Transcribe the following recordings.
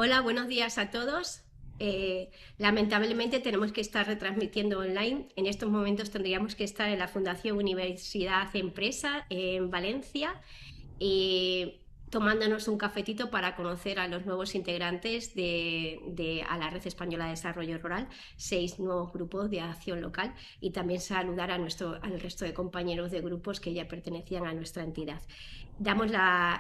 Hola, buenos días a todos. Lamentablemente tenemos que estar retransmitiendo online. En estos momentos tendríamos que estar en la Fundación Universidad Empresa en Valencia y tomándonos un cafetito para conocer a los nuevos integrantes a la Red Española de Desarrollo Rural, 6 nuevos grupos de acción local y también saludar al resto de compañeros de grupos que ya pertenecían a nuestra entidad.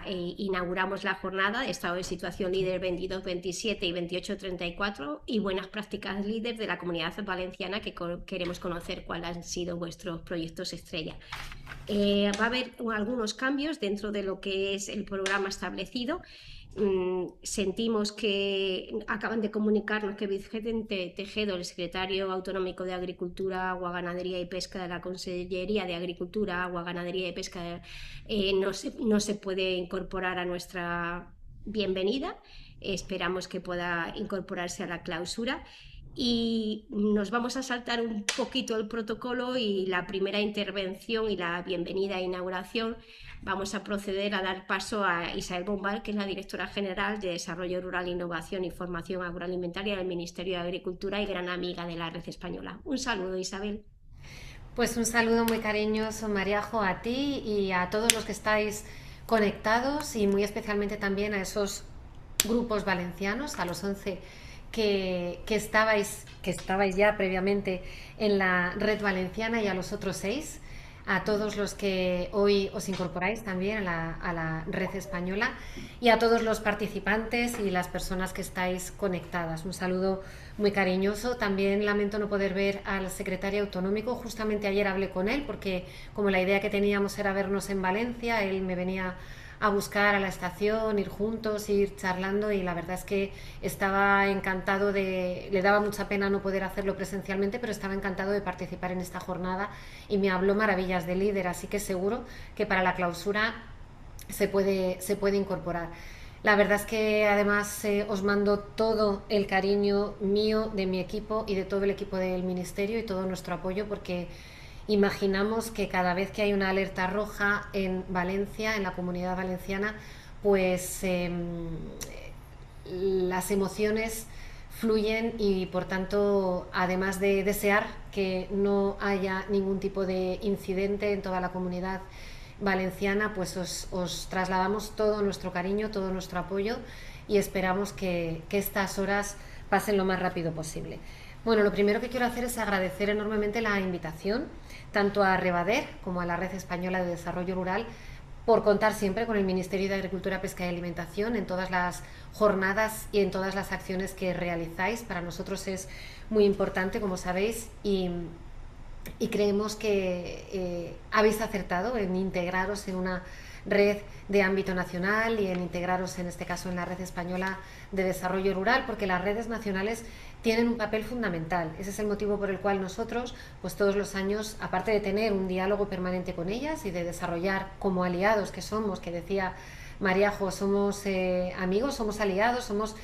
Inauguramos la jornada de Estado de Situación Líder 22-27 y 28-34 y buenas prácticas líder de la Comunidad Valenciana, que queremos conocer cuáles han sido vuestros proyectos estrella. Va a haber algunos cambios dentro de lo que es el programa establecido. Sentimos que acaban de comunicarnos que Vicente Tejedo, el secretario autonómico de Agricultura, Agua, Ganadería y Pesca de la Consellería de Agricultura, Agua, Ganadería y Pesca, no se puede incorporar a nuestra bienvenida. Esperamos que pueda incorporarse a la clausura y nos vamos a saltar un poquito el protocolo y la primera intervención y la bienvenida e inauguración. Vamos a proceder a dar paso a Isabel Bombal, que es la directora general de Desarrollo Rural, Innovación y Formación Agroalimentaria del Ministerio de Agricultura y gran amiga de la Red Española. Un saludo, Isabel. Pues un saludo muy cariñoso, Mariajo, a ti y a todos los que estáis conectados y muy especialmente también a esos grupos valencianos, a los 11 que estabais ya previamente en la red valenciana y a los otros 6, a todos los que hoy os incorporáis también a la red española y a todos los participantes y las personas que estáis conectadas. Un saludo muy cariñoso. También lamento no poder ver al secretario autonómico. Justamente ayer hablé con él porque como la idea que teníamos era vernos en Valencia, él me venía a buscar a la estación, ir juntos, ir charlando y la verdad es que estaba encantado le daba mucha pena no poder hacerlo presencialmente, pero estaba encantado de participar en esta jornada y me habló maravillas de líder, así que seguro que para la clausura se puede incorporar. La verdad es que además os mando todo el cariño mío, de mi equipo y de todo el equipo del ministerio y todo nuestro apoyo porque imaginamos que cada vez que hay una alerta roja en Valencia, en la Comunidad Valenciana, pues las emociones fluyen y por tanto, además de desear que no haya ningún tipo de incidente en toda la comunidad valenciana, pues os trasladamos todo nuestro cariño, todo nuestro apoyo y esperamos que estas horas pasen lo más rápido posible. Bueno, lo primero que quiero hacer es agradecer enormemente la invitación, tanto a Rebader como a la Red Española de Desarrollo Rural, por contar siempre con el Ministerio de Agricultura, Pesca y Alimentación en todas las jornadas y en todas las acciones que realizáis. Para nosotros es muy importante, como sabéis, y creemos que habéis acertado en integraros en una red de ámbito nacional y en integraros en este caso en la Red Española de Desarrollo Rural, porque las redes nacionales tienen un papel fundamental. Ese es el motivo por el cual nosotros, pues todos los años, aparte de tener un diálogo permanente con ellas y de desarrollar como aliados que somos, que decía Mariajo, somos amigos, somos aliados, somos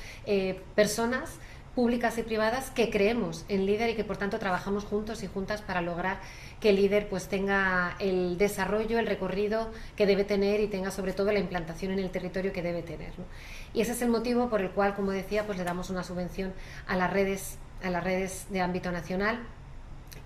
personas públicas y privadas que creemos en líder y que por tanto trabajamos juntos y juntas para lograr que el líder pues tenga el desarrollo, el recorrido que debe tener y tenga sobre todo la implantación en el territorio que debe tener, ¿no? Y ese es el motivo por el cual, como decía, pues le damos una subvención a las redes de ámbito nacional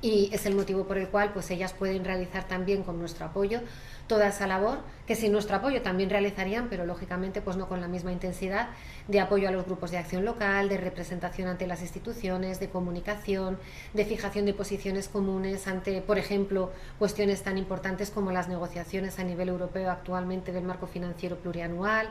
y es el motivo por el cual pues ellas pueden realizar también con nuestro apoyo toda esa labor que sin nuestro apoyo también realizarían, pero lógicamente pues no con la misma intensidad, de apoyo a los grupos de acción local, de representación ante las instituciones, de comunicación, de fijación de posiciones comunes ante, por ejemplo, cuestiones tan importantes como las negociaciones a nivel europeo actualmente del marco financiero plurianual,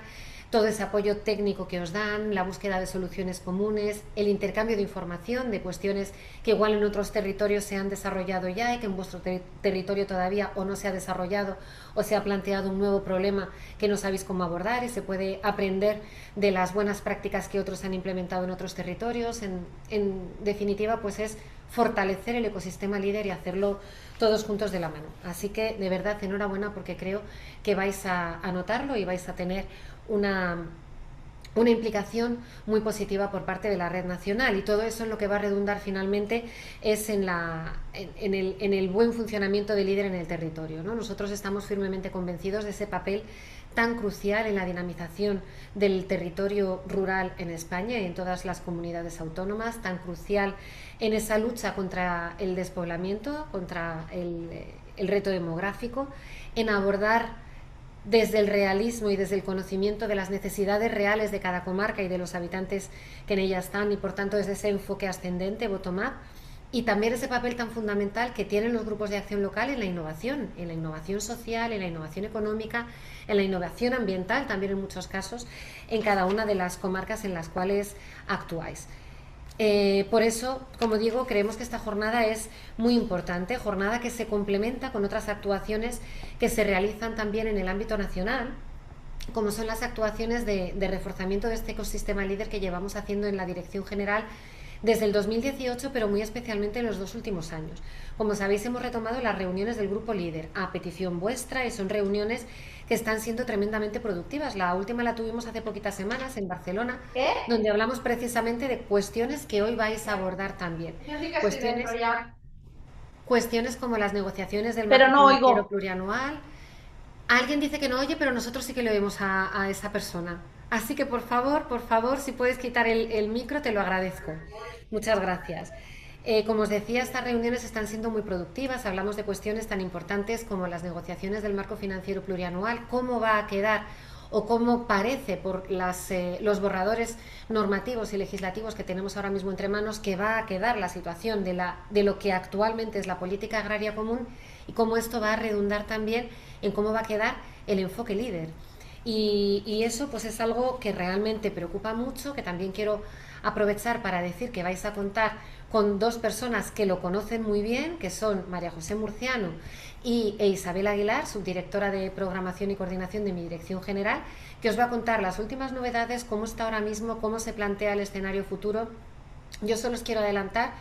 todo ese apoyo técnico que os dan, la búsqueda de soluciones comunes, el intercambio de información de cuestiones que igual en otros territorios se han desarrollado ya y que en vuestro territorio todavía o no se ha desarrollado o se ha planteado un nuevo problema que no sabéis cómo abordar y se puede aprender de las buenas prácticas que otros han implementado en otros territorios. En definitiva, pues es fortalecer el ecosistema líder y hacerlo todos juntos de la mano. Así que de verdad enhorabuena porque creo que vais a notarlo y vais a tener una implicación muy positiva por parte de la red nacional y todo eso en lo que va a redundar finalmente es en el buen funcionamiento del líder en el territorio, ¿no? Nosotros estamos firmemente convencidos de ese papel tan crucial en la dinamización del territorio rural en España y en todas las comunidades autónomas, tan crucial en esa lucha contra el despoblamiento, contra el reto demográfico, en abordar desde el realismo y desde el conocimiento de las necesidades reales de cada comarca y de los habitantes que en ella están, y por tanto desde ese enfoque ascendente, bottom-up, y también ese papel tan fundamental que tienen los grupos de acción local en la innovación social, en la innovación económica, en la innovación ambiental, también en muchos casos, en cada una de las comarcas en las cuales actuáis. Por eso, como digo, creemos que esta jornada es muy importante, jornada que se complementa con otras actuaciones que se realizan también en el ámbito nacional, como son las actuaciones de reforzamiento de este ecosistema líder que llevamos haciendo en la Dirección General desde el 2018, pero muy especialmente en los 2 últimos años. Como sabéis, hemos retomado las reuniones del Grupo Líder a petición vuestra, y son reuniones que están siendo tremendamente productivas. La última la tuvimos hace poquitas semanas en Barcelona, donde hablamos precisamente de cuestiones que hoy vais a abordar también. Cuestiones como las negociaciones del marco financiero plurianual. Alguien dice que no oye, pero nosotros sí que le oímos a esa persona. Así que por favor, si puedes quitar el micro, te lo agradezco. Muchas gracias. Como os decía, estas reuniones están siendo muy productivas. Hablamos de cuestiones tan importantes como las negociaciones del marco financiero plurianual, cómo va a quedar o cómo parece por los borradores normativos y legislativos que tenemos ahora mismo entre manos, que va a quedar la situación de lo que actualmente es la política agraria común, y cómo esto va a redundar también en cómo va a quedar el enfoque líder. Y eso pues es algo que realmente preocupa mucho, que también quiero aprovechar para decir que vais a contar con 2 personas que lo conocen muy bien, que son María José Murciano e Isabel Aguilar, subdirectora de Programación y Coordinación de mi Dirección General, que os va a contar las últimas novedades, cómo está ahora mismo, cómo se plantea el escenario futuro. Yo solo os quiero adelantar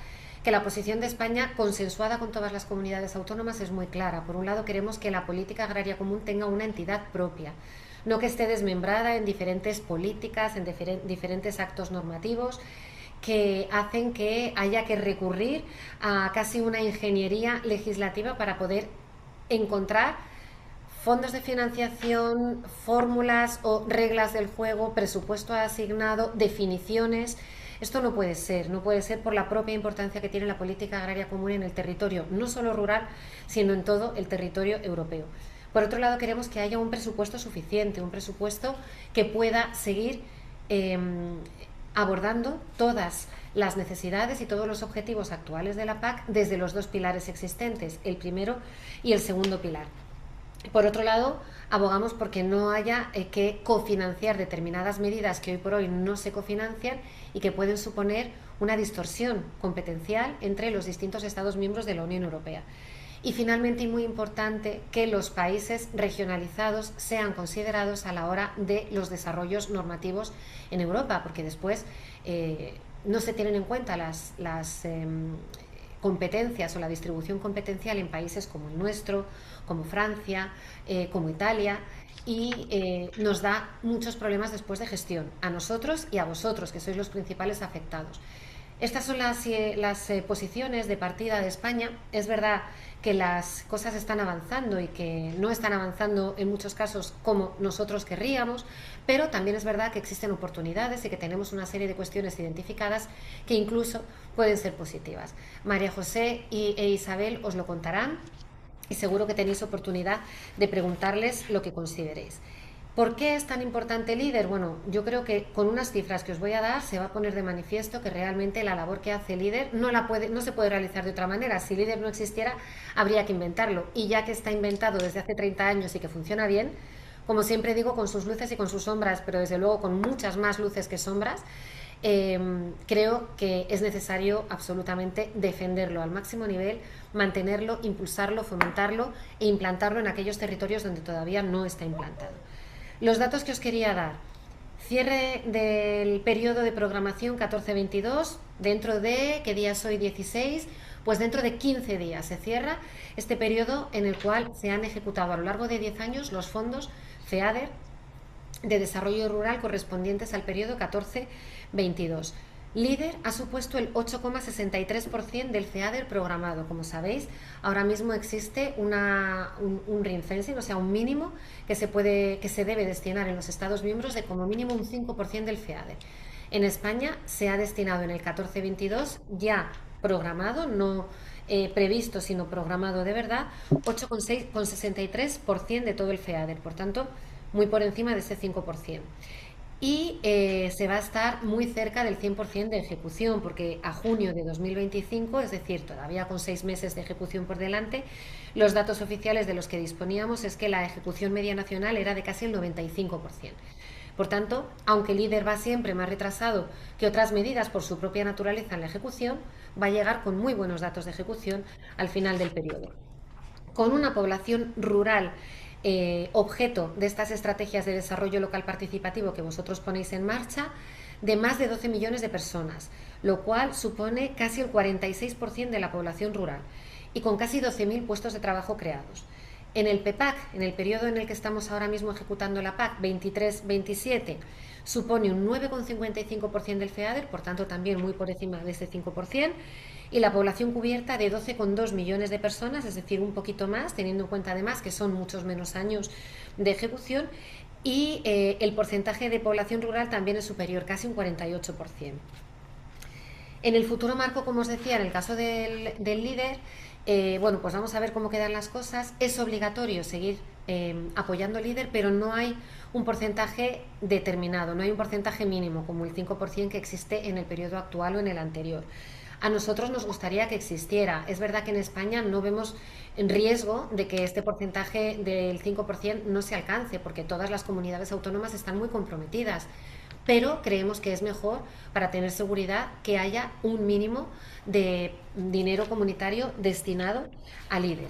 que la posición de España, consensuada con todas las comunidades autónomas, es muy clara. Por un lado, queremos que la política agraria común tenga una entidad propia, no que esté desmembrada en diferentes políticas, en diferentes actos normativos que hacen que haya que recurrir a casi una ingeniería legislativa para poder encontrar fondos de financiación, fórmulas o reglas del juego, presupuesto asignado, definiciones. Esto no puede ser por la propia importancia que tiene la política agraria común en el territorio, no solo rural, sino en todo el territorio europeo. Por otro lado, queremos que haya un presupuesto suficiente, un presupuesto que pueda seguir abordando todas las necesidades y todos los objetivos actuales de la PAC desde los 2 pilares existentes, el primero y el segundo pilar. Por otro lado, abogamos porque no haya que cofinanciar determinadas medidas que hoy por hoy no se cofinancian y que pueden suponer una distorsión competencial entre los distintos Estados miembros de la Unión Europea. Y finalmente, y muy importante, que los países regionalizados sean considerados a la hora de los desarrollos normativos en Europa, porque después no se tienen en cuenta las competencias o la distribución competencial en países como el nuestro, como Francia, como Italia, y nos da muchos problemas después de gestión, a nosotros y a vosotros, que sois los principales afectados. Estas son las posiciones de partida de España. Es verdad que las cosas están avanzando y que no están avanzando en muchos casos como nosotros querríamos, pero también es verdad que existen oportunidades y que tenemos una serie de cuestiones identificadas que incluso pueden ser positivas. María José e Isabel os lo contarán y seguro que tenéis oportunidad de preguntarles lo que consideréis. ¿Por qué es tan importante líder? Bueno, yo creo que con unas cifras que os voy a dar se va a poner de manifiesto que realmente la labor que hace líder no se puede realizar de otra manera. Si líder no existiera, habría que inventarlo. Y ya que está inventado desde hace 30 años y que funciona bien, como siempre digo, con sus luces y con sus sombras, pero desde luego con muchas más luces que sombras, creo que es necesario absolutamente defenderlo al máximo nivel, mantenerlo, impulsarlo, fomentarlo e implantarlo en aquellos territorios donde todavía no está implantado. Los datos que os quería dar: cierre del periodo de programación 14-22, dentro de, ¿qué día es hoy? 16, pues dentro de 15 días se cierra este periodo en el cual se han ejecutado a lo largo de 10 años los fondos FEADER de desarrollo rural correspondientes al periodo 14-22. Líder ha supuesto el 8,63% del FEADER programado. Como sabéis, ahora mismo existe un ring fencing, o sea, un mínimo que se debe destinar en los Estados miembros de como mínimo un 5% del FEADER. En España se ha destinado en el 14-22 ya programado, no previsto, sino programado de verdad, 8,63% de todo el FEADER, por tanto, muy por encima de ese 5%. Y se va a estar muy cerca del 100% de ejecución, porque a junio de 2025, es decir, todavía con 6 meses de ejecución por delante, los datos oficiales de los que disponíamos es que la ejecución media nacional era de casi el 95%. Por tanto, aunque el líder va siempre más retrasado que otras medidas por su propia naturaleza en la ejecución, va a llegar con muy buenos datos de ejecución al final del periodo, con una población rural objeto de estas estrategias de desarrollo local participativo que vosotros ponéis en marcha, de más de 12 millones de personas, lo cual supone casi el 46% de la población rural y con casi 12.000 puestos de trabajo creados. En el PEPAC, en el periodo en el que estamos ahora mismo ejecutando la PAC 23-27, supone un 9,55% del FEADER, por tanto también muy por encima de ese 5%, y la población cubierta de 12,2 millones de personas, es decir, un poquito más, teniendo en cuenta además que son muchos menos años de ejecución, y el porcentaje de población rural también es superior, casi un 48%. En el futuro marco, como os decía, en el caso del líder, bueno, pues vamos a ver cómo quedan las cosas. Es obligatorio seguir apoyando al líder, pero no hay un porcentaje determinado, no hay un porcentaje mínimo como el 5% que existe en el periodo actual o en el anterior. A nosotros nos gustaría que existiera. Es verdad que en España no vemos en riesgo de que este porcentaje del 5% no se alcance, porque todas las comunidades autónomas están muy comprometidas, pero creemos que es mejor para tener seguridad que haya un mínimo de dinero comunitario destinado al líder.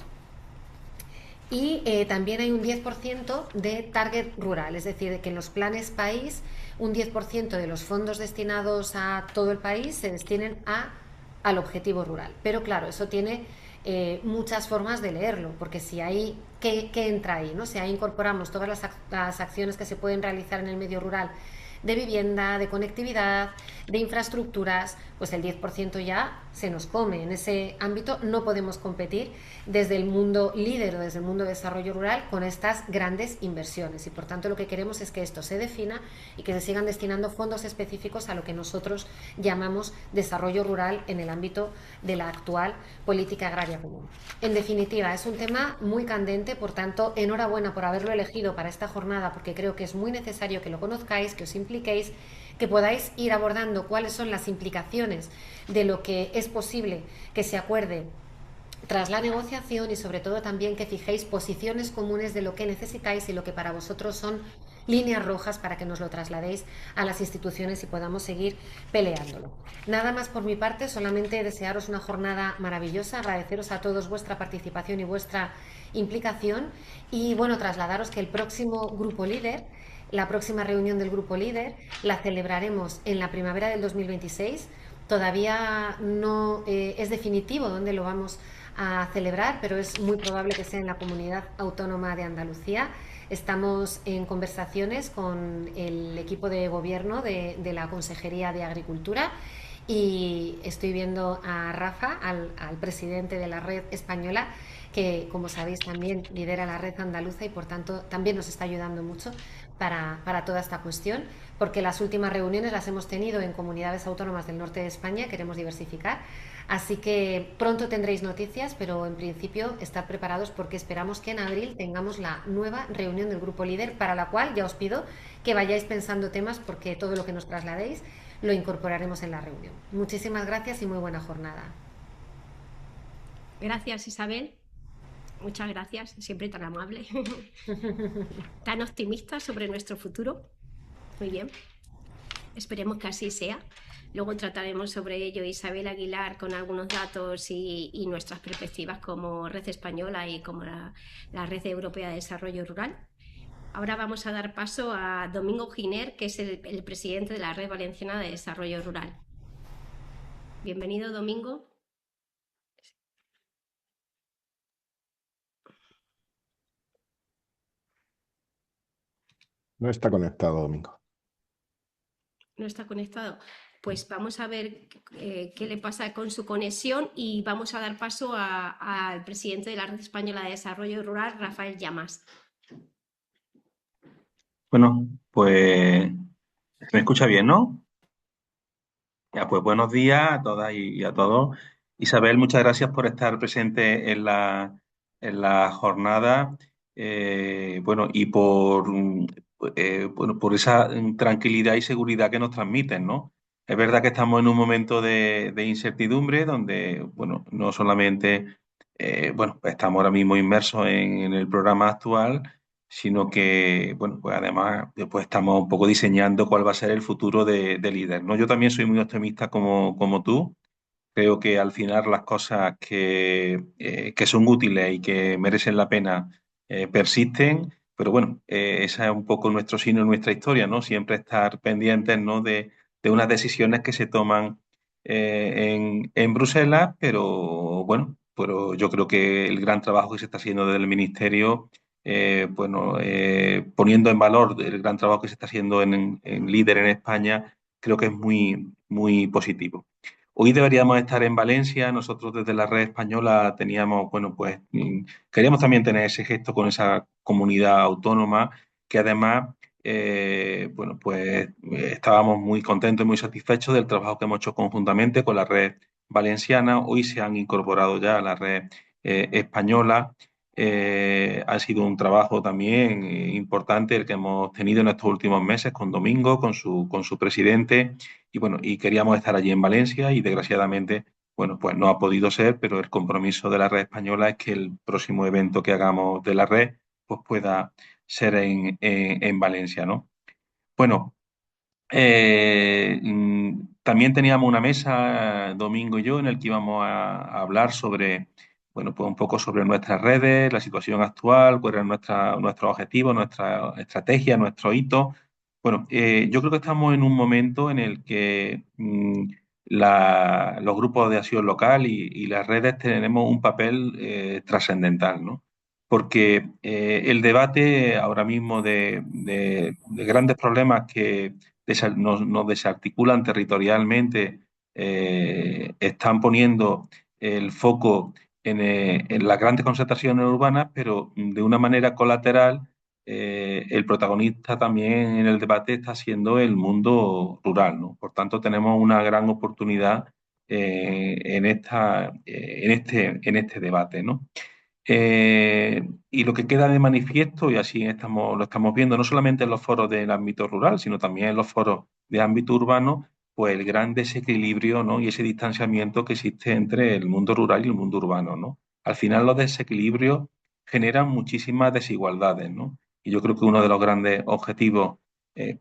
Y también hay un 10% de target rural, es decir, que en los planes país un 10% de los fondos destinados a todo el país se destinen al objetivo rural. Pero claro, eso tiene muchas formas de leerlo, porque si hay, ¿qué entra ahí? ¿No? Si ahí incorporamos todas las acciones que se pueden realizar en el medio rural de vivienda, de conectividad, de infraestructuras, pues el 10% ya se nos come. En ese ámbito no podemos competir desde el mundo líder o desde el mundo de desarrollo rural con estas grandes inversiones, y por tanto lo que queremos es que esto se defina y que se sigan destinando fondos específicos a lo que nosotros llamamos desarrollo rural en el ámbito de la actual política agraria común. En definitiva, es un tema muy candente, por tanto, enhorabuena por haberlo elegido para esta jornada, porque creo que es muy necesario que lo conozcáis, que os impliquéis, que podáis ir abordando cuáles son las implicaciones de lo que es posible que se acuerde tras la negociación, y sobre todo también que fijéis posiciones comunes de lo que necesitáis y lo que para vosotros son líneas rojas para que nos lo trasladéis a las instituciones y podamos seguir peleándolo. Nada más por mi parte, solamente desearos una jornada maravillosa, agradeceros a todos vuestra participación y vuestra implicación, y bueno, trasladaros que el próximo grupo líder, la próxima reunión del grupo líder, la celebraremos en la primavera del 2026. Todavía no es definitivo dónde lo vamos a celebrar, pero es muy probable que sea en la Comunidad Autónoma de Andalucía. Estamos en conversaciones con el equipo de gobierno de la Consejería de Agricultura, y estoy viendo a Rafa, al presidente de la red española, que como sabéis también lidera la red andaluza y por tanto también nos está ayudando mucho para toda esta cuestión, porque las últimas reuniones las hemos tenido en comunidades autónomas del norte de España, queremos diversificar. Así que pronto tendréis noticias, pero en principio estad preparados porque esperamos que en abril tengamos la nueva reunión del grupo líder, para la cual ya os pido que vayáis pensando temas, porque todo lo que nos trasladéis lo incorporaremos en la reunión. Muchísimas gracias y muy buena jornada. Gracias, Isabel. Muchas gracias, siempre tan amable, tan optimista sobre nuestro futuro. Muy bien, esperemos que así sea. Luego trataremos sobre ello Isabel Aguilar con algunos datos y nuestras perspectivas como Red Española y como la Red Europea de Desarrollo Rural. Ahora vamos a dar paso a Domingo Giner, que es el presidente de la Red Valenciana de Desarrollo Rural. Bienvenido, Domingo. No está conectado, Domingo. No está conectado. Pues vamos a ver qué le pasa con su conexión y vamos a dar paso al presidente de la Red Española de Desarrollo Rural, Rafael Llamas. Bueno, pues se me escucha bien, ¿no? Ya, pues buenos días a todas y a todos. Isabel, muchas gracias por estar presente en la jornada, bueno, y bueno, por esa tranquilidad y seguridad que nos transmiten, ¿no? Es verdad que estamos en un momento de incertidumbre donde, bueno, no solamente, bueno, pues estamos ahora mismo inmersos en el programa actual, sino que, bueno, pues además pues estamos un poco diseñando cuál va a ser el futuro de líder, ¿no? Yo también soy muy optimista como tú. Creo que al final las cosas que son útiles y que merecen la pena persisten, pero bueno, esa es un poco nuestro signo, nuestra historia, ¿no? Siempre estar pendientes, ¿no? de unas decisiones que se toman en Bruselas, pero bueno, pero yo creo que el gran trabajo que se está haciendo desde el Ministerio, bueno, poniendo en valor el gran trabajo que se está haciendo en Líder en España, creo que es muy positivo. Hoy deberíamos estar en Valencia. Nosotros desde la red española teníamos, bueno, pues queríamos también tener ese gesto con esa comunidad autónoma que además, bueno, pues estábamos muy contentos y muy satisfechos del trabajo que hemos hecho conjuntamente con la red valenciana. Hoy se han incorporado ya a la red española. Ha sido un trabajo también importante el que hemos tenido en estos últimos meses con Domingo, con su presidente y bueno, y queríamos estar allí en Valencia y desgraciadamente, bueno, pues no ha podido ser, pero el compromiso de la red española es que el próximo evento que hagamos de la red, pues pueda ser en Valencia, ¿no? Bueno, también teníamos una mesa, Domingo y yo, en el que íbamos a hablar sobre, bueno, pues un poco sobre nuestras redes, la situación actual, cuál era nuestro objetivo, nuestra estrategia, nuestro hito. Bueno, yo creo que estamos en un momento en el que los grupos de acción local y las redes tenemos un papel trascendental, ¿no? Porque el debate ahora mismo de grandes problemas que nos desarticulan territorialmente, están poniendo el foco en las grandes concentraciones urbanas, pero de una manera colateral, el protagonista también en el debate está siendo el mundo rural, ¿no? Por tanto, tenemos una gran oportunidad en este debate, ¿no? Y lo que queda de manifiesto, y así lo estamos viendo, no solamente en los foros del ámbito rural, sino también en los foros de ámbito urbano, pues el gran desequilibrio, ¿no? Y ese distanciamiento que existe entre el mundo rural y el mundo urbano, ¿no? Al final los desequilibrios generan muchísimas desigualdades, ¿no? Y yo creo que uno de los grandes objetivos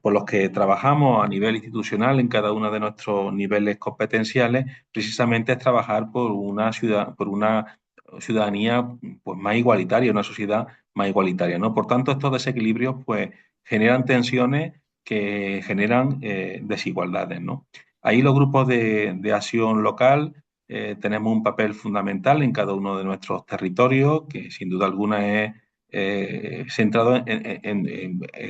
por los que trabajamos a nivel institucional en cada uno de nuestros niveles competenciales, precisamente es trabajar por una ciudad, por una ciudadanía pues, más igualitaria, una sociedad más igualitaria, ¿no? Por tanto, estos desequilibrios pues, generan tensiones que generan desigualdades, ¿no? Ahí los grupos de acción local tenemos un papel fundamental en cada uno de nuestros territorios, que sin duda alguna es centrado en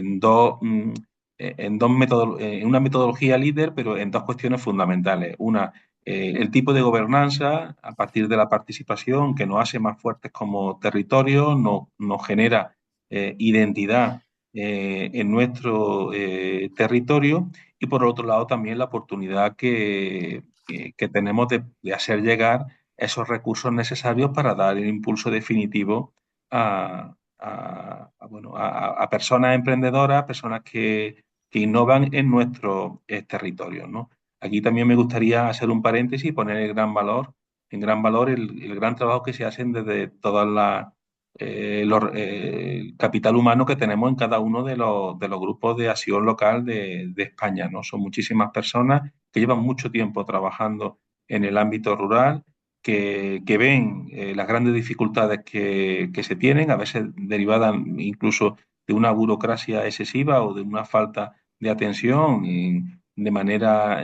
una metodología líder, pero en dos cuestiones fundamentales. Una, el tipo de gobernanza a partir de la participación que nos hace más fuertes como territorio, nos genera identidad en nuestro territorio y por otro lado también la oportunidad que tenemos de hacer llegar esos recursos necesarios para dar el impulso definitivo bueno, a personas emprendedoras, personas que innovan en nuestros territorios, ¿no? Aquí también me gustaría hacer un paréntesis y poner en gran valor el gran trabajo que se hacen desde todas el capital humano que tenemos en cada uno de los grupos de acción local de España, ¿no? Son muchísimas personas que llevan mucho tiempo trabajando en el ámbito rural, que ven las grandes dificultades que se tienen, a veces derivadas incluso de una burocracia excesiva o de una falta de atención de manera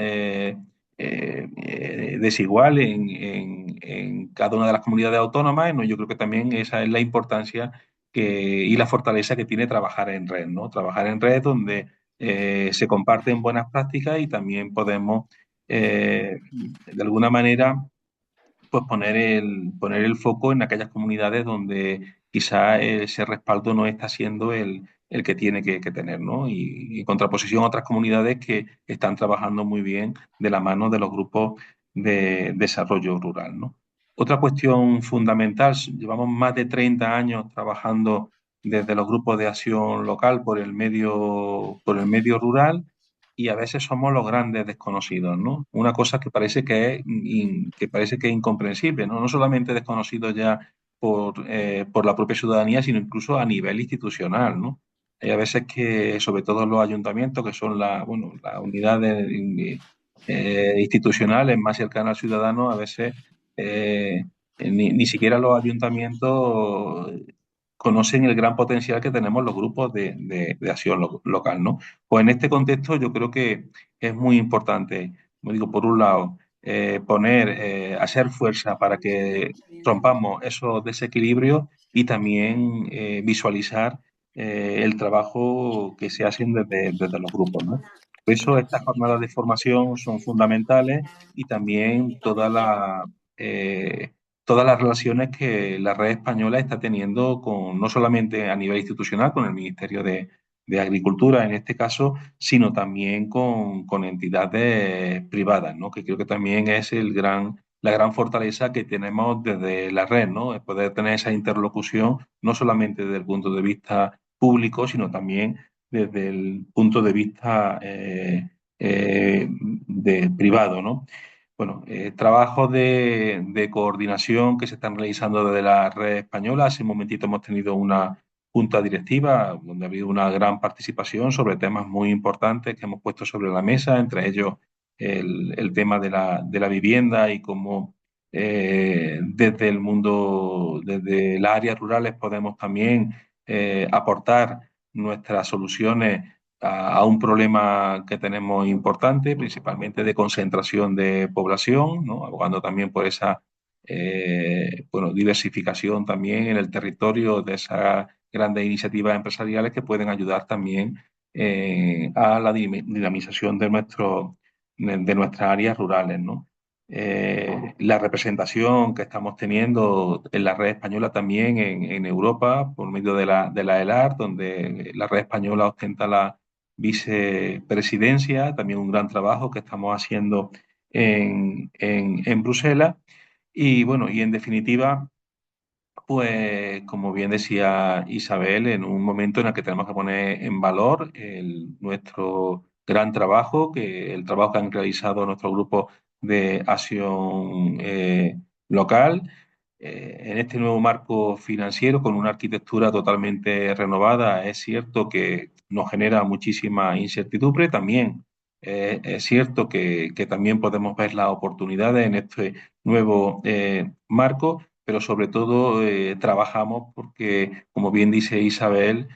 desigual en cada una de las comunidades autónomas, ¿no? Yo creo que también esa es la importancia y la fortaleza que tiene trabajar en red, ¿no? Trabajar en red donde se comparten buenas prácticas y también podemos de alguna manera pues poner el foco en aquellas comunidades donde quizá ese respaldo no está siendo el que tiene que tener, ¿no? Y en contraposición a otras comunidades que están trabajando muy bien de la mano de los grupos de desarrollo rural, ¿no? Otra cuestión fundamental, llevamos más de 30 años trabajando desde los grupos de acción local por el medio rural y a veces somos los grandes desconocidos, ¿no? Una cosa que parece que parece que es incomprensible, ¿no? No solamente desconocidos ya por la propia ciudadanía, sino incluso a nivel institucional, ¿no? Hay a veces que, sobre todo los ayuntamientos, que son bueno, las unidades institucionales más cercanas al ciudadano, a veces ni siquiera los ayuntamientos conocen el gran potencial que tenemos los grupos de acción local, ¿no? Pues en este contexto yo creo que es muy importante, como digo, por un lado, hacer fuerza para que rompamos esos desequilibrios y también visualizar el trabajo que se hacen desde los grupos, ¿no? Por eso estas jornadas de formación son fundamentales y también todas las relaciones que la red española está teniendo con, no solamente a nivel institucional, con el Ministerio de Agricultura en este caso, sino también con entidades privadas, ¿no? Que creo que también es la gran fortaleza que tenemos desde la red, ¿no? Es poder tener esa interlocución, no solamente desde el punto de vista público, sino también desde el punto de vista privado, ¿no? Bueno, trabajos de coordinación que se están realizando desde la red española. Hace un momentito hemos tenido una junta directiva donde ha habido una gran participación sobre temas muy importantes que hemos puesto sobre la mesa, entre ellos el tema de la vivienda y cómo desde el mundo, desde las áreas rurales podemos también aportar nuestras soluciones a un problema que tenemos importante, principalmente de concentración de población, ¿no? Abogando también por esa bueno, diversificación también en el territorio de esas grandes iniciativas empresariales que pueden ayudar también a la dinamización de nuestras áreas rurales, ¿no? La representación que estamos teniendo en la red española también en Europa por medio de la ELAR, donde la red española ostenta la vicepresidencia, también un gran trabajo que estamos haciendo en Bruselas. Y bueno, y en definitiva, pues como bien decía Isabel, en un momento en el que tenemos que poner en valor nuestro gran trabajo, el trabajo que han realizado nuestro grupo de acción local, en este nuevo marco financiero con una arquitectura totalmente renovada, es cierto que nos genera muchísima incertidumbre. También es cierto que también podemos ver las oportunidades en este nuevo marco, pero sobre todo trabajamos porque, como bien dice Isabel,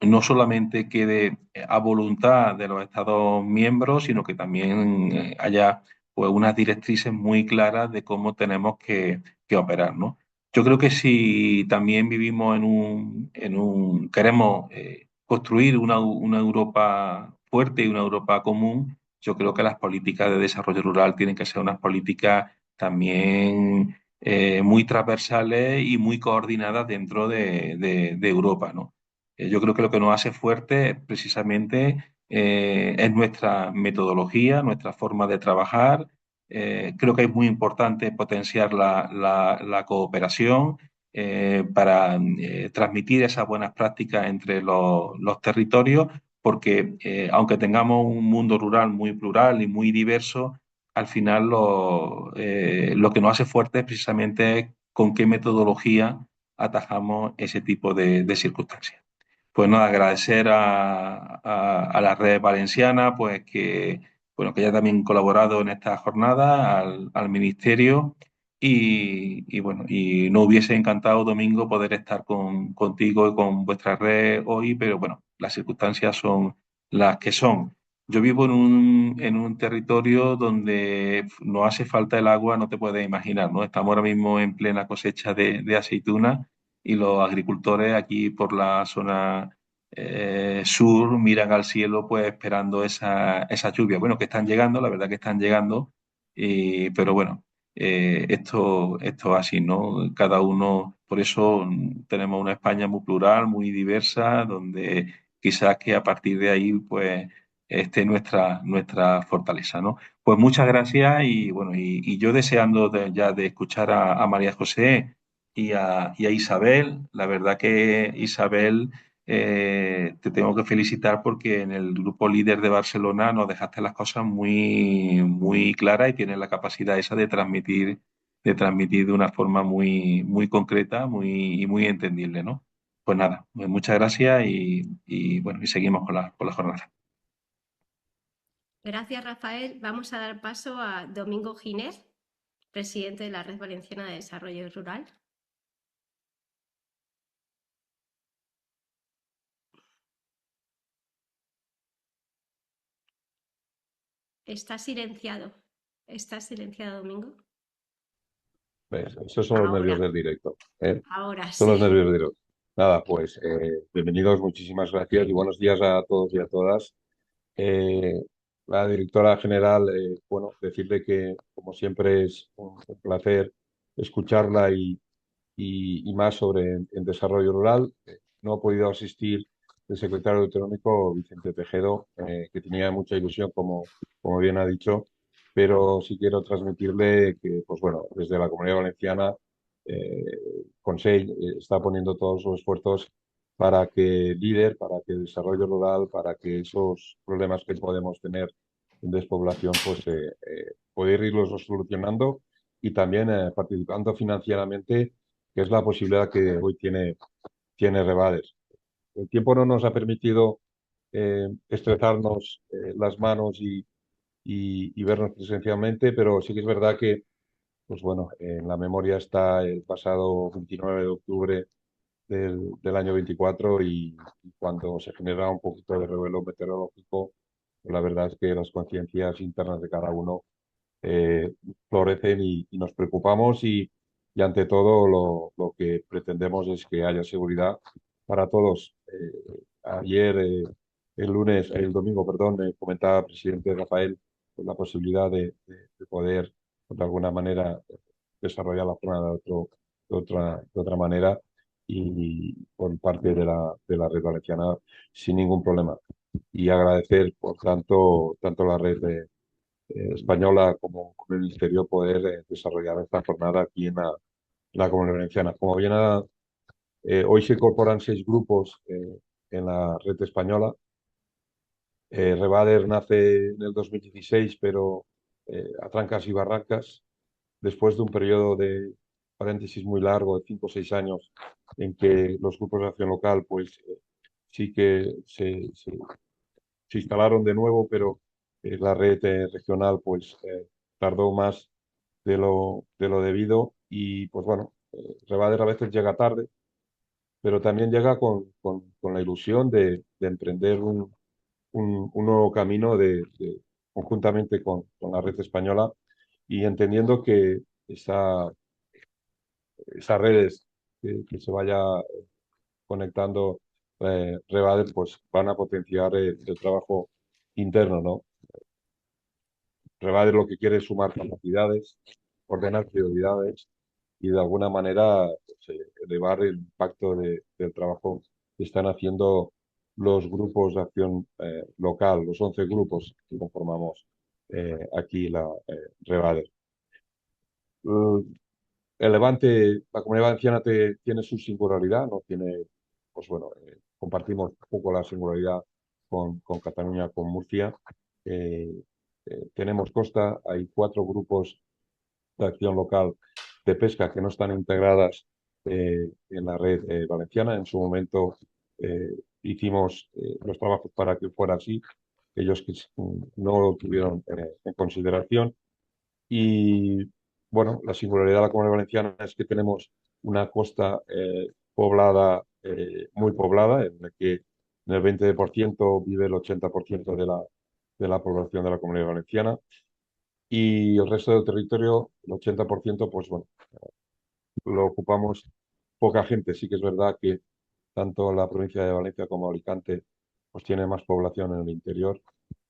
no solamente quede a voluntad de los Estados miembros, sino que también haya pues, unas directrices muy claras de cómo tenemos que operar, ¿no? Yo creo que si también vivimos queremos construir una Europa fuerte y una Europa común, yo creo que las políticas de desarrollo rural tienen que ser unas políticas también muy transversales y muy coordinadas dentro de Europa, ¿no? Yo creo que lo que nos hace fuerte precisamente es nuestra metodología, nuestra forma de trabajar. Creo que es muy importante potenciar la cooperación para transmitir esas buenas prácticas entre los territorios, porque aunque tengamos un mundo rural muy plural y muy diverso, al final lo que nos hace fuerte es precisamente con qué metodología atajamos ese tipo de circunstancias. Pues nada, agradecer a la red valenciana, pues bueno, que haya también colaborado en esta jornada, al Ministerio, y bueno, y nos hubiese encantado, Domingo, poder estar contigo y con vuestra red hoy, pero bueno, las circunstancias son las que son. Yo vivo en un territorio donde no hace falta el agua, no te puedes imaginar, ¿no? Estamos ahora mismo en plena cosecha de aceitunas y los agricultores aquí por la zona sur miran al cielo pues esperando esa lluvia. Bueno, que están llegando, la verdad que están llegando, pero bueno, esto así, ¿no? Cada uno, por eso tenemos una España muy plural, muy diversa, donde quizás que a partir de ahí pues esté nuestra fortaleza, ¿no? Pues muchas gracias y bueno, y yo deseando ya de escuchar a María José y a Isabel, la verdad que Isabel te tengo que felicitar porque en el grupo líder de Barcelona nos dejaste las cosas muy claras y tienes la capacidad esa de transmitir de una forma muy concreta y muy entendible, ¿no? Pues nada, pues muchas gracias y bueno, y seguimos con la jornada. Gracias, Rafael. Vamos a dar paso a Domingo Ginés, presidente de la Red Valenciana de Desarrollo Rural. Está silenciado. ¿Está silenciado, Domingo? ¿Ves? Esos son los nervios Ahora, del directo, ¿eh? ahora Son los sí. nervios del directo. Nada, pues bienvenidos, muchísimas gracias y buenos días a todos y a todas. Eh, la directora general, bueno, decirle que como siempre es un placer escucharla y más sobre en desarrollo rural. No ha podido asistir el secretario autonómico Vicente Tejedo, que tenía mucha ilusión, como bien ha dicho, pero sí quiero transmitirle que, pues bueno, desde la Comunidad Valenciana, Consell está poniendo todos los esfuerzos para que líder, para que desarrollo rural, para que esos problemas que podemos tener en despoblación, pues poder irlos solucionando y también participando financieramente, que es la posibilidad que hoy tiene Revades. El tiempo no nos ha permitido estrecharnos las manos y vernos presencialmente, pero sí que es verdad que, pues bueno, en la memoria está el pasado 29 de octubre del año 24 y cuando se genera un poquito de revuelo meteorológico, pues la verdad es que las conciencias internas de cada uno eh, florecen y nos preocupamos y ante todo lo que pretendemos es que haya seguridad para todos. Ayer, el domingo, perdón, me comentaba el presidente Rafael pues, la posibilidad de poder, de alguna manera, desarrollar la zona de otra manera y por parte de la red valenciana sin ningún problema. Y agradecer, por tanto la red española como el Ministerio poder desarrollar esta jornada aquí en la Comunidad Valenciana. Como bien hoy se incorporan 6 grupos en la red española. Revader nace en el 2016, pero a trancas y barrancas, después de un periodo de paréntesis muy largo, de 5 o 6 años, en que los grupos de acción local pues sí que se instalaron de nuevo, pero la red regional pues tardó más de lo debido y pues bueno, Revader a veces llega tarde, pero también llega con la ilusión de emprender un nuevo camino conjuntamente con la red española y entendiendo que esas redes que se vaya conectando Revader pues van a potenciar el trabajo interno, ¿no? Revader lo que quiere es sumar capacidades, ordenar prioridades y de alguna manera pues, elevar el impacto del trabajo que están haciendo los grupos de acción local, los 11 grupos que conformamos aquí Revader. El Levante, la Comunidad Valenciana tiene su singularidad, ¿no? Pues bueno, compartimos un poco la singularidad con Cataluña, con Murcia. Eh, tenemos costa, hay 4 grupos de acción local de pesca que no están integradas en la red valenciana. En su momento hicimos los trabajos para que fuera así, ellos que no lo tuvieron en consideración. Y bueno, la singularidad de la Comunidad Valenciana es que tenemos una costa poblada, muy poblada, en la que en el 20% vive el 80% de la población de la Comunidad Valenciana y el resto del territorio, el 80%, pues bueno, lo ocupamos poca gente. Sí que es verdad que tanto la provincia de Valencia como Alicante pues tiene más población en el interior,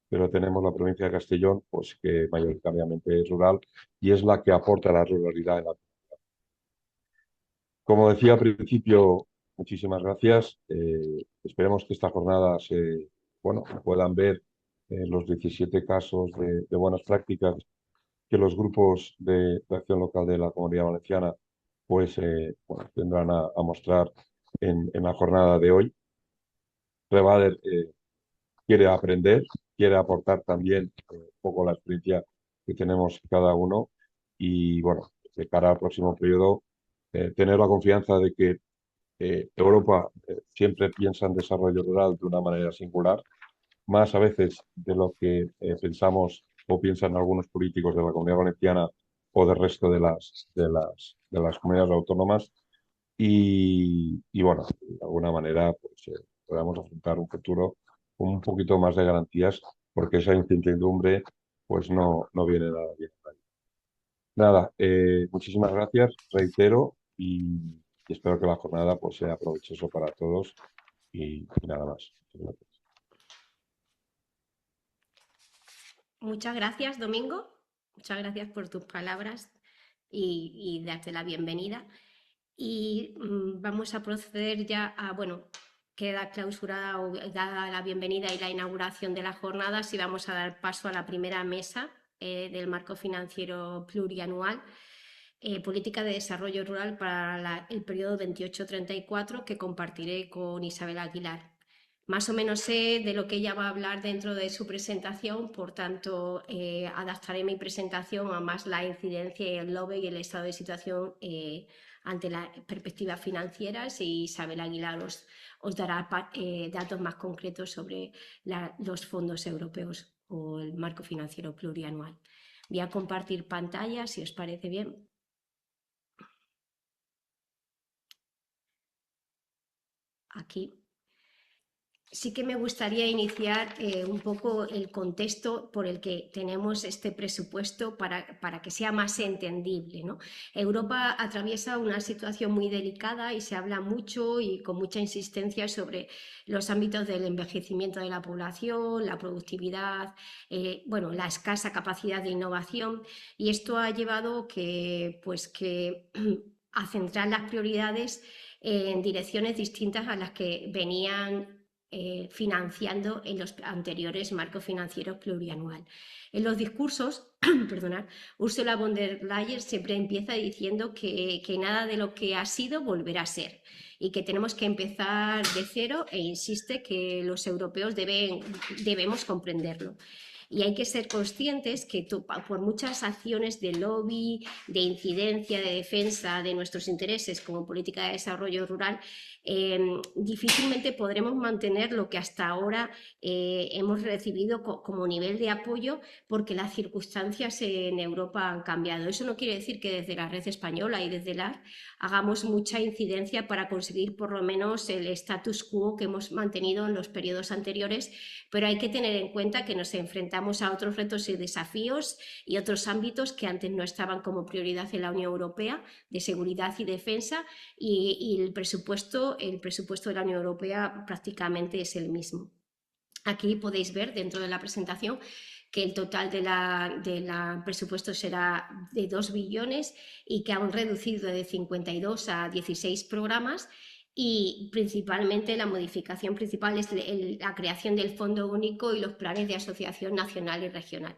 pero tenemos la provincia de Castellón, pues que mayoritariamente es rural y es la que aporta la ruralidad en la. Como decía al principio, muchísimas gracias. Esperemos que esta jornada bueno, puedan ver los 17 casos de buenas prácticas que los grupos de acción local de la Comunidad Valenciana pues, bueno, tendrán a mostrar en la jornada de hoy. Revaler quiere aprender, quiere aportar también un poco la experiencia que tenemos cada uno y, bueno, de cara al próximo periodo, tener la confianza de que Europa siempre piensa en desarrollo rural de una manera singular, más a veces de lo que pensamos o piensan algunos políticos de la Comunidad Valenciana o del resto de las comunidades autónomas. Y bueno, de alguna manera pues, podamos afrontar un futuro con un poquito más de garantías, porque esa incertidumbre pues no viene nada bien. Nada, muchísimas gracias, reitero, y espero que la jornada pues, sea provechoso para todos y nada más. Muchas gracias. Muchas gracias, Domingo. Muchas gracias por tus palabras y darte la bienvenida. Y vamos a proceder ya a, bueno, queda clausurada o dada la bienvenida y la inauguración de la jornada, si vamos a dar paso a la primera mesa del marco financiero plurianual, política de desarrollo rural para el periodo 28-34, que compartiré con Isabel Aguilar. Más o menos sé de lo que ella va a hablar dentro de su presentación, por tanto, adaptaré mi presentación a más la incidencia y el lobby y el estado de situación ante las perspectivas financieras, y Isabel Aguilar os dará datos más concretos sobre los fondos europeos o el marco financiero plurianual. Voy a compartir pantalla, si os parece bien. Aquí. Sí que me gustaría iniciar un poco el contexto por el que tenemos este presupuesto para que sea más entendible, ¿no? Europa atraviesa una situación muy delicada y se habla mucho y con mucha insistencia sobre los ámbitos del envejecimiento de la población, la productividad, bueno, la escasa capacidad de innovación, y esto ha llevado a centrar las prioridades en direcciones distintas a las que venían financiando en los anteriores marcos financieros plurianual. En los discursos, perdonad, Ursula von der Leyen siempre empieza diciendo que nada de lo que ha sido volverá a ser y que tenemos que empezar de cero, e insiste que los europeos debemos comprenderlo. Y hay que ser conscientes que por muchas acciones de lobby, de incidencia, de defensa de nuestros intereses como política de desarrollo rural, difícilmente podremos mantener lo que hasta ahora hemos recibido como nivel de apoyo, porque las circunstancias en Europa han cambiado. Eso no quiere decir que desde la red española y desde la hagamos mucha incidencia para conseguir por lo menos el status quo que hemos mantenido en los periodos anteriores, pero hay que tener en cuenta que nos enfrentamos a otros retos y desafíos y otros ámbitos que antes no estaban como prioridad en la Unión Europea, de seguridad y defensa, y el presupuesto de la Unión Europea prácticamente es el mismo. Aquí podéis ver dentro de la presentación que el total del presupuesto será de 2 billones y que han reducido de 52 a 16 programas, y principalmente la modificación principal es la creación del Fondo Único y los planes de asociación nacional y regional.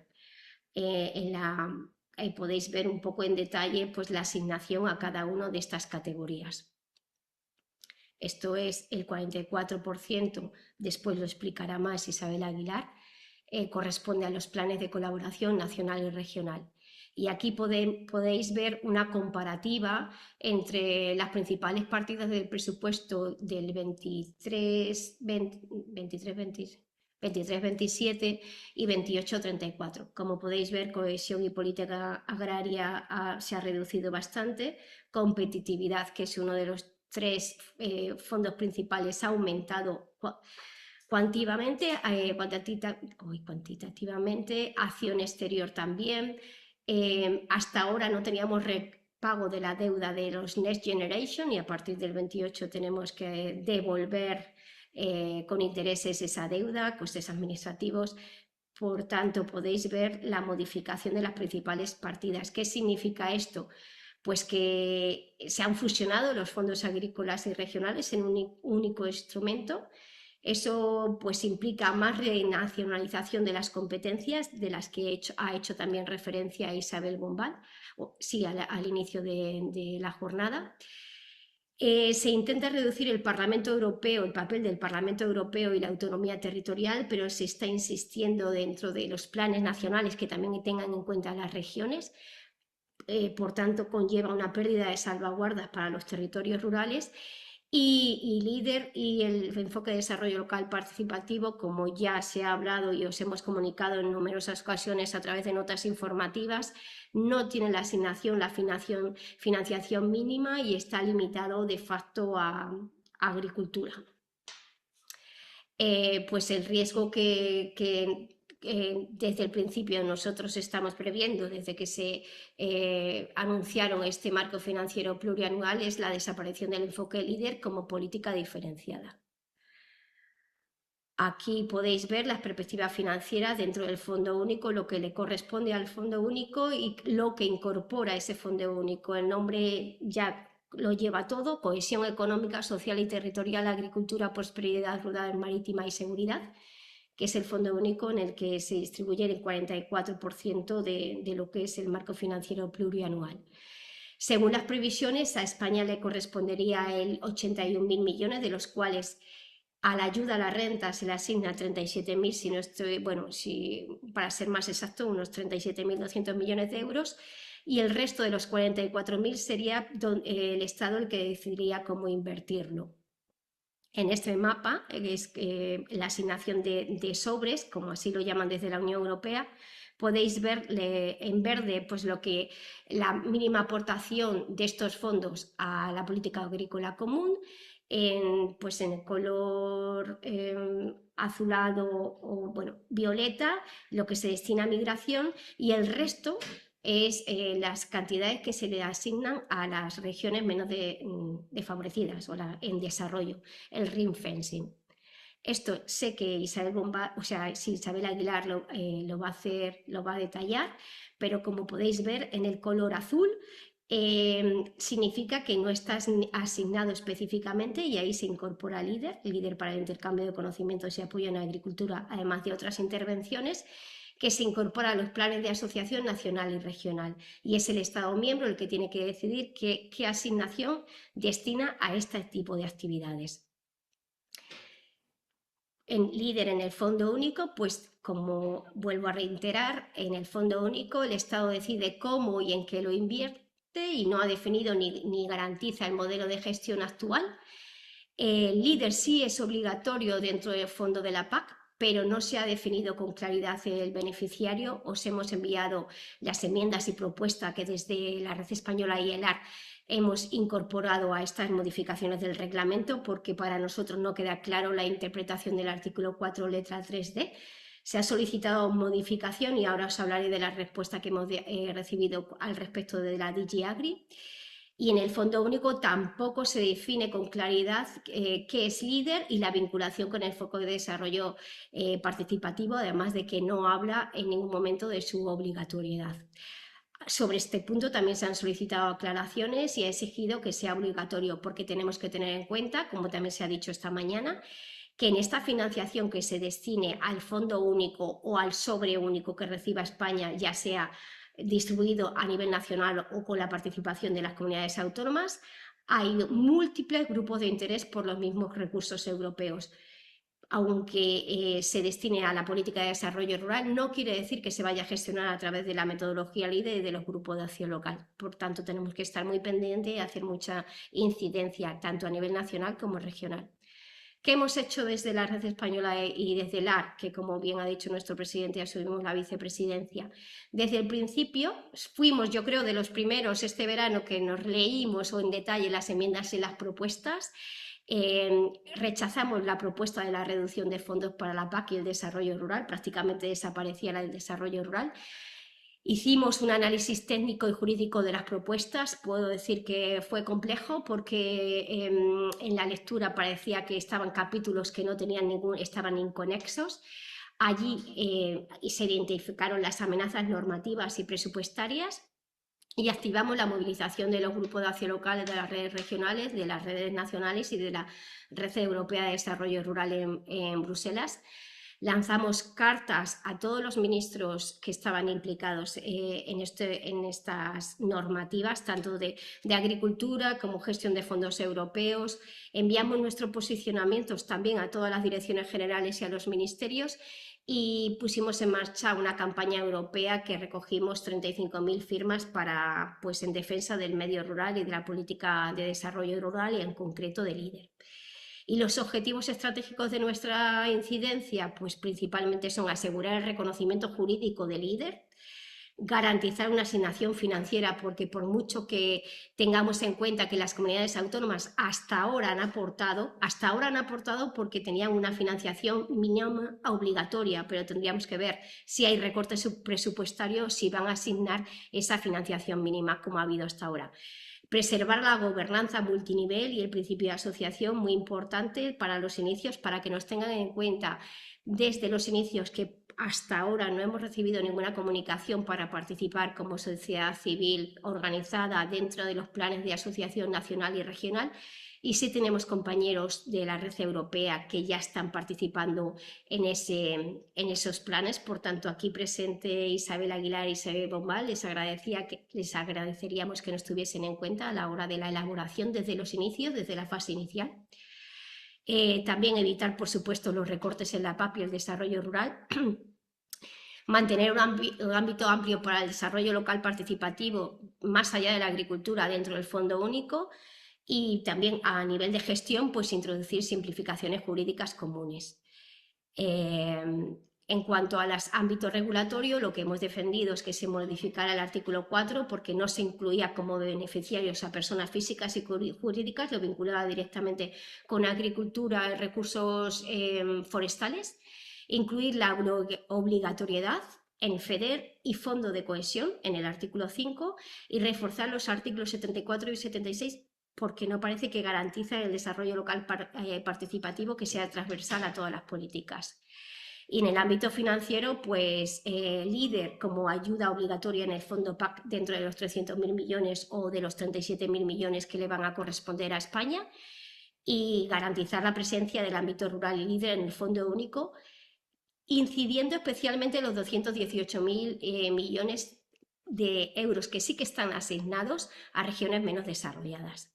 Podéis ver un poco en detalle pues, la asignación a cada una de estas categorías. Esto es el 44%, después lo explicará más Isabel Aguilar, corresponde a los planes de colaboración nacional y regional. Y aquí podéis ver una comparativa entre las principales partidas del presupuesto del 23-27 y 28-34. Como podéis ver, cohesión y política agraria se ha reducido bastante. Competitividad, que es uno de los 3 fondos principales, ha aumentado cuantitativamente, acción exterior también. Hasta ahora no teníamos pago de la deuda de los Next Generation, y a partir del 28 tenemos que devolver con intereses esa deuda, costes administrativos. Por tanto, podéis ver la modificación de las principales partidas. ¿Qué significa esto? Pues que se han fusionado los fondos agrícolas y regionales en un único instrumento. Eso pues implica más renacionalización de las competencias, de las que ha hecho también referencia Isabel Bombal, al inicio de la jornada. Se intenta reducir el Parlamento Europeo, el papel del Parlamento Europeo y la autonomía territorial, pero se está insistiendo dentro de los planes nacionales que también tengan en cuenta las regiones. Por tanto, conlleva una pérdida de salvaguardas para los territorios rurales. Y LEADER y el enfoque de desarrollo local participativo, como ya se ha hablado y os hemos comunicado en numerosas ocasiones a través de notas informativas, no tiene la asignación, la financiación mínima y está limitado de facto a agricultura. Pues el riesgo que desde el principio nosotros estamos previendo, desde que se anunciaron este marco financiero plurianual, es la desaparición del enfoque LEADER como política diferenciada. Aquí podéis ver las perspectivas financieras dentro del Fondo Único, lo que le corresponde al Fondo Único y lo que incorpora ese Fondo Único. El nombre ya lo lleva todo: cohesión económica, social y territorial, agricultura, prosperidad rural, marítima y seguridad, que es el Fondo Único en el que se distribuye el 44% de lo que es el marco financiero plurianual. Según las previsiones, a España le correspondería el 81.000 millones, de los cuales a la ayuda a la renta se le asigna 37.000, para ser más exacto, unos 37.200 millones de euros, y el resto de los 44.000 sería el Estado el que decidiría cómo invertirlo. En este mapa es la asignación de sobres, como así lo llaman desde la Unión Europea. Podéis ver en verde pues la mínima aportación de estos fondos a la política agrícola común, en el color azulado o violeta lo que se destina a migración, y el resto es las cantidades que se le asignan a las regiones menos desfavorecidas o en desarrollo, el ring fencing. Esto sé que Isabel Aguilar lo va a hacer, lo va a detallar, pero como podéis ver en el color azul, significa que no está asignado específicamente, y ahí se incorpora LEADER para el intercambio de conocimientos y apoyo en la agricultura, además de otras intervenciones, que se incorpora a los planes de asociación nacional y regional, y es el Estado miembro el que tiene que decidir qué asignación destina a este tipo de actividades. En LEADER, en el Fondo Único, pues como vuelvo a reiterar, en el Fondo Único el Estado decide cómo y en qué lo invierte y no ha definido ni garantiza el modelo de gestión actual. El LEADER sí es obligatorio dentro del fondo de la PAC, pero no se ha definido con claridad el beneficiario. Os hemos enviado las enmiendas y propuestas que desde la Red Española y el AR hemos incorporado a estas modificaciones del reglamento, porque para nosotros no queda claro la interpretación del artículo 4, letra 3D. Se ha solicitado modificación y ahora os hablaré de la respuesta que hemos recibido al respecto de la DG Agri. Y en el Fondo Único tampoco se define con claridad qué es LEADER y la vinculación con el foco de desarrollo participativo, además de que no habla en ningún momento de su obligatoriedad. Sobre este punto también se han solicitado aclaraciones y ha exigido que sea obligatorio, porque tenemos que tener en cuenta, como también se ha dicho esta mañana, que en esta financiación que se destine al Fondo Único o al sobre único que reciba España, ya sea distribuido a nivel nacional o con la participación de las comunidades autónomas, hay múltiples grupos de interés por los mismos recursos europeos. Aunque se destine a la política de desarrollo rural, no quiere decir que se vaya a gestionar a través de la metodología LEADER y de los grupos de acción local. Por tanto, tenemos que estar muy pendientes y hacer mucha incidencia, tanto a nivel nacional como regional. ¿Qué hemos hecho desde la Red Española y desde el AR? Que, como bien ha dicho nuestro presidente, asumimos la vicepresidencia. Desde el principio fuimos, yo creo, de los primeros este verano que nos leímos o en detalle las enmiendas y las propuestas. Rechazamos la propuesta de la reducción de fondos para la PAC y el desarrollo rural, prácticamente desaparecía el desarrollo rural. Hicimos un análisis técnico y jurídico de las propuestas. Puedo decir que fue complejo porque en la lectura parecía que estaban capítulos que no tenían estaban inconexos. Allí se identificaron las amenazas normativas y presupuestarias y activamos la movilización de los grupos de acción local, de las redes regionales, de las redes nacionales y de la Red Europea de Desarrollo Rural en Bruselas. Lanzamos cartas a todos los ministros que estaban implicados en estas normativas, tanto de agricultura como gestión de fondos europeos. Enviamos nuestros posicionamientos también a todas las direcciones generales y a los ministerios y pusimos en marcha una campaña europea que recogimos 35.000 firmas pues, en defensa del medio rural y de la política de desarrollo rural y en concreto de LEADER. Y los objetivos estratégicos de nuestra incidencia, pues principalmente son asegurar el reconocimiento jurídico del LEADER, garantizar una asignación financiera, porque por mucho que tengamos en cuenta que las comunidades autónomas hasta ahora han aportado porque tenían una financiación mínima obligatoria, pero tendríamos que ver si hay recortes presupuestarios, si van a asignar esa financiación mínima como ha habido hasta ahora. Preservar la gobernanza multinivel y el principio de asociación, muy importante para los inicios, para que nos tengan en cuenta desde los inicios que hasta ahora no hemos recibido ninguna comunicación para participar como sociedad civil organizada dentro de los planes de asociación nacional y regional. Y sí tenemos compañeros de la red europea que ya están participando en esos planes. Por tanto, aquí presente Isabel Aguilar y Isabel Bombal, les agradeceríamos que nos tuviesen en cuenta a la hora de la elaboración desde los inicios, desde la fase inicial. También evitar, por supuesto, los recortes en la PAC y el desarrollo rural. Mantener un ámbito amplio para el desarrollo local participativo más allá de la agricultura dentro del Fondo Único. Y también a nivel de gestión, pues introducir simplificaciones jurídicas comunes. En cuanto al ámbito regulatorio, lo que hemos defendido es que se modificara el artículo 4 porque no se incluía como beneficiarios a personas físicas y jurídicas, lo vinculaba directamente con agricultura y recursos forestales. Incluir la obligatoriedad en FEDER y Fondo de Cohesión en el artículo 5 y reforzar los artículos 74 y 76 porque no parece que garantiza el desarrollo local participativo que sea transversal a todas las políticas. Y en el ámbito financiero, pues LEADER como ayuda obligatoria en el fondo PAC dentro de los 300.000 millones o de los 37.000 millones que le van a corresponder a España y garantizar la presencia del ámbito rural y LEADER en el fondo único, incidiendo especialmente en los 218.000 millones de euros que sí que están asignados a regiones menos desarrolladas.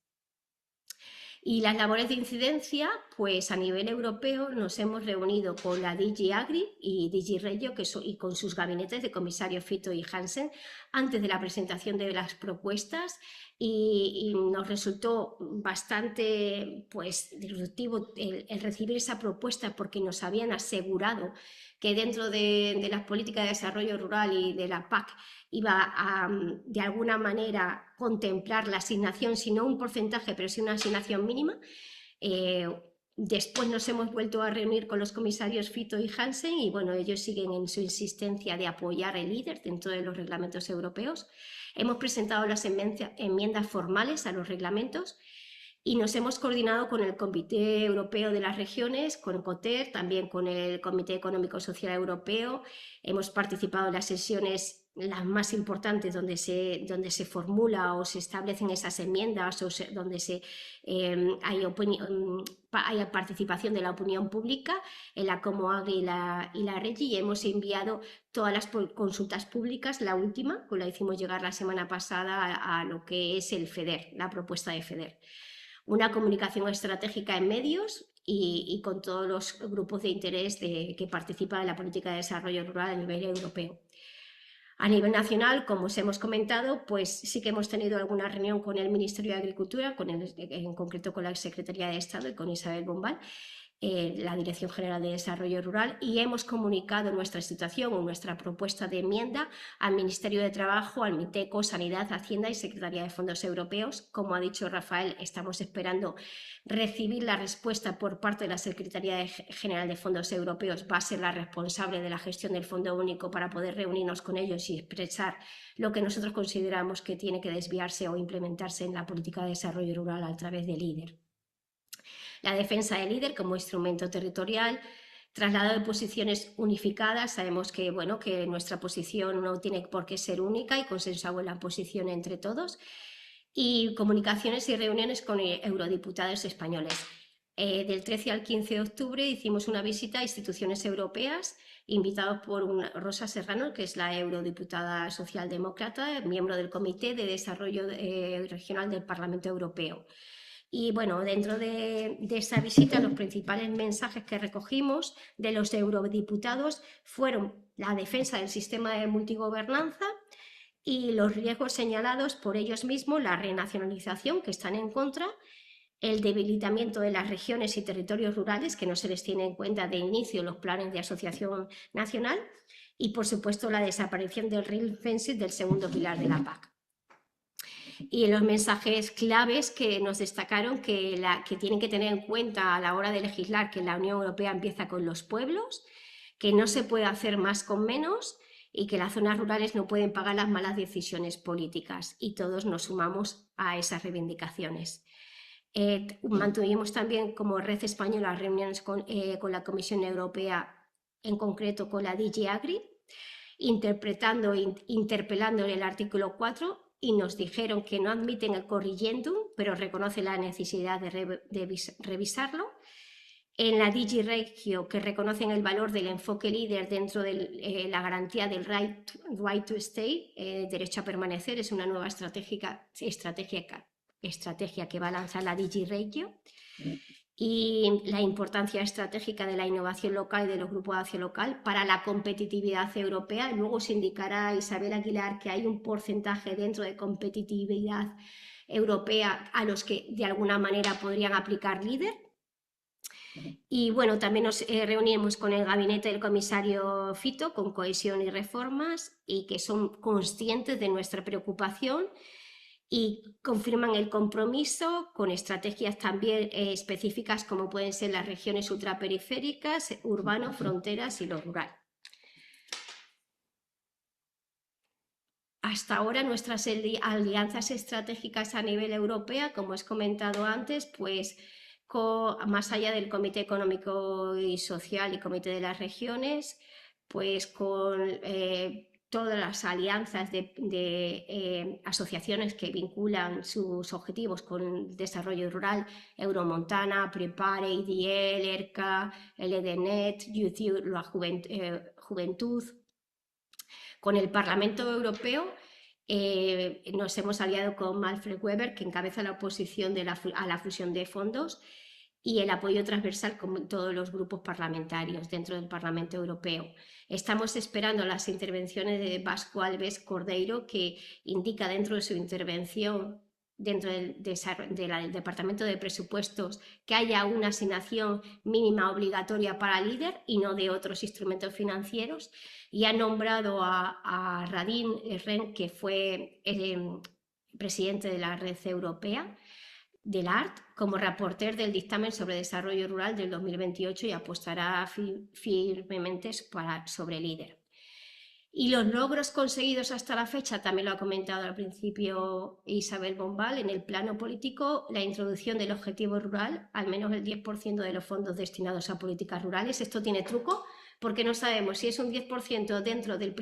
Y las labores de incidencia, pues a nivel europeo nos hemos reunido con la DG Agri y DG Regio y con sus gabinetes de comisarios Fito y Hansen antes de la presentación de las propuestas y nos resultó bastante disruptivo el recibir esa propuesta porque nos habían asegurado que dentro de las políticas de desarrollo rural y de la PAC iba a, de alguna manera, contemplar la asignación, si no un porcentaje, pero sí una asignación mínima. Después nos hemos vuelto a reunir con los comisarios Fito y Hansen y bueno, ellos siguen en su insistencia de apoyar el LEADER dentro de los reglamentos europeos. Hemos presentado las enmiendas formales a los reglamentos y nos hemos coordinado con el Comité Europeo de las Regiones, con COTER, también con el Comité Económico Social Europeo. Hemos participado en las sesiones las más importantes donde se formula o se establecen esas enmiendas o donde hay participación de la opinión pública en la Comoagri y la Regi y hemos enviado todas las consultas públicas, la última, que la hicimos llegar la semana pasada a lo que es el FEDER, la propuesta de FEDER. Una comunicación estratégica en medios y con todos los grupos de interés que participan en la política de desarrollo rural a nivel europeo. A nivel nacional, como os hemos comentado, pues sí que hemos tenido alguna reunión con el Ministerio de Agricultura, en concreto con la Secretaría de Estado y con Isabel Bombal, la Dirección General de Desarrollo Rural, y hemos comunicado nuestra situación o nuestra propuesta de enmienda al Ministerio de Trabajo, al MITECO, Sanidad, Hacienda y Secretaría de Fondos Europeos. Como ha dicho Rafael, estamos esperando recibir la respuesta por parte de la Secretaría General de Fondos Europeos. Va a ser la responsable de la gestión del Fondo Único, para poder reunirnos con ellos y expresar lo que nosotros consideramos que tiene que desviarse o implementarse en la política de desarrollo rural a través de LEADER. La defensa del líder como instrumento territorial, traslado de posiciones unificadas. Sabemos que, bueno, que nuestra posición no tiene por qué ser única y consensuamos la posición entre todos. Y comunicaciones y reuniones con eurodiputados españoles. Del 13 al 15 de octubre hicimos una visita a instituciones europeas, invitados por Rosa Serrano, que es la eurodiputada socialdemócrata, miembro del Comité de Desarrollo Regional del Parlamento Europeo. Y bueno, dentro de esa visita, los principales mensajes que recogimos de los eurodiputados fueron la defensa del sistema de multigobernanza y los riesgos señalados por ellos mismos, la renacionalización, que están en contra, el debilitamiento de las regiones y territorios rurales, que no se les tiene en cuenta de inicio los planes de asociación nacional, y por supuesto la desaparición del ring fencing del segundo pilar de la PAC. Y los mensajes claves que nos destacaron que tienen que tener en cuenta a la hora de legislar, que la Unión Europea empieza con los pueblos, que no se puede hacer más con menos y que las zonas rurales no pueden pagar las malas decisiones políticas, y todos nos sumamos a esas reivindicaciones. Mantuvimos también como Red Española reuniones con la Comisión Europea, en concreto con la DG Agri, interpelando el artículo 4, y nos dijeron que no admiten el corrigendum, pero reconocen la necesidad de revisarlo. En la DG Regio, que reconocen el valor del enfoque líder dentro de la garantía del right to stay, derecho a permanecer. Es una nueva estrategia que va a lanzar la DG Regio. Y la importancia estratégica de la innovación local y de los grupos de acción local para la competitividad europea. Luego se indicará Isabel Aguilar que hay un porcentaje dentro de competitividad europea a los que de alguna manera podrían aplicar LEADER. Y bueno, también nos reunimos con el gabinete del comisario Fito, con cohesión y reformas, y que son conscientes de nuestra preocupación y confirman el compromiso con estrategias también específicas, como pueden ser las regiones ultraperiféricas, urbanos, fronteras y lo rural. Hasta ahora nuestras alianzas estratégicas a nivel europeo, como os he comentado antes, pues más allá del Comité Económico y Social y Comité de las Regiones, pues con todas las alianzas de asociaciones que vinculan sus objetivos con el desarrollo rural, Euromontana, Prepare, IDL, ERCA, LDNet, Youth, la Juventud. Con el Parlamento Europeo nos hemos aliado con Manfred Weber, que encabeza la oposición a la fusión de fondos, y el apoyo transversal con todos los grupos parlamentarios dentro del Parlamento Europeo. Estamos esperando las intervenciones de Vasco Alves Cordeiro, que indica dentro de su intervención, dentro del Departamento de Presupuestos, que haya una asignación mínima obligatoria para LEADER y no de otros instrumentos financieros, y ha nombrado a Radin Ren, que fue presidente de la Red Europea del ART, como reporter del dictamen sobre desarrollo rural del 2028, y apostará firmemente sobre LEADER. Y los logros conseguidos hasta la fecha, también lo ha comentado al principio Isabel Bombal, en el plano político, la introducción del objetivo rural, al menos el 10% de los fondos destinados a políticas rurales. Esto tiene truco, porque no sabemos si es un 10% dentro del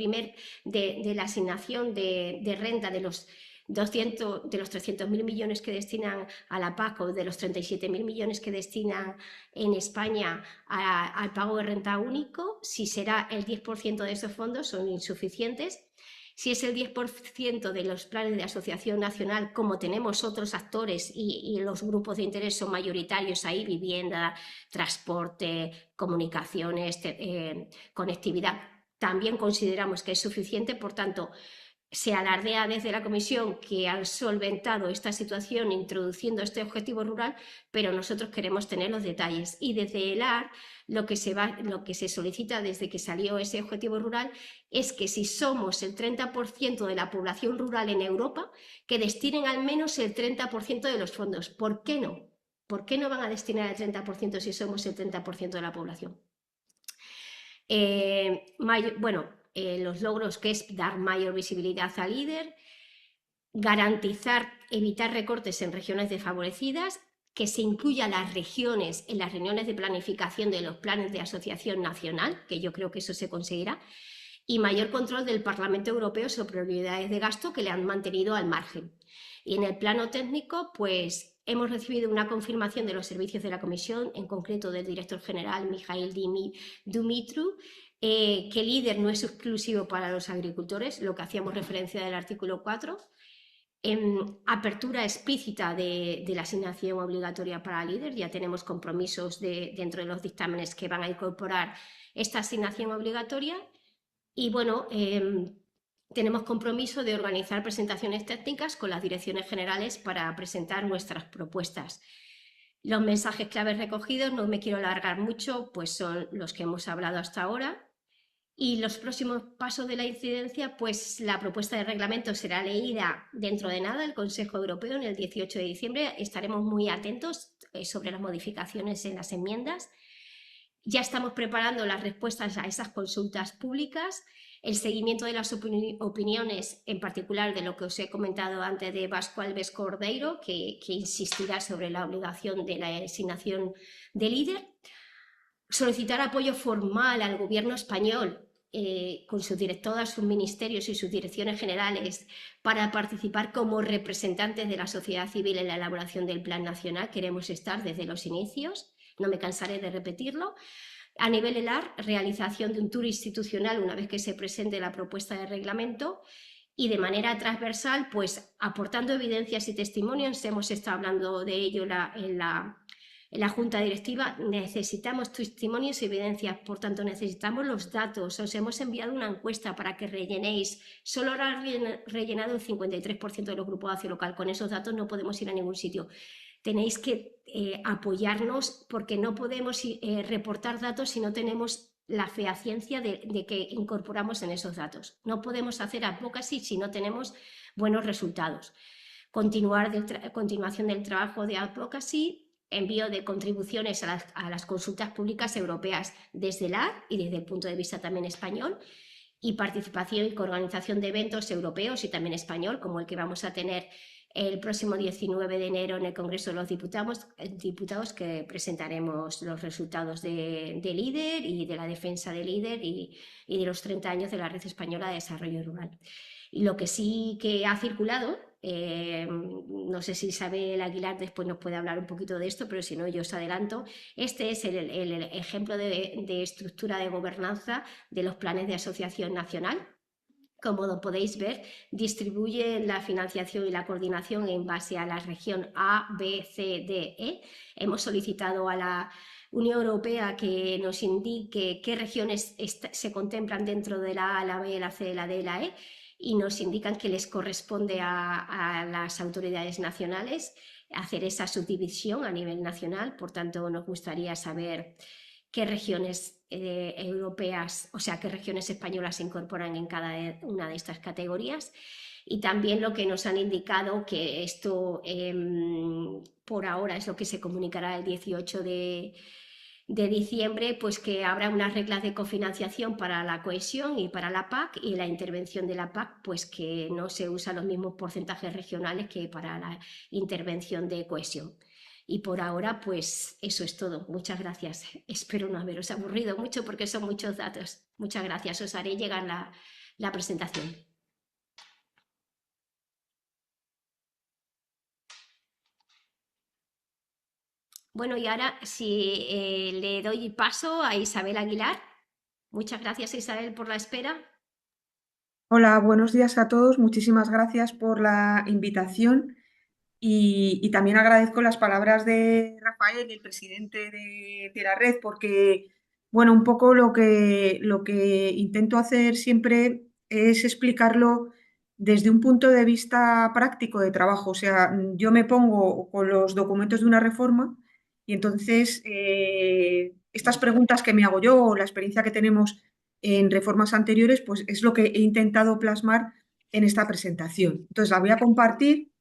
de la asignación de renta de los 300.000 millones que destinan a la PAC, o de los 37.000 millones que destinan en España al pago de renta único. Si será el 10% de esos fondos, son insuficientes. Si es el 10% de los planes de asociación nacional, como tenemos otros actores y los grupos de interés son mayoritarios ahí, vivienda, transporte, comunicaciones, conectividad, también consideramos que es suficiente. Por tanto, se alardea desde la Comisión que han solventado esta situación introduciendo este objetivo rural, pero nosotros queremos tener los detalles. Y desde el AR lo que se solicita desde que salió ese objetivo rural es que si somos el 30% de la población rural en Europa, que destinen al menos el 30% de los fondos. ¿Por qué no? ¿Por qué no van a destinar el 30% si somos el 30% de la población? Los logros, que es dar mayor visibilidad al líder, garantizar, evitar recortes en regiones desfavorecidas, que se incluyan las regiones en las reuniones de planificación de los planes de asociación nacional, que yo creo que eso se conseguirá, y mayor control del Parlamento Europeo sobre prioridades de gasto que le han mantenido al margen. Y en el plano técnico, pues hemos recibido una confirmación de los servicios de la Comisión, en concreto del director general Mihail Dumitru, que el líder no es exclusivo para los agricultores, lo que hacíamos referencia del artículo 4, apertura explícita de la asignación obligatoria para líder. Ya tenemos compromisos dentro de los dictámenes que van a incorporar esta asignación obligatoria. Y bueno, tenemos compromiso de organizar presentaciones técnicas con las direcciones generales para presentar nuestras propuestas. Los mensajes claves recogidos, no me quiero alargar mucho, pues son los que hemos hablado hasta ahora. Y los próximos pasos de la incidencia, pues la propuesta de reglamento será leída dentro de nada el Consejo Europeo en el 18 de diciembre. Estaremos muy atentos sobre las modificaciones en las enmiendas. Ya estamos preparando las respuestas a esas consultas públicas, el seguimiento de las opiniones, en particular de lo que os he comentado antes de Vasco Alves Cordeiro, que insistirá sobre la obligación de la designación de líder. Solicitar apoyo formal al Gobierno español con todos sus ministerios y sus direcciones generales para participar como representantes de la sociedad civil en la elaboración del Plan Nacional. Queremos estar desde los inicios, no me cansaré de repetirlo. A nivel ELAR, realización de un tour institucional una vez que se presente la propuesta de reglamento, y de manera transversal, pues aportando evidencias y testimonios. Hemos estado hablando de ello en la Junta Directiva. Necesitamos testimonios y evidencias, por tanto necesitamos los datos. Os hemos enviado una encuesta para que rellenéis. Solo habrá rellenado el 53% de los grupos de acción local. Con esos datos no podemos ir a ningún sitio. Tenéis que apoyarnos, porque no podemos reportar datos si no tenemos la fehaciencia de que incorporamos en esos datos. No podemos hacer advocacy si no tenemos buenos resultados. Continuación del trabajo de advocacy, envío de contribuciones a las consultas públicas europeas desde el AR y desde el punto de vista también español, y participación y organización de eventos europeos y también español, como el que vamos a tener el próximo 19 de enero en el Congreso de los Diputados, que presentaremos los resultados de LEADER y de la defensa de LEADER y de los 30 años de la Red Española de Desarrollo Rural. Y lo que sí que ha circulado, no sé si Isabel Aguilar después nos puede hablar un poquito de esto, pero si no, yo os adelanto. Este es el ejemplo de estructura de gobernanza de los planes de asociación nacional. Como lo podéis ver, distribuye la financiación y la coordinación en base a la región A, B, C, D, E. Hemos solicitado a la Unión Europea que nos indique qué regiones se contemplan dentro de la A, la B, la C, la D, la E, y nos indican que les corresponde a las autoridades nacionales hacer esa subdivisión a nivel nacional. Por tanto, nos gustaría saber qué regiones europeas, o sea, qué regiones españolas se incorporan en cada una de estas categorías. Y también lo que nos han indicado, que esto por ahora es lo que se comunicará el 18 de diciembre, pues que habrá unas reglas de cofinanciación para la cohesión y para la PAC, y la intervención de la PAC, pues que no se usan los mismos porcentajes regionales que para la intervención de cohesión. Y por ahora, pues eso es todo. Muchas gracias. Espero no haberos aburrido mucho porque son muchos datos. Muchas gracias. Os haré llegar la presentación. Bueno, y ahora si le doy paso a Isabel Aguilar. Muchas gracias, Isabel, por la espera. Hola, buenos días a todos. Muchísimas gracias por la invitación y también agradezco las palabras de Rafael, el presidente de la red, porque, bueno, un poco lo que intento hacer siempre es explicarlo desde un punto de vista práctico de trabajo. O sea, yo me pongo con los documentos de una reforma y entonces estas preguntas que me hago yo o la experiencia que tenemos en reformas anteriores, pues es lo que he intentado plasmar en esta presentación. Entonces la voy a compartir,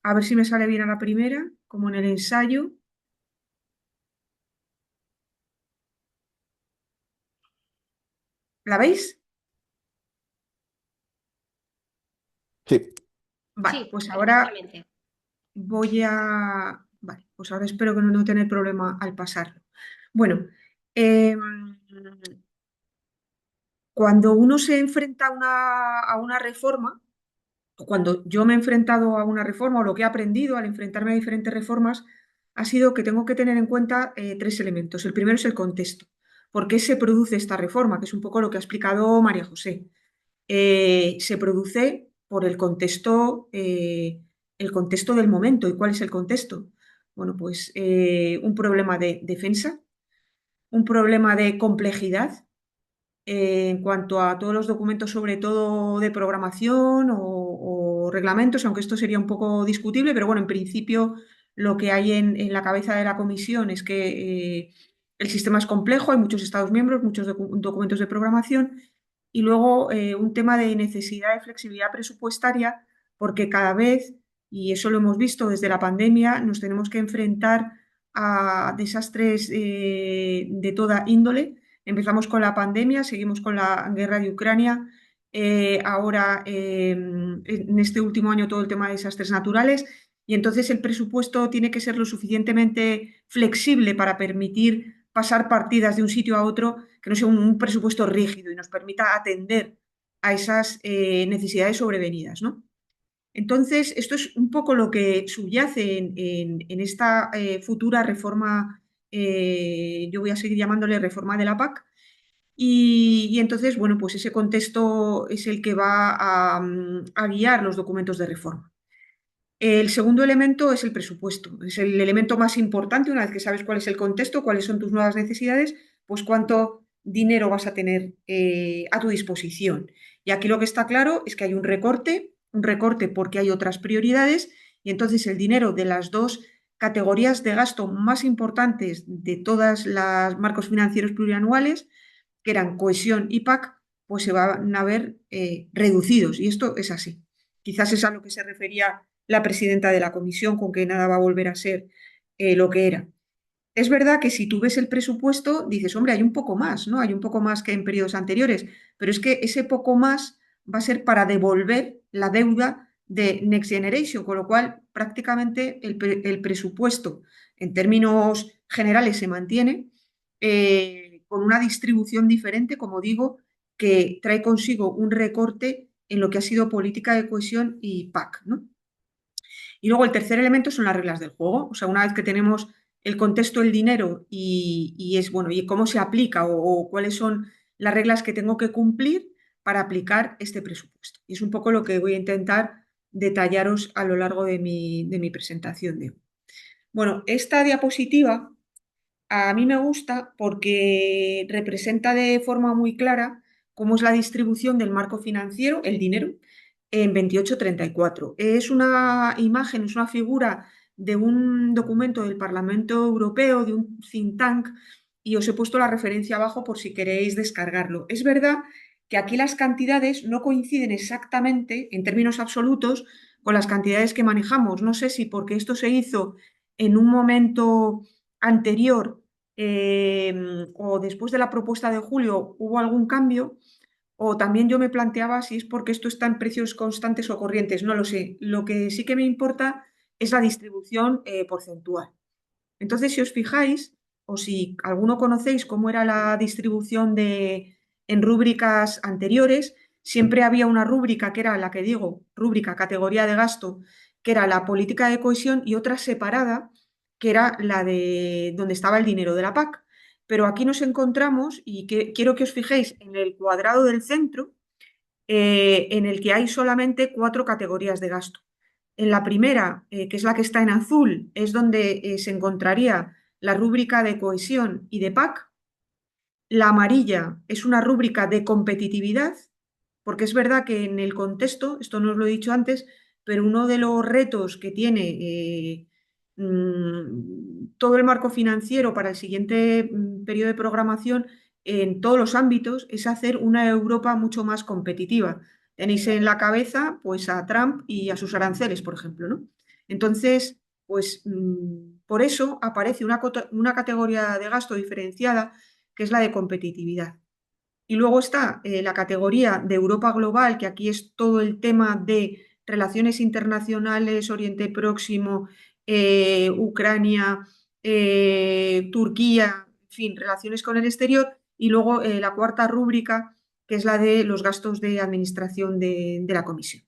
a ver si me sale bien a la primera, como en el ensayo. ¿La veis? Sí. Vale, Sí, pues ahora perfectamente. Vale, pues ahora espero que no tener problema al pasarlo. Bueno, em, cuando uno se enfrenta a una reforma, o cuando yo me he enfrentado a una reforma, o lo que he aprendido al enfrentarme a diferentes reformas, ha sido que tengo que tener en cuenta tres elementos. El primero es el contexto. ¿Por qué se produce esta reforma? Que es un poco lo que ha explicado María José. Se produce por el contexto del momento. ¿Y cuál es el contexto? Bueno, pues un problema de defensa, un problema de complejidad en cuanto a todos los documentos, sobre todo de programación o reglamentos, aunque esto sería un poco discutible, pero bueno, en principio lo que hay en la cabeza de la comisión es que el sistema es complejo, hay muchos Estados miembros, muchos documentos de programación y luego un tema de necesidad de flexibilidad presupuestaria, porque cada vez, y eso lo hemos visto desde la pandemia, nos tenemos que enfrentar a desastres de toda índole. Empezamos con la pandemia, seguimos con la guerra de Ucrania, ahora en este último año todo el tema de desastres naturales y entonces el presupuesto tiene que ser lo suficientemente flexible para permitir pasar partidas de un sitio a otro, que no sea un presupuesto rígido y nos permita atender a esas necesidades sobrevenidas, ¿no? Entonces, esto es un poco lo que subyace en esta futura reforma, yo voy a seguir llamándole reforma de la PAC, y entonces, bueno, pues ese contexto es el que va a guiar los documentos de reforma. El segundo elemento es el presupuesto. Es el elemento más importante. Una vez que sabes cuál es el contexto, cuáles son tus nuevas necesidades, pues cuánto dinero vas a tener a tu disposición. Y aquí lo que está claro es que hay un recorte porque hay otras prioridades y entonces el dinero de las dos categorías de gasto más importantes de todas las marcos financieros plurianuales, que eran cohesión y PAC, pues se van a ver reducidos. Y esto es así. Quizás es a lo que se refería la presidenta de la comisión, con que nada va a volver a ser lo que era. Es verdad que si tú ves el presupuesto, dices, hombre, hay un poco más, ¿no? Hay un poco más que en periodos anteriores, pero es que ese poco más va a ser para devolver la deuda de Next Generation, con lo cual prácticamente el presupuesto en términos generales se mantiene con una distribución diferente, como digo, que trae consigo un recorte en lo que ha sido política de cohesión y PAC, ¿no? Y luego el tercer elemento son las reglas del juego. O sea, una vez que tenemos el contexto del dinero y es bueno, y cómo se aplica o cuáles son las reglas que tengo que cumplir para aplicar este presupuesto. Y es un poco lo que voy a intentar detallaros a lo largo de mi presentación de hoy. Bueno, esta diapositiva a mí me gusta porque representa de forma muy clara cómo es la distribución del marco financiero, el dinero, en 2834. Es una imagen, es una figura de un documento del Parlamento Europeo, de un think tank, y os he puesto la referencia abajo por si queréis descargarlo. Es verdad que aquí las cantidades no coinciden exactamente en términos absolutos con las cantidades que manejamos. No sé si porque esto se hizo en un momento anterior o después de la propuesta de julio hubo algún cambio, o también yo me planteaba si es porque esto está en precios constantes o corrientes, no lo sé. Lo que sí que me importa es la distribución porcentual. Entonces, si os fijáis, o si alguno conocéis cómo era la distribución en rúbricas anteriores, siempre había una rúbrica que era la que digo, rúbrica categoría de gasto, que era la política de cohesión y otra separada, que era la de donde estaba el dinero de la PAC. Pero aquí nos encontramos, y quiero que os fijéis en el cuadrado del centro, en el que hay solamente 4 categorías de gasto. En la primera, que es la que está en azul, es donde se encontraría la rúbrica de cohesión y de PAC. La amarilla es una rúbrica de competitividad porque es verdad que en el contexto, esto no os lo he dicho antes, pero uno de los retos que tiene todo el marco financiero para el siguiente periodo de programación en todos los ámbitos es hacer una Europa mucho más competitiva. Tenéis en la cabeza pues a Trump y a sus aranceles, por ejemplo, ¿no? Entonces, pues por eso aparece una categoría de gasto diferenciada, que es la de competitividad. Y luego está la categoría de Europa global, que aquí es todo el tema de relaciones internacionales, Oriente Próximo, Ucrania, Turquía, en fin, relaciones con el exterior. Y luego la cuarta rúbrica, que es la de los gastos de administración de la Comisión.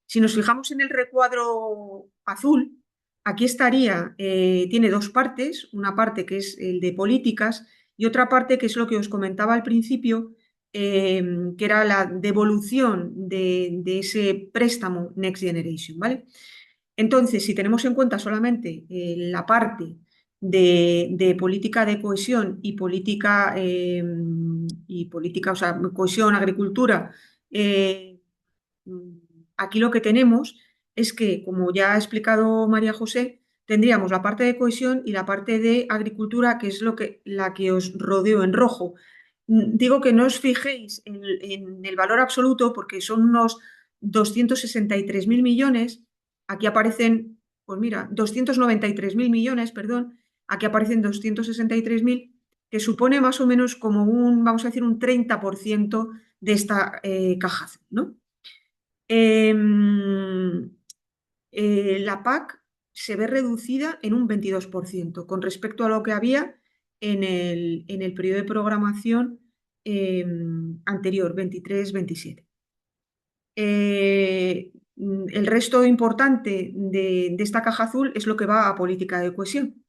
Si nos fijamos en el recuadro azul, aquí estaría, tiene dos partes, una parte que es el de políticas y otra parte que es lo que os comentaba al principio, que era la devolución de ese préstamo Next Generation, ¿vale? Entonces, si tenemos en cuenta solamente la parte de política de cohesión y política, o sea, cohesión, agricultura, aquí lo que tenemos es que, como ya ha explicado María José, tendríamos la parte de cohesión y la parte de agricultura, que es la que os rodeo en rojo. Digo que no os fijéis en el valor absoluto porque son unos 263.000 millones. Aquí aparecen, pues mira, 293.000 millones, perdón. Aquí aparecen 263.000, que supone más o menos como vamos a decir, un 30% de esta caja azul, ¿no? La PAC se ve reducida en un 22% con respecto a lo que había en el periodo de programación anterior, 23-27. El resto importante de esta caja azul es lo que va a política de cohesión.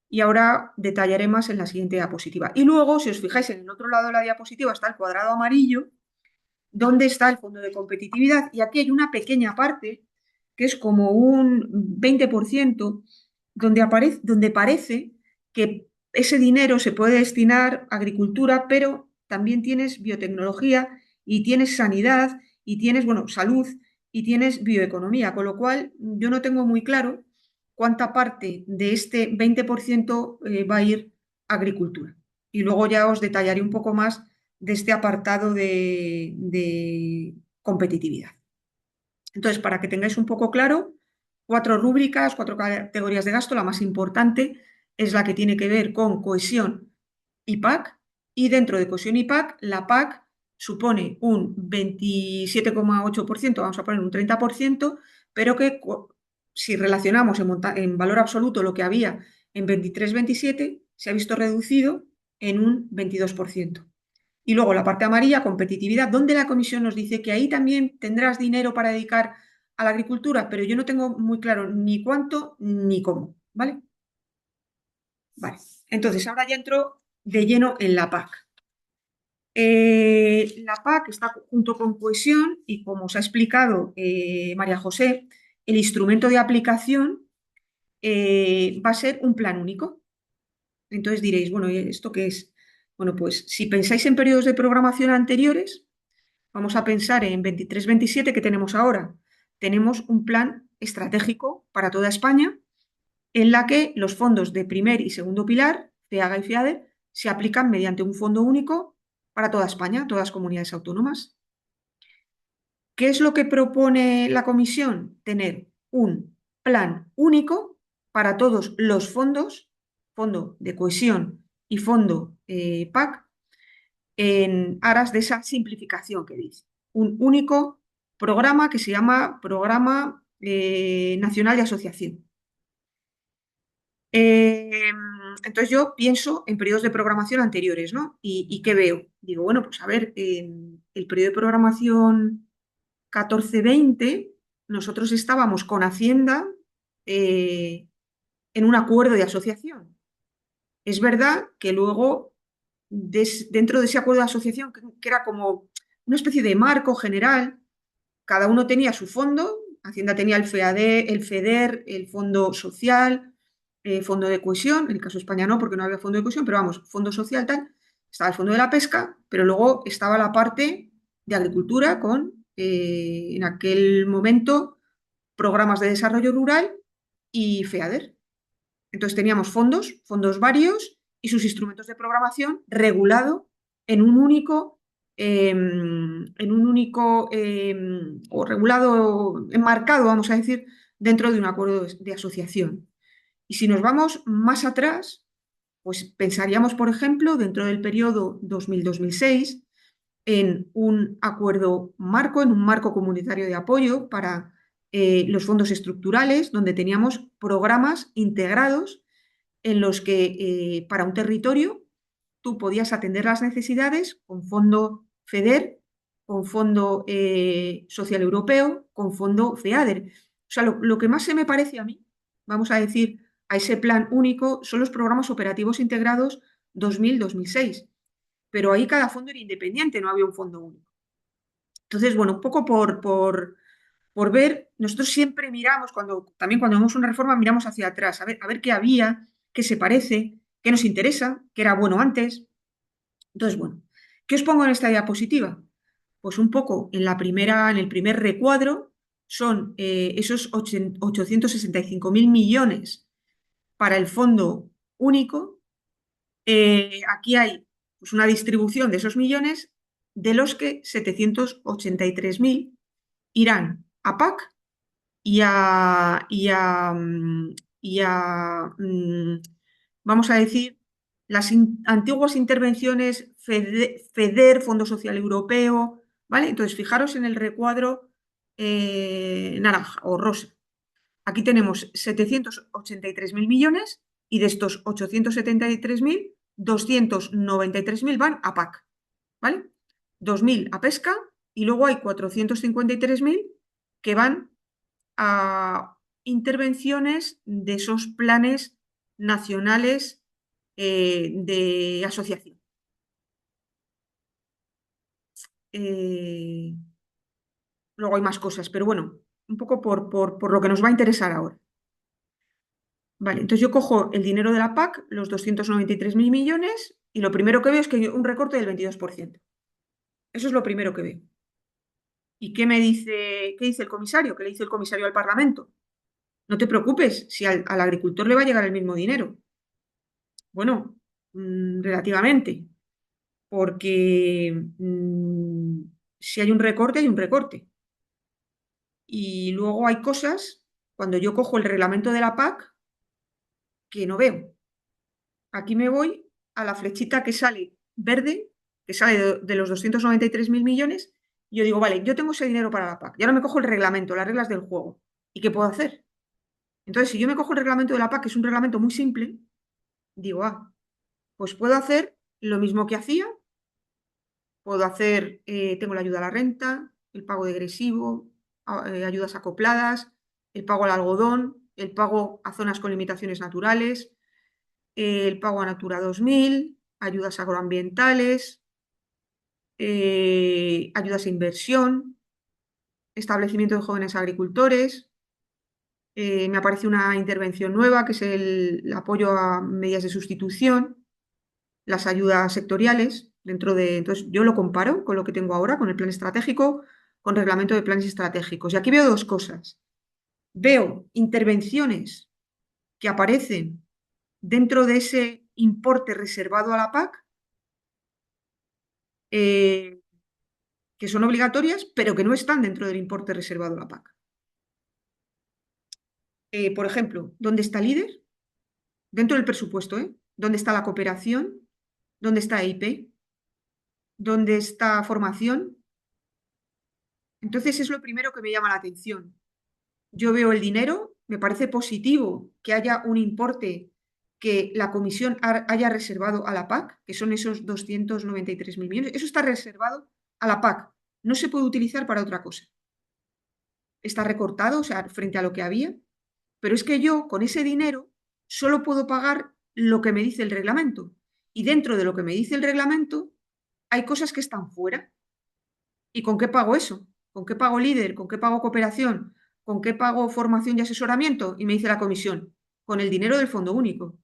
Y ahora detallaré más en la siguiente diapositiva. Y luego, si os fijáis, en el otro lado de la diapositiva está el cuadrado amarillo, donde está el fondo de competitividad. Y aquí hay una pequeña parte, que es como un 20%, donde parece que ese dinero se puede destinar a agricultura, pero también tienes biotecnología y tienes sanidad y tienes, bueno, salud y tienes bioeconomía, con lo cual yo no tengo muy claro cuánta parte de este 20% va a ir a agricultura. Y luego ya os detallaré un poco más de este apartado de competitividad. Entonces, para que tengáis un poco claro, 4 rúbricas, 4 categorías de gasto. La más importante es la que tiene que ver con cohesión y PAC. Y dentro de cohesión y PAC, la PAC supone un 27,8%, vamos a poner un 30%, pero que si relacionamos en valor absoluto lo que había en 23-27, se ha visto reducido en un 22%. Y luego la parte amarilla, competitividad, donde la comisión nos dice que ahí también tendrás dinero para dedicar a la agricultura, pero yo no tengo muy claro ni cuánto ni cómo, ¿vale? Vale, entonces ahora ya entro de lleno en la PAC. La PAC está junto con cohesión y, como os ha explicado María José, el instrumento de aplicación va a ser un plan único. Entonces diréis, bueno, ¿y esto qué es? Bueno, pues si pensáis en periodos de programación anteriores, vamos a pensar en 23-27 que tenemos ahora. Tenemos un plan estratégico para toda España en la que los fondos de primer y segundo pilar, FEAGA y FEADER, se aplican mediante un fondo único para toda España, todas las comunidades autónomas. ¿Qué es lo que propone la Comisión? Tener un plan único para todos los fondos, fondo de cohesión y fondo PAC, en aras de esa simplificación que dice. Un único programa que se llama Programa Nacional de Asociación. Entonces yo pienso en periodos de programación anteriores, ¿no? ¿Y qué veo? Digo, bueno, pues a ver, en el periodo de programación 14-20, nosotros estábamos con Hacienda en un acuerdo de asociación. Es verdad que luego, dentro de ese acuerdo de asociación, que era como una especie de marco general, cada uno tenía su fondo. Hacienda tenía el FEAD, el FEDER, el Fondo Social, Fondo de Cohesión. En el caso de España no, porque no había Fondo de Cohesión, pero vamos, Fondo Social tal. Estaba el fondo de la pesca, pero luego estaba la parte de agricultura con, en aquel momento, programas de desarrollo rural y FEADER. Entonces teníamos fondos varios y sus instrumentos de programación regulado en un único, o regulado, enmarcado, vamos a decir, dentro de un acuerdo de asociación. Y si nos vamos más atrás, pues pensaríamos, por ejemplo, dentro del periodo 2000-2006, en un acuerdo marco, en un marco comunitario de apoyo para los fondos estructurales, donde teníamos programas integrados en los que para un territorio tú podías atender las necesidades con fondo FEDER, con fondo social europeo, con fondo FEADER. O sea, lo que más se me parece a mí, vamos a decir, a ese plan único son los programas operativos integrados 2000-2006. Pero ahí cada fondo era independiente, no había un fondo único. Entonces, bueno, un poco por ver, nosotros siempre miramos, también cuando vemos una reforma, miramos hacia atrás, a ver qué había, qué se parece, qué nos interesa, qué era bueno antes. Entonces, bueno, ¿qué os pongo en esta diapositiva? Pues un poco en el primer recuadro son esos 865.000 millones para el fondo único. Aquí hay pues, una distribución de esos millones, de los que 783.000 irán a PAC y a, vamos a decir, las antiguas intervenciones FEDER, Fondo Social Europeo, ¿vale? Entonces, fijaros en el recuadro naranja o rosa. Aquí tenemos 783.000 millones y de estos 873.000, 293.000 van a PAC, ¿vale? 2.000 a pesca y luego hay 453.000 que van a intervenciones de esos planes nacionales de asociación. Luego hay más cosas, pero bueno, un poco por lo que nos va a interesar ahora. Vale, entonces yo cojo el dinero de la PAC, los 293.000 millones, y lo primero que veo es que hay un recorte del 22%. Eso es lo primero que veo. ¿Y qué dice el comisario? ¿Qué le dice el comisario al Parlamento? No te preocupes, si al agricultor le va a llegar el mismo dinero. Bueno, relativamente, porque si hay un recorte, hay un recorte. Y luego hay cosas, cuando yo cojo el reglamento de la PAC, que no veo. Aquí me voy a la flechita que sale verde, que sale de los 293.000 millones, y yo digo, vale, yo tengo ese dinero para la PAC, y ahora me cojo el reglamento, las reglas del juego. ¿Y qué puedo hacer? Entonces, si yo me cojo el reglamento de la PAC, que es un reglamento muy simple, digo, pues puedo hacer lo mismo que hacía, puedo hacer, tengo la ayuda a la renta, el pago degresivo, ayudas acopladas, el pago al algodón, el pago a zonas con limitaciones naturales, el pago a Natura 2000, ayudas agroambientales, ayudas a inversión, establecimiento de jóvenes agricultores. Me aparece una intervención nueva que es el apoyo a medidas de sustitución, las ayudas sectoriales entonces yo lo comparo con lo que tengo ahora, con el plan estratégico, con reglamento de planes estratégicos. Y aquí veo dos cosas. Veo intervenciones que aparecen dentro de ese importe reservado a la PAC, que son obligatorias, pero que no están dentro del importe reservado a la PAC. Por ejemplo, ¿dónde está líder? Dentro del presupuesto, ¿eh? ¿Dónde está la cooperación? ¿Dónde está EIP? ¿Dónde está formación? Entonces es lo primero que me llama la atención. Yo veo el dinero, me parece positivo que haya un importe que la comisión haya reservado a la PAC, que son esos 293.000 millones. Eso está reservado a la PAC. No se puede utilizar para otra cosa. Está recortado, o sea, frente a lo que había. Pero es que yo, con ese dinero, solo puedo pagar lo que me dice el reglamento. Y dentro de lo que me dice el reglamento, hay cosas que están fuera. ¿Y con qué pago eso? ¿Con qué pago líder? ¿Con qué pago cooperación? ¿Con qué pago formación y asesoramiento? Y me dice la comisión, con el dinero del Fondo Único.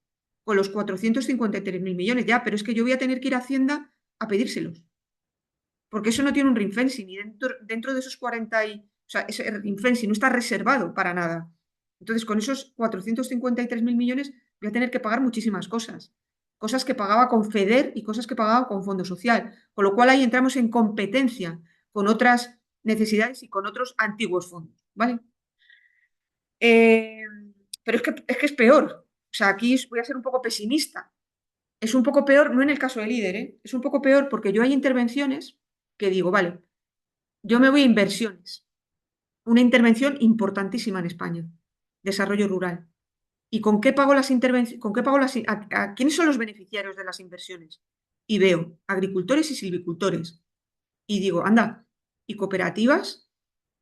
con los 453.000 millones. Ya, pero es que yo voy a tener que ir a Hacienda a pedírselos. Porque eso no tiene un ring fencing y dentro de esos 40 y... O sea, ese ring fencing no está reservado para nada. Entonces, con esos 453.000 millones voy a tener que pagar muchísimas cosas. Cosas que pagaba con FEDER y cosas que pagaba con Fondo Social. Con lo cual ahí entramos en competencia con otras necesidades y con otros antiguos fondos, ¿vale? Pero es que es peor. O sea, aquí voy a ser un poco pesimista. Es un poco peor, no en el caso del líder, ¿eh? Es un poco peor porque yo hay intervenciones que digo, vale, yo me voy a inversiones. Una intervención importantísima en España, desarrollo rural. ¿Y con qué pago las intervenciones? ¿Con qué pago a quiénes son los beneficiarios de las inversiones? Y veo agricultores y silvicultores. Y digo, anda, ¿y cooperativas?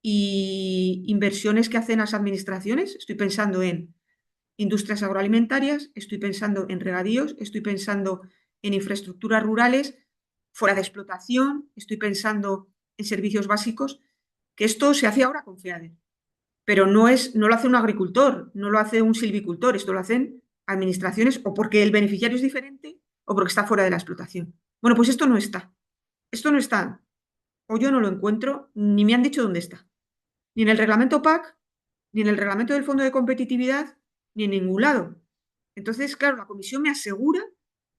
¿Y inversiones que hacen las administraciones? Estoy pensando en industrias agroalimentarias, estoy pensando en regadíos, estoy pensando en infraestructuras rurales fuera de explotación, estoy pensando en servicios básicos, que esto se hace ahora con FEADER, pero no lo hace un agricultor, no lo hace un silvicultor, esto lo hacen administraciones o porque el beneficiario es diferente o porque está fuera de la explotación. Bueno, pues esto no está, o yo no lo encuentro, ni me han dicho dónde está, ni en el reglamento PAC, ni en el reglamento del Fondo de Competitividad, ni en ningún lado. Entonces, claro, la comisión me asegura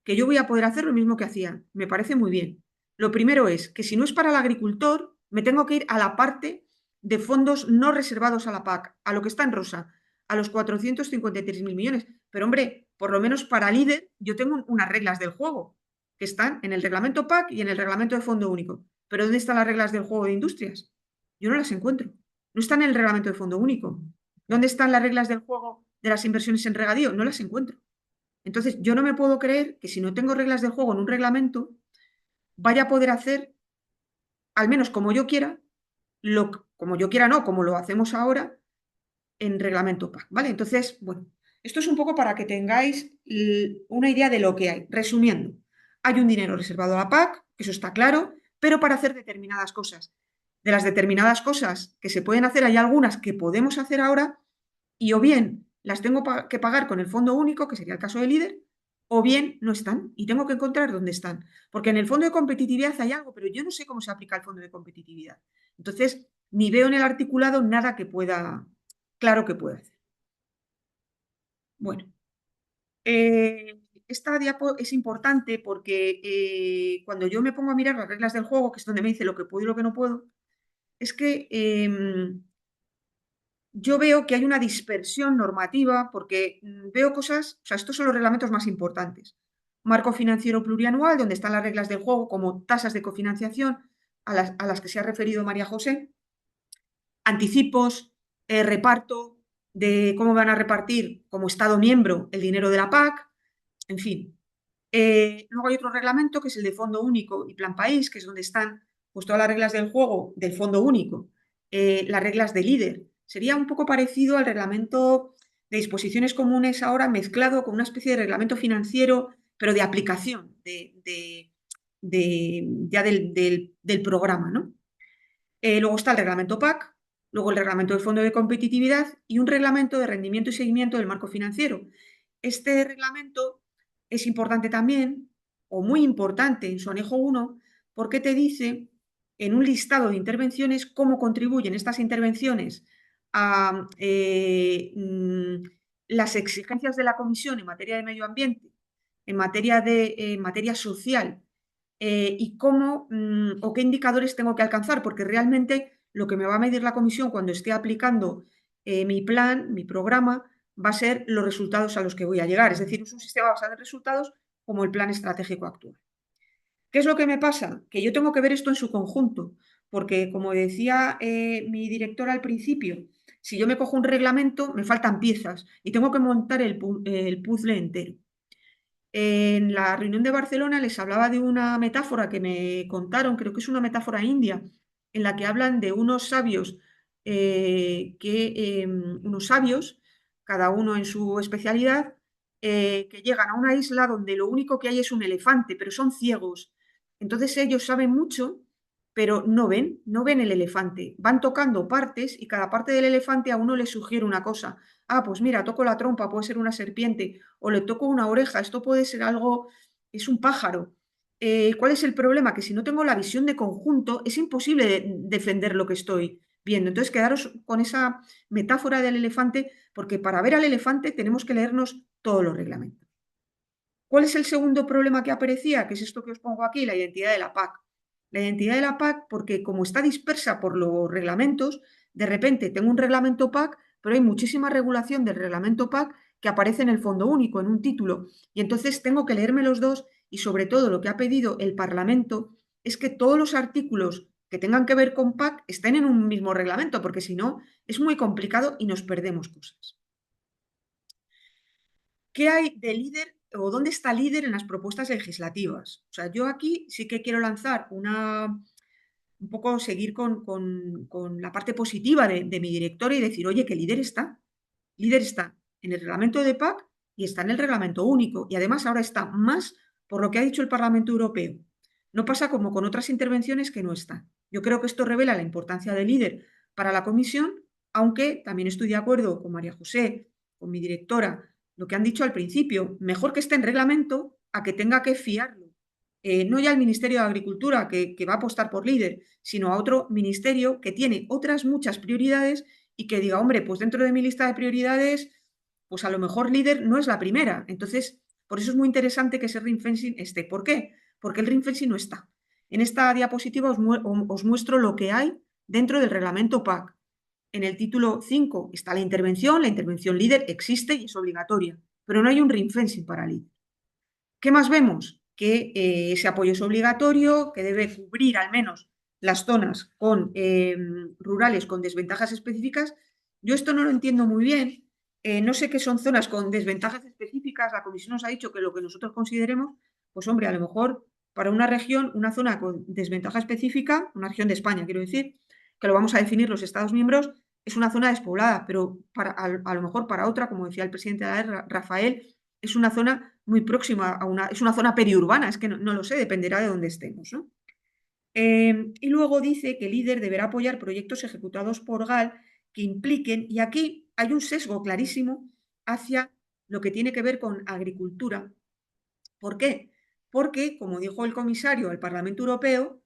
que yo voy a poder hacer lo mismo que hacía. Me parece muy bien. Lo primero es que si no es para el agricultor, me tengo que ir a la parte de fondos no reservados a la PAC, a lo que está en rosa, a los 453.000 millones. Pero hombre, por lo menos para líder, yo tengo unas reglas del juego que están en el reglamento PAC y en el reglamento de Fondo Único. Pero ¿dónde están las reglas del juego de industrias? Yo no las encuentro. No están en el reglamento de Fondo Único. ¿Dónde están las reglas del juego de las inversiones en regadío? No las encuentro. Entonces, yo no me puedo creer que si no tengo reglas del juego en un reglamento, vaya a poder hacer, al menos como yo quiera, como yo quiera no, como lo hacemos ahora, en reglamento PAC, ¿vale? Entonces, bueno, esto es un poco para que tengáis una idea de lo que hay. Resumiendo, hay un dinero reservado a la PAC, eso está claro, pero para hacer determinadas cosas. De las determinadas cosas que se pueden hacer, hay algunas que podemos hacer ahora y o bien las tengo que pagar con el fondo único, que sería el caso del líder, o bien no están y tengo que encontrar dónde están. Porque en el fondo de competitividad hay algo, pero yo no sé cómo se aplica el fondo de competitividad. Entonces, ni veo en el articulado nada que pueda, claro que pueda hacer. Bueno, esta diapo es importante porque cuando yo me pongo a mirar las reglas del juego, que es donde me dice lo que puedo y lo que no puedo, es que yo veo que hay una dispersión normativa porque veo cosas, o sea, estos son los reglamentos más importantes. Marco financiero plurianual, donde están las reglas del juego como tasas de cofinanciación a las que se ha referido María José, anticipos, reparto de cómo van a repartir como Estado miembro el dinero de la PAC, en fin. Luego hay otro reglamento que es el de Fondo Único y Plan País, que es donde están pues, todas las reglas del juego del Fondo Único, las reglas de líder. Sería un poco parecido al reglamento de disposiciones comunes ahora mezclado con una especie de reglamento financiero, pero de aplicación ya del programa, ¿no? Luego está el reglamento PAC, luego el reglamento del Fondo de Competitividad y un reglamento de rendimiento y seguimiento del marco financiero. Este reglamento es importante también, o muy importante en su anejo 1, porque te dice en un listado de intervenciones cómo contribuyen estas intervenciones a las exigencias de la Comisión en materia de medio ambiente, en materia social y cómo o qué indicadores tengo que alcanzar, porque realmente lo que me va a medir la comisión cuando esté aplicando mi plan, mi programa, va a ser los resultados a los que voy a llegar. Es decir, es un sistema basado en resultados como el plan estratégico actual. ¿Qué es lo que me pasa? Que yo tengo que ver esto en su conjunto, porque como decía mi directora al principio, si yo me cojo un reglamento, me faltan piezas y tengo que montar el puzzle entero. En la reunión de Barcelona les hablaba de una metáfora que me contaron, creo que es una metáfora india, en la que hablan de unos sabios, unos sabios, cada uno en su especialidad, que llegan a una isla donde lo único que hay es un elefante, pero son ciegos. Entonces ellos saben mucho pero no ven el elefante. Van tocando partes y cada parte del elefante a uno le sugiere una cosa. Ah, pues mira, toco la trompa, puede ser una serpiente, o le toco una oreja, esto puede ser algo, es un pájaro. ¿Cuál es el problema? Que si no tengo la visión de conjunto, es imposible defender lo que estoy viendo. Entonces, quedaros con esa metáfora del elefante, porque para ver al elefante tenemos que leernos todos los reglamentos. ¿Cuál es el segundo problema que aparecía? Que es esto que os pongo aquí, la identidad de la PAC. La identidad de la PAC, porque como está dispersa por los reglamentos, de repente tengo un reglamento PAC, pero hay muchísima regulación del reglamento PAC que aparece en el fondo único, en un título. Y entonces tengo que leerme los dos y sobre todo lo que ha pedido el Parlamento es que todos los artículos que tengan que ver con PAC estén en un mismo reglamento, porque si no es muy complicado y nos perdemos cosas. ¿Qué hay de líder o dónde está líder en las propuestas legislativas? O sea, yo aquí sí que quiero lanzar un poco seguir con la parte positiva de mi directora y decir, oye, que líder está en el reglamento de PAC y está en el reglamento único. Y además ahora está más por lo que ha dicho el Parlamento Europeo. No pasa como con otras intervenciones que no está. Yo creo que esto revela la importancia del líder para la comisión, aunque también estoy de acuerdo con María José, con mi directora, lo que han dicho al principio, mejor que esté en reglamento a que tenga que fiarlo. No ya al Ministerio de Agricultura, que va a apostar por líder, sino a otro ministerio que tiene otras muchas prioridades y que diga, hombre, pues dentro de mi lista de prioridades, pues a lo mejor líder no es la primera. Entonces, por eso es muy interesante que ese ring fencing esté. ¿Por qué? Porque el ring fencing no está. En esta diapositiva os muestro lo que hay dentro del reglamento PAC. En el título 5 está la intervención líder existe y es obligatoria, pero no hay un ring fencing para líder. ¿Qué más vemos? Que ese apoyo es obligatorio, que debe cubrir al menos las zonas rurales con desventajas específicas. Yo esto no lo entiendo muy bien. No sé qué son zonas con desventajas específicas. La Comisión nos ha dicho que lo que nosotros consideremos, pues hombre, a lo mejor para una región, una zona con desventaja específica, una región de España, quiero decir, que lo vamos a definir los Estados miembros, es una zona despoblada, pero a lo mejor para otra, como decía el presidente de la AER, Rafael, es una zona muy próxima es una zona periurbana, es que no lo sé, dependerá de dónde estemos, ¿no? Y luego dice que el líder deberá apoyar proyectos ejecutados por GAL que impliquen, y aquí hay un sesgo clarísimo hacia lo que tiene que ver con agricultura. ¿Por qué? Porque, como dijo el comisario del Parlamento Europeo,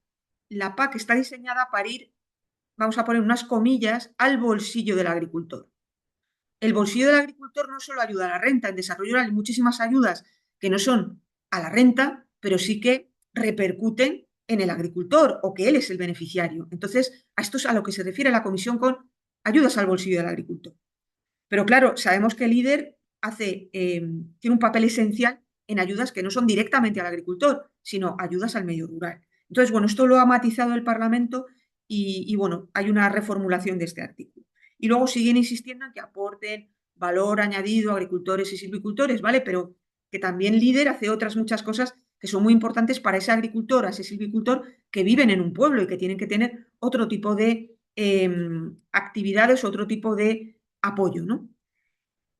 la PAC está diseñada para ir, vamos a poner unas comillas, al bolsillo del agricultor. El bolsillo del agricultor no solo ayuda a la renta, en desarrollo rural hay muchísimas ayudas que no son a la renta, pero sí que repercuten en el agricultor o que él es el beneficiario. Entonces, a esto es a lo que se refiere la Comisión con ayudas al bolsillo del agricultor. Pero claro, sabemos que el líder tiene un papel esencial en ayudas que no son directamente al agricultor, sino ayudas al medio rural. Entonces, bueno, esto lo ha matizado el Parlamento y bueno, hay una reformulación de este artículo. Y luego siguen insistiendo en que aporten valor añadido a agricultores y silvicultores, ¿vale? Pero que también líder hace otras muchas cosas que son muy importantes para ese agricultor, a ese silvicultor que viven en un pueblo y que tienen que tener otro tipo de actividades, otro tipo de apoyo, ¿no?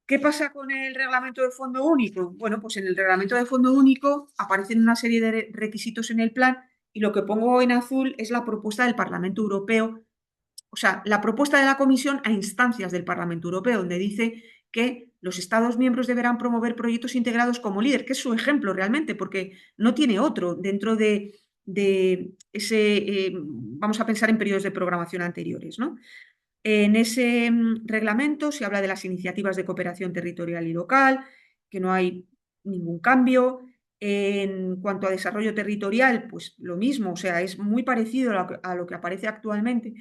¿Qué pasa con el reglamento de fondo único? Bueno, pues en el reglamento de fondo único aparecen una serie de requisitos en el plan y lo que pongo en azul es la propuesta del Parlamento Europeo, o sea, la propuesta de la Comisión a instancias del Parlamento Europeo, donde dice que los Estados miembros deberán promover proyectos integrados como líder, que es su ejemplo realmente, porque no tiene otro dentro de ese, vamos a pensar en periodos de programación anteriores, ¿no? En ese reglamento se habla de las iniciativas de cooperación territorial y local, que no hay ningún cambio. En cuanto a desarrollo territorial, pues lo mismo, o sea, es muy parecido a lo que aparece actualmente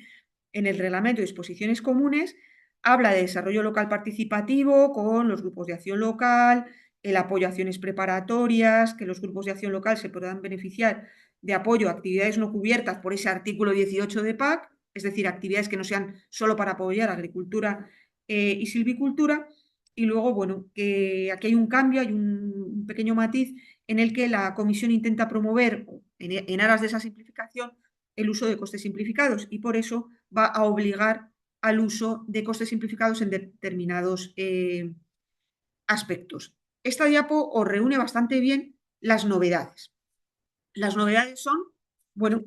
en el reglamento de disposiciones comunes. Habla de desarrollo local participativo con los grupos de acción local, el apoyo a acciones preparatorias, que los grupos de acción local se puedan beneficiar de apoyo a actividades no cubiertas por ese artículo 18 de PAC, es decir, actividades que no sean solo para apoyar agricultura y silvicultura. Y luego, bueno, que aquí hay un cambio, hay un pequeño matiz en el que la Comisión intenta promover, en aras de esa simplificación, el uso de costes simplificados y por eso va a obligar al uso de costes simplificados en determinados aspectos. Esta diapo os reúne bastante bien las novedades. Las novedades son, bueno,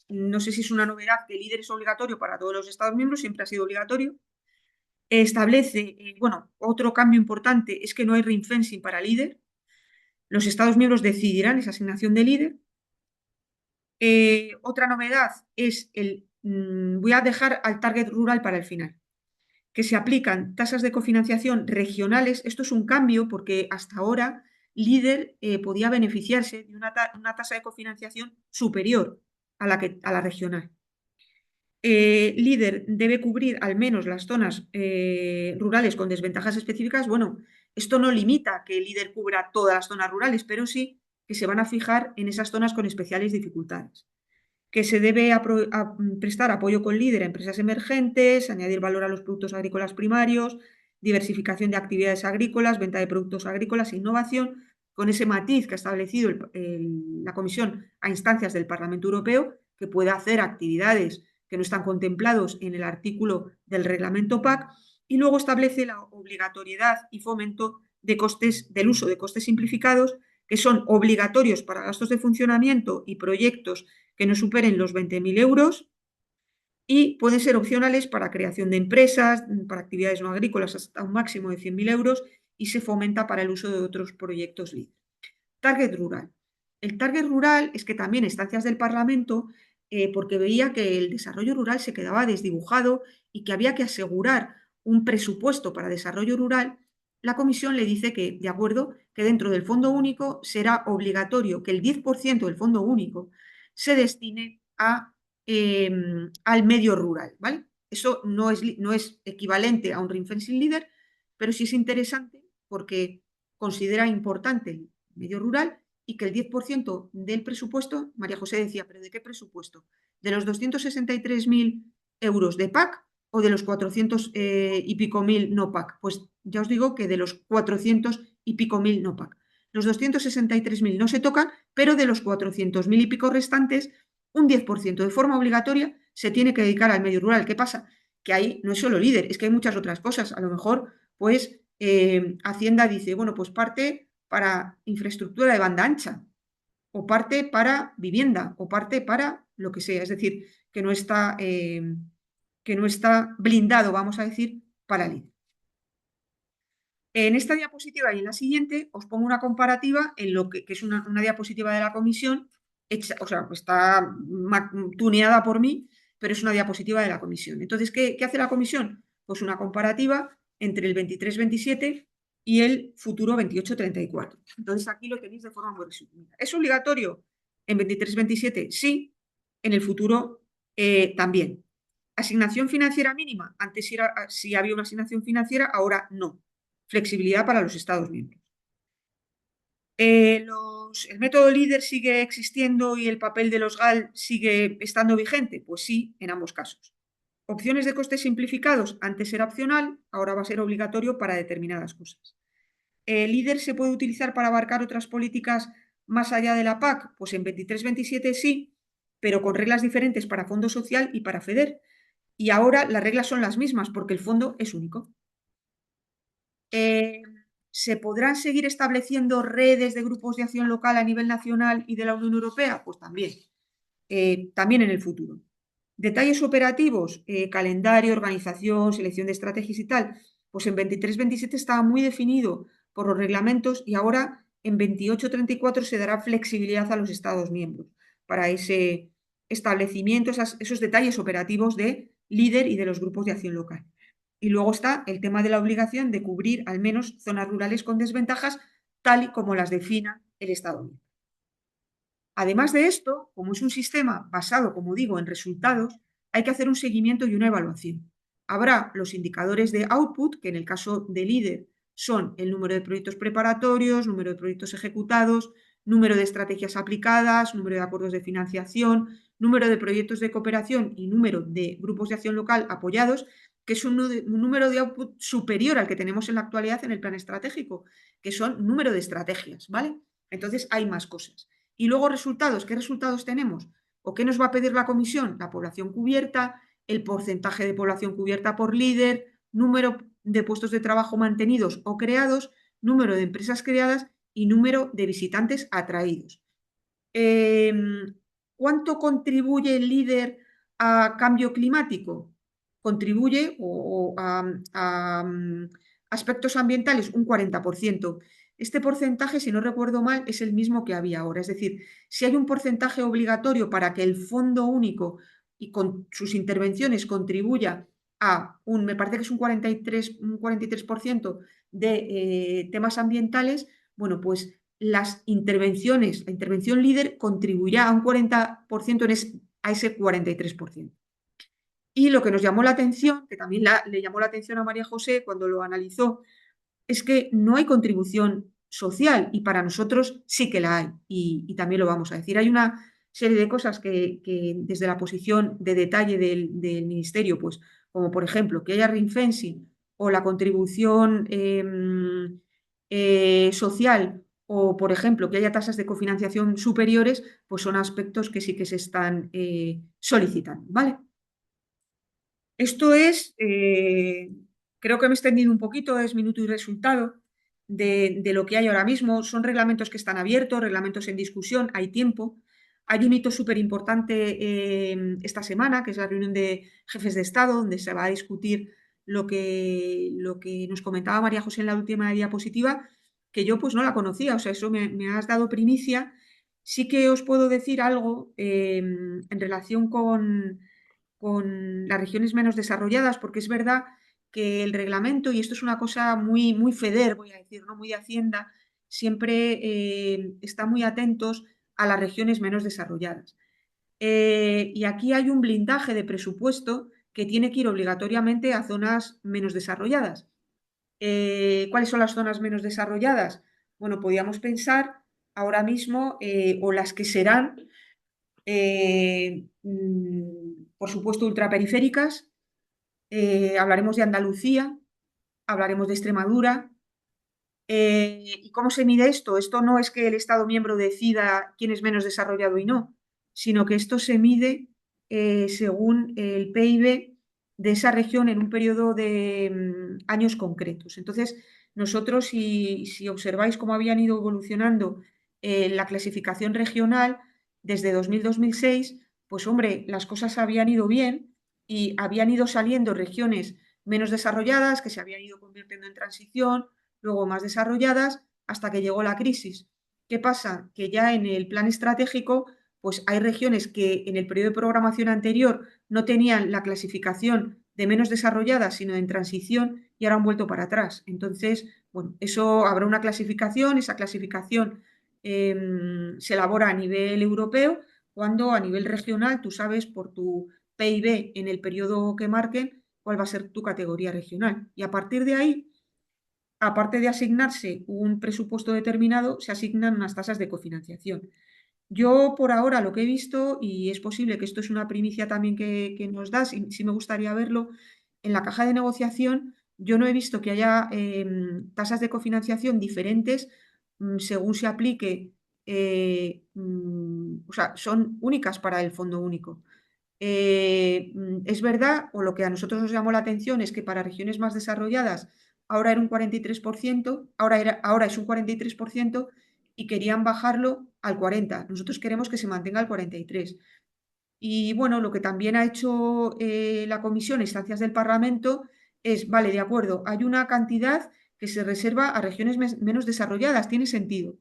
no sé si es una novedad, que el líder es obligatorio para todos los Estados miembros, siempre ha sido obligatorio. Establece, bueno, otro cambio importante es que no hay ring fencing para líder. Los Estados miembros decidirán esa asignación de líder. Otra novedad es voy a dejar al target rural para el final, que se aplican tasas de cofinanciación regionales. Esto es un cambio porque hasta ahora líder podía beneficiarse de una tasa de cofinanciación superior a la regional. Líder debe cubrir al menos las zonas rurales con desventajas específicas. Bueno, esto no limita que el líder cubra todas las zonas rurales, pero sí que se van a fijar en esas zonas con especiales dificultades. Que se debe prestar apoyo con líder a empresas emergentes, añadir valor a los productos agrícolas primarios, diversificación de actividades agrícolas, venta de productos agrícolas e innovación, con ese matiz que ha establecido la Comisión a instancias del Parlamento Europeo, que puede hacer actividades que no están contemplados en el artículo del reglamento PAC, y luego establece la obligatoriedad y fomento del uso de costes simplificados, que son obligatorios para gastos de funcionamiento y proyectos que no superen los 20.000 euros, y pueden ser opcionales para creación de empresas, para actividades no agrícolas hasta un máximo de 100.000 euros, y se fomenta para el uso de otros proyectos LEAD. Target rural. El target rural es que también estancias del Parlamento, porque veía que el desarrollo rural se quedaba desdibujado y que había que asegurar un presupuesto para desarrollo rural, la Comisión le dice que, de acuerdo, que dentro del Fondo Único será obligatorio que el 10% del Fondo Único se destine al medio rural, ¿vale? Eso no es equivalente a un ring fencing leader, pero sí es interesante porque considera importante el medio rural y que el 10% del presupuesto, María José decía, ¿pero de qué presupuesto? ¿De los 263.000 euros de PAC o de los 400 y pico mil no PAC? Pues ya os digo que de los 400 y pico mil no PAC. Los 263.000 no se tocan, pero de los 400.000 y pico restantes, un 10% de forma obligatoria se tiene que dedicar al medio rural. ¿Qué pasa? Que ahí no es solo líder, es que hay muchas otras cosas. A lo mejor, pues, Hacienda dice, bueno, pues parte para infraestructura de banda ancha, o parte para vivienda, o parte para lo que sea. Es decir, que no está blindado, vamos a decir, para líder. En esta diapositiva y en la siguiente os pongo una comparativa en lo que es una diapositiva de la comisión, hecha, o sea, está tuneada por mí, pero es una diapositiva de la comisión. Entonces, ¿qué hace la comisión? Pues una comparativa entre el 23-27 y el futuro 28-34. Entonces, aquí lo tenéis de forma muy resumida. ¿Es obligatorio en 23-27? Sí. En el futuro también. ¿Asignación financiera mínima? Antes si había una asignación financiera, ahora no. Flexibilidad para los Estados miembros. ¿El método líder sigue existiendo y el papel de los GAL sigue estando vigente? Pues sí, en ambos casos. Opciones de costes simplificados, antes era opcional, ahora va a ser obligatorio para determinadas cosas. ¿El líder se puede utilizar para abarcar otras políticas más allá de la PAC? Pues en 23-27 sí, pero con reglas diferentes para Fondo Social y para FEDER. Y ahora las reglas son las mismas porque el fondo es único. ¿Se podrán seguir estableciendo redes de grupos de acción local a nivel nacional y de la Unión Europea? Pues también, también en el futuro. Detalles operativos, calendario, organización, selección de estrategias y tal, pues en 23-27 estaba muy definido por los reglamentos y ahora en 28-34 se dará flexibilidad a los Estados miembros para ese establecimiento, esos detalles operativos de líder y de los grupos de acción local. Y luego está el tema de la obligación de cubrir al menos zonas rurales con desventajas, tal y como las defina el Estado miembro. Además de esto, como es un sistema basado, como digo, en resultados, hay que hacer un seguimiento y una evaluación. Habrá los indicadores de output, que en el caso de líder son el número de proyectos preparatorios, número de proyectos ejecutados, número de estrategias aplicadas, número de acuerdos de financiación, número de proyectos de cooperación y número de grupos de acción local apoyados, que es un número de output superior al que tenemos en la actualidad en el plan estratégico, que son número de estrategias, ¿vale? Entonces hay más cosas. Y luego resultados, ¿qué resultados tenemos? ¿O qué nos va a pedir la comisión? La población cubierta, el porcentaje de población cubierta por líder, número de puestos de trabajo mantenidos o creados, número de empresas creadas y número de visitantes atraídos. ¿cuánto contribuye el líder a cambio climático? Contribuye a aspectos ambientales un 40%. Este porcentaje, si no recuerdo mal, es el mismo que había ahora. Es decir, si hay un porcentaje obligatorio para que el Fondo Único y con sus intervenciones contribuya me parece que es un 43% de temas ambientales, bueno, pues la intervención líder contribuirá a un 40% a ese 43%. Y lo que nos llamó la atención, que también le llamó la atención a María José cuando lo analizó, es que no hay contribución social y para nosotros sí que la hay y también lo vamos a decir. Hay una serie de cosas que desde la posición de detalle del Ministerio, pues como por ejemplo que haya ring fencing o la contribución social o por ejemplo que haya tasas de cofinanciación superiores, pues son aspectos que sí que se están solicitando, ¿vale? Esto es, creo que me he extendido un poquito, es minuto y resultado de lo que hay ahora mismo. Son reglamentos que están abiertos, reglamentos en discusión, hay tiempo. Hay un hito súper importante esta semana, que es la reunión de jefes de Estado, donde se va a discutir lo que nos comentaba María José en la última diapositiva, que yo pues no la conocía, o sea, eso me has dado primicia. Sí que os puedo decir algo en relación con las regiones menos desarrolladas, porque es verdad que el reglamento, y esto es una cosa muy, muy FEDER, voy a decir, ¿no? Muy de Hacienda, siempre está muy atentos a las regiones menos desarrolladas. Y aquí hay un blindaje de presupuesto que tiene que ir obligatoriamente a zonas menos desarrolladas. ¿Cuáles son las zonas menos desarrolladas? Bueno, podríamos pensar ahora mismo, o las que serán, por supuesto, ultraperiféricas. Hablaremos de Andalucía, hablaremos de Extremadura. ¿Y cómo se mide esto? Esto no es que el Estado miembro decida quién es menos desarrollado y no, sino que esto se mide según el PIB de esa región en un periodo de años concretos. Entonces, nosotros, si observáis cómo habían ido evolucionando la clasificación regional desde 2000-2006, pues hombre, las cosas habían ido bien y habían ido saliendo regiones menos desarrolladas que se habían ido convirtiendo en transición, luego más desarrolladas, hasta que llegó la crisis. ¿Qué pasa? Que ya en el plan estratégico, pues hay regiones que en el periodo de programación anterior no tenían la clasificación de menos desarrolladas, sino en transición, y ahora han vuelto para atrás. Entonces, bueno, eso habrá una clasificación, esa clasificación se elabora a nivel europeo, cuando a nivel regional tú sabes por tu PIB en el periodo que marquen cuál va a ser tu categoría regional. Y a partir de ahí, aparte de asignarse un presupuesto determinado, se asignan unas tasas de cofinanciación. Yo por ahora lo que he visto, y es posible que esto es una primicia también que nos da, sí me gustaría verlo, en la caja de negociación yo no he visto que haya tasas de cofinanciación diferentes según se aplique, o sea, son únicas para el Fondo Único. Es verdad, o lo que a nosotros nos llamó la atención es que para regiones más desarrolladas ahora era un 43%, ahora es un 43% y querían bajarlo al 40%. Nosotros queremos que se mantenga al 43%. Y bueno, lo que también ha hecho la comisión, instancias del Parlamento, es, vale, de acuerdo, hay una cantidad que se reserva a regiones menos desarrolladas, tiene sentido,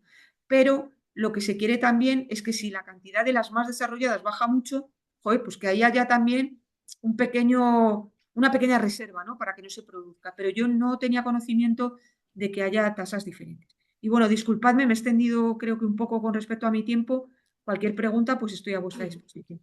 pero lo que se quiere también es que si la cantidad de las más desarrolladas baja mucho, joder, pues que ahí haya también una pequeña reserva, ¿no? Para que no se produzca. Pero yo no tenía conocimiento de que haya tasas diferentes. Y bueno, disculpadme, me he extendido creo que un poco con respecto a mi tiempo. Cualquier pregunta, pues estoy a vuestra disposición.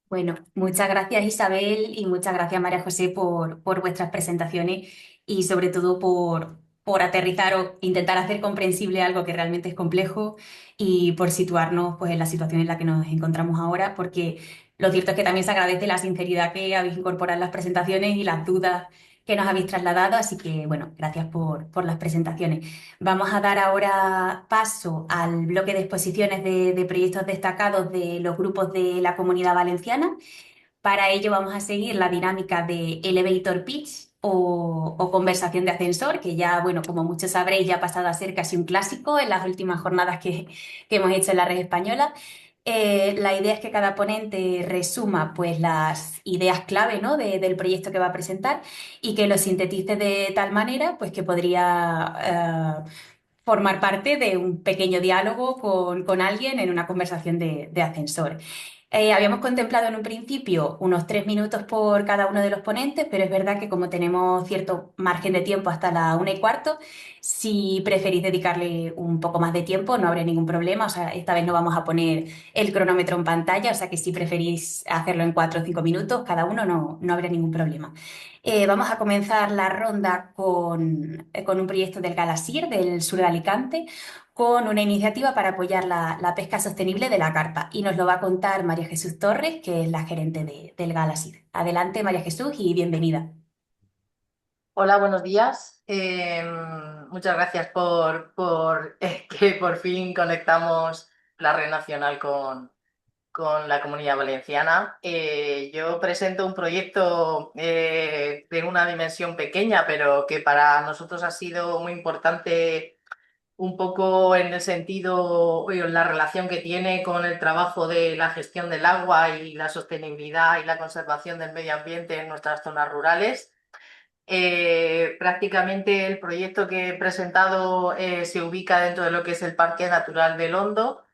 Bueno, muchas gracias Isabel y muchas gracias María José por vuestras presentaciones y sobre todo por aterrizar o intentar hacer comprensible algo que realmente es complejo y por situarnos pues, en la situación en la que nos encontramos ahora, porque lo cierto es que también se agradece la sinceridad que habéis incorporado en las presentaciones y las dudas que nos habéis trasladado, así que bueno, gracias por las presentaciones. Vamos a dar ahora paso al bloque de exposiciones de proyectos destacados de los grupos de la Comunidad Valenciana. Para ello vamos a seguir la dinámica de Elevator Pitch, o conversación de ascensor, que ya, bueno, como muchos sabréis, ya ha pasado a ser casi un clásico en las últimas jornadas que hemos hecho en la red española. La idea es que cada ponente resuma pues las ideas clave, ¿no? Del proyecto que va a presentar y que lo sintetice de tal manera pues que podría formar parte de un pequeño diálogo con alguien en una conversación de ascensor. Habíamos contemplado en un principio unos 3 minutos por cada uno de los ponentes, pero es verdad que como tenemos cierto margen de tiempo hasta la 1:15, si preferís dedicarle un poco más de tiempo, no habrá ningún problema. O sea, esta vez no vamos a poner el cronómetro en pantalla, o sea que si preferís hacerlo en 4 o 5 minutos cada uno, no habrá ningún problema. Vamos a comenzar la ronda con un proyecto del Galasir, del sur de Alicante, con una iniciativa para apoyar la pesca sostenible de la carpa. Y nos lo va a contar María Jesús Torres, que es la gerente del Galasir. Adelante, María Jesús, y bienvenida. Hola, buenos días. Muchas gracias por que por fin conectamos la red nacional con la Comunidad Valenciana. Yo presento un proyecto de una dimensión pequeña, pero que para nosotros ha sido muy importante un poco en el sentido, o en la relación que tiene con el trabajo de la gestión del agua y la sostenibilidad y la conservación del medio ambiente en nuestras zonas rurales. Prácticamente el proyecto que he presentado se ubica dentro de lo que es el Parque Natural del Hondo,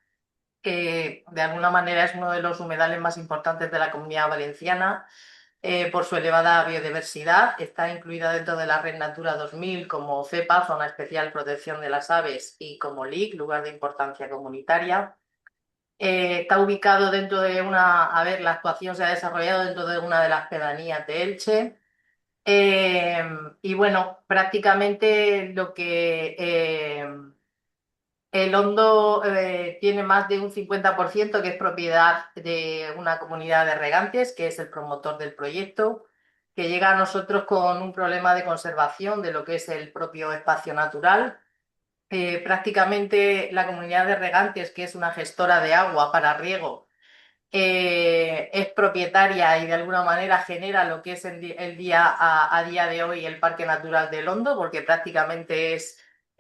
que de alguna manera es uno de los humedales más importantes de la Comunidad Valenciana por su elevada biodiversidad. Está incluida dentro de la Red Natura 2000 como ZEPA, Zona Especial Protección de las Aves, y como LIC, Lugar de Importancia Comunitaria. Está ubicado dentro de la actuación se ha desarrollado dentro de una de las pedanías de Elche. Y bueno, prácticamente el Hondo tiene más de un 50% que es propiedad de una comunidad de regantes, que es el promotor del proyecto, que llega a nosotros con un problema de conservación de lo que es el propio espacio natural. Prácticamente la comunidad de regantes, que es una gestora de agua para riego, es propietaria y de alguna manera genera lo que es el día a día de hoy el Parque Natural del Hondo, porque prácticamente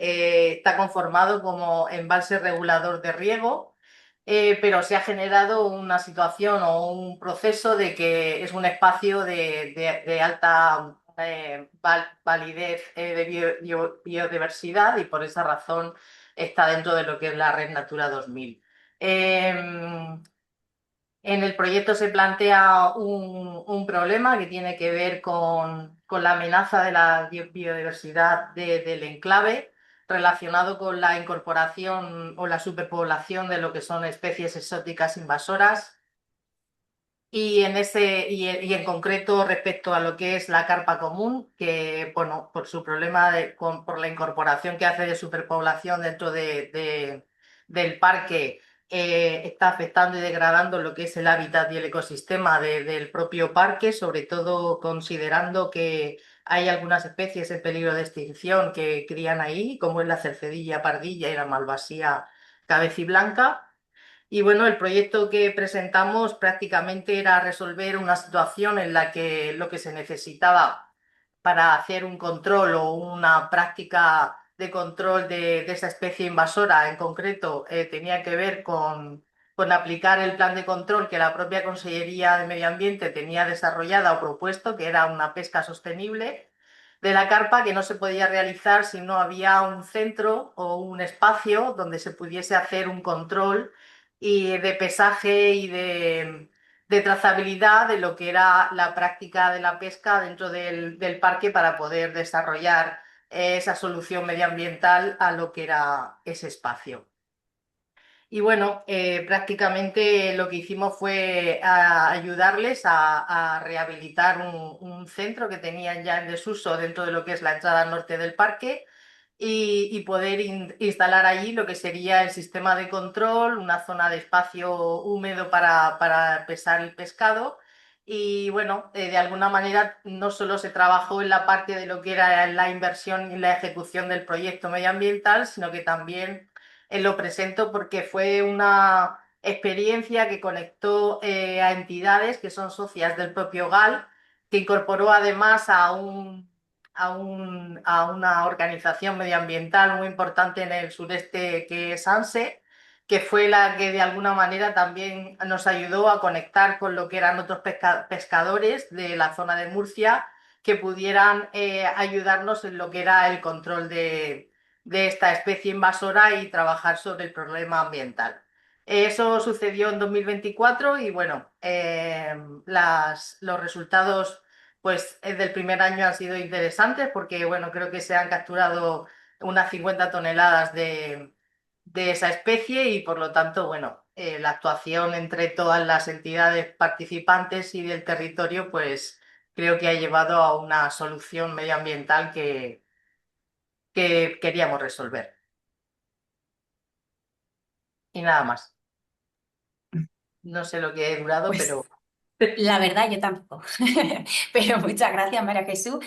está conformado como embalse regulador de riego, pero se ha generado una situación o un proceso de que es un espacio de alta validez de biodiversidad, y por esa razón está dentro de lo que es la Red Natura 2000. En el proyecto se plantea un problema que tiene que ver con la amenaza de la biodiversidad del enclave, relacionado con la incorporación o la superpoblación de lo que son especies exóticas invasoras. Y en concreto respecto a lo que es la carpa común, que bueno, por su problema por la incorporación que hace de superpoblación dentro del parque, está afectando y degradando lo que es el hábitat y el ecosistema del propio parque, sobre todo considerando que hay algunas especies en peligro de extinción que crían ahí, como es la cercedilla pardilla y la malvasía cabeciblanca. Y bueno, el proyecto que presentamos prácticamente era resolver una situación en la que lo que se necesitaba para hacer un control o una práctica de control de esa especie invasora en concreto tenía que ver con aplicar el plan de control que la propia Consellería de Medio Ambiente tenía desarrollada o propuesto, que era una pesca sostenible de la carpa, que no se podía realizar si no había un centro o un espacio donde se pudiese hacer un control y de pesaje y de trazabilidad de lo que era la práctica de la pesca dentro del parque, para poder desarrollar esa solución medioambiental a lo que era ese espacio. Y bueno, prácticamente lo que hicimos fue ayudarles a rehabilitar un centro que tenían ya en desuso dentro de lo que es la entrada norte del parque, y poder instalar allí lo que sería el sistema de control, una zona de espacio húmedo para pesar el pescado. Y bueno, de alguna manera no solo se trabajó en la parte de lo que era la inversión y la ejecución del proyecto medioambiental, sino que también lo presento porque fue una experiencia que conectó a entidades que son socias del propio GAL, que incorporó además a a una organización medioambiental muy importante en el sureste que es ANSE, que fue la que de alguna manera también nos ayudó a conectar con lo que eran otros pescadores de la zona de Murcia que pudieran ayudarnos en lo que era el control de esta especie invasora y trabajar sobre el problema ambiental. Eso sucedió en 2024 y bueno, los resultados pues del primer año han sido interesantes porque bueno, creo que se han capturado unas 50 toneladas de esa especie y por lo tanto, bueno, la actuación entre todas las entidades participantes y del territorio pues creo que ha llevado a una solución medioambiental que queríamos resolver. Y nada más. No sé lo que he durado, Pues pero la verdad, yo tampoco. Pero muchas gracias, María Jesús.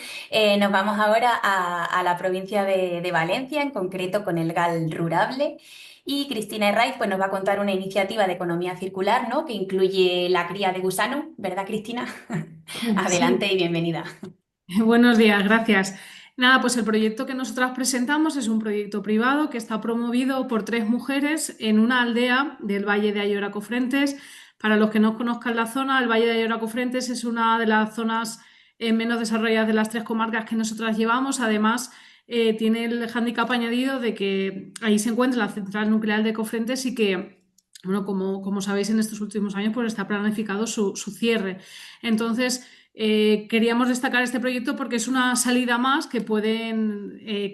Nos vamos ahora a la provincia de Valencia, en concreto con el GAL Rurable. Y Cristina Herraiz pues, nos va a contar una iniciativa de economía circular, ¿no? Que incluye la cría de gusano, ¿verdad, Cristina? Sí, Adelante y bienvenida. buenos días, gracias. Nada, pues el proyecto que nosotras presentamos es un proyecto privado que está promovido por 3 mujeres en una aldea del Valle de Ayora Cofrentes. Para los que no conozcan la zona, el Valle de Ayora Cofrentes es una de las zonas menos desarrolladas de las 3 comarcas que nosotras llevamos. Además, tiene el hándicap añadido de que ahí se encuentra la central nuclear de Cofrentes y que, bueno, como sabéis, en estos últimos años pues está planificado su cierre. Entonces, queríamos destacar este proyecto porque es una salida más que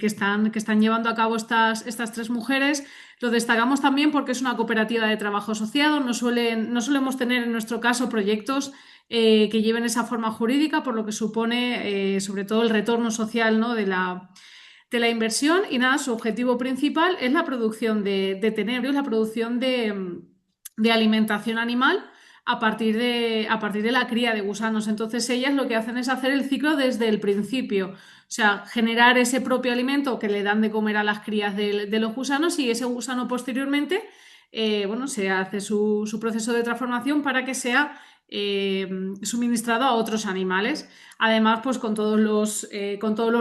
están llevando a cabo estas 3 mujeres. Lo destacamos también porque es una cooperativa de trabajo asociado. No solemos tener en nuestro caso proyectos que lleven esa forma jurídica, por lo que supone sobre todo el retorno social, ¿no? de la inversión. Y nada, su objetivo principal es la producción de tenebrios, la producción de alimentación animal a partir de la cría de gusanos. Entonces ellas lo que hacen es hacer el ciclo desde el principio, o sea, generar ese propio alimento que le dan de comer a las crías de los gusanos, y ese gusano posteriormente, bueno, se hace su proceso de transformación para que sea suministrado a otros animales. Además, pues con todos los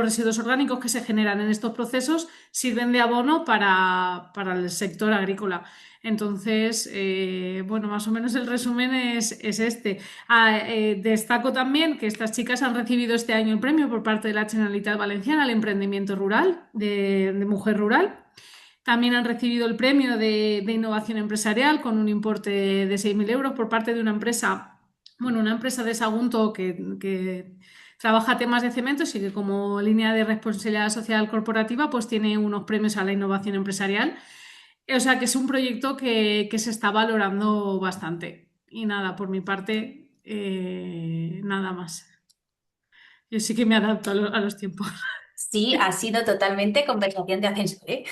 residuos orgánicos que se generan en estos procesos, sirven de abono para el sector agrícola. Entonces, bueno, más o menos el resumen es este. Destaco también que estas chicas han recibido este año el premio por parte de la Generalitat Valenciana al emprendimiento rural, de mujer rural. También han recibido el premio de innovación empresarial con un importe de 6.000 euros por parte de una empresa, bueno, una empresa de Sagunto que trabaja temas de cementos y que como línea de responsabilidad social corporativa pues tiene unos premios a la innovación empresarial. O sea que es un proyecto que se está valorando bastante. Y nada, por mi parte, nada más. Yo sí que me adapto a los tiempos. Sí, ha sido totalmente conversación de ascensor, ¿eh?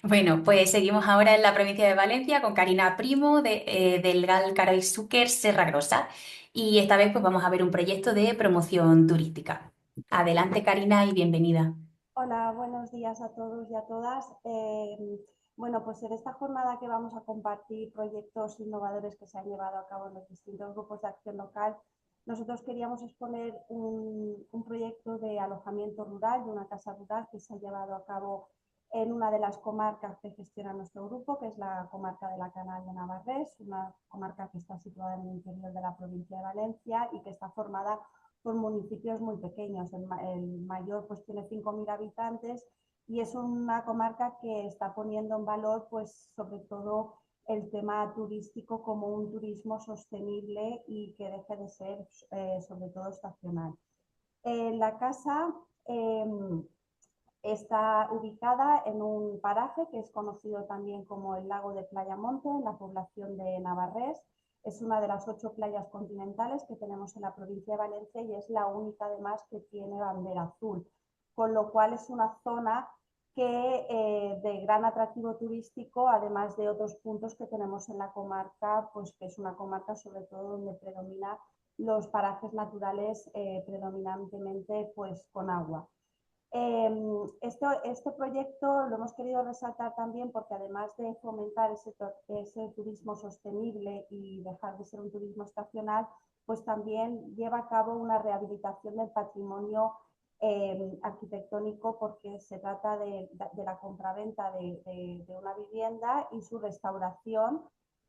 Bueno, pues seguimos ahora en la provincia de Valencia con Karina Primo del GAL Caral Xúquer Serra Grossa. Y esta vez pues vamos a ver un proyecto de promoción turística. Adelante, Karina, y bienvenida. Hola, buenos días a todos y a todas. Bueno, pues en esta jornada que vamos a compartir proyectos innovadores que se han llevado a cabo en los distintos grupos de acción local, nosotros queríamos exponer un proyecto de alojamiento rural, de una casa rural que se ha llevado a cabo en una de las comarcas que gestiona nuestro grupo, que es la comarca de la Canal de Navarrés, una comarca que está situada en el interior de la provincia de Valencia y que está formada por municipios muy pequeños. El mayor pues tiene 5.000 habitantes y es una comarca que está poniendo en valor pues sobre todo el tema turístico como un turismo sostenible y que deje de ser sobre todo estacional. La casa está ubicada en un paraje que es conocido también como el lago de Playamonte, en la población de Navarrés. Es una de las 8 playas continentales que tenemos en la provincia de Valencia y es la única además que tiene bandera azul, con lo cual es una zona de gran atractivo turístico, además de otros puntos que tenemos en la comarca, pues que es una comarca sobre todo donde predomina los parajes naturales predominantemente pues con agua. Este proyecto lo hemos querido resaltar también porque además de fomentar ese turismo sostenible y dejar de ser un turismo estacional, pues también lleva a cabo una rehabilitación del patrimonio arquitectónico, porque se trata de la compraventa de una vivienda y su restauración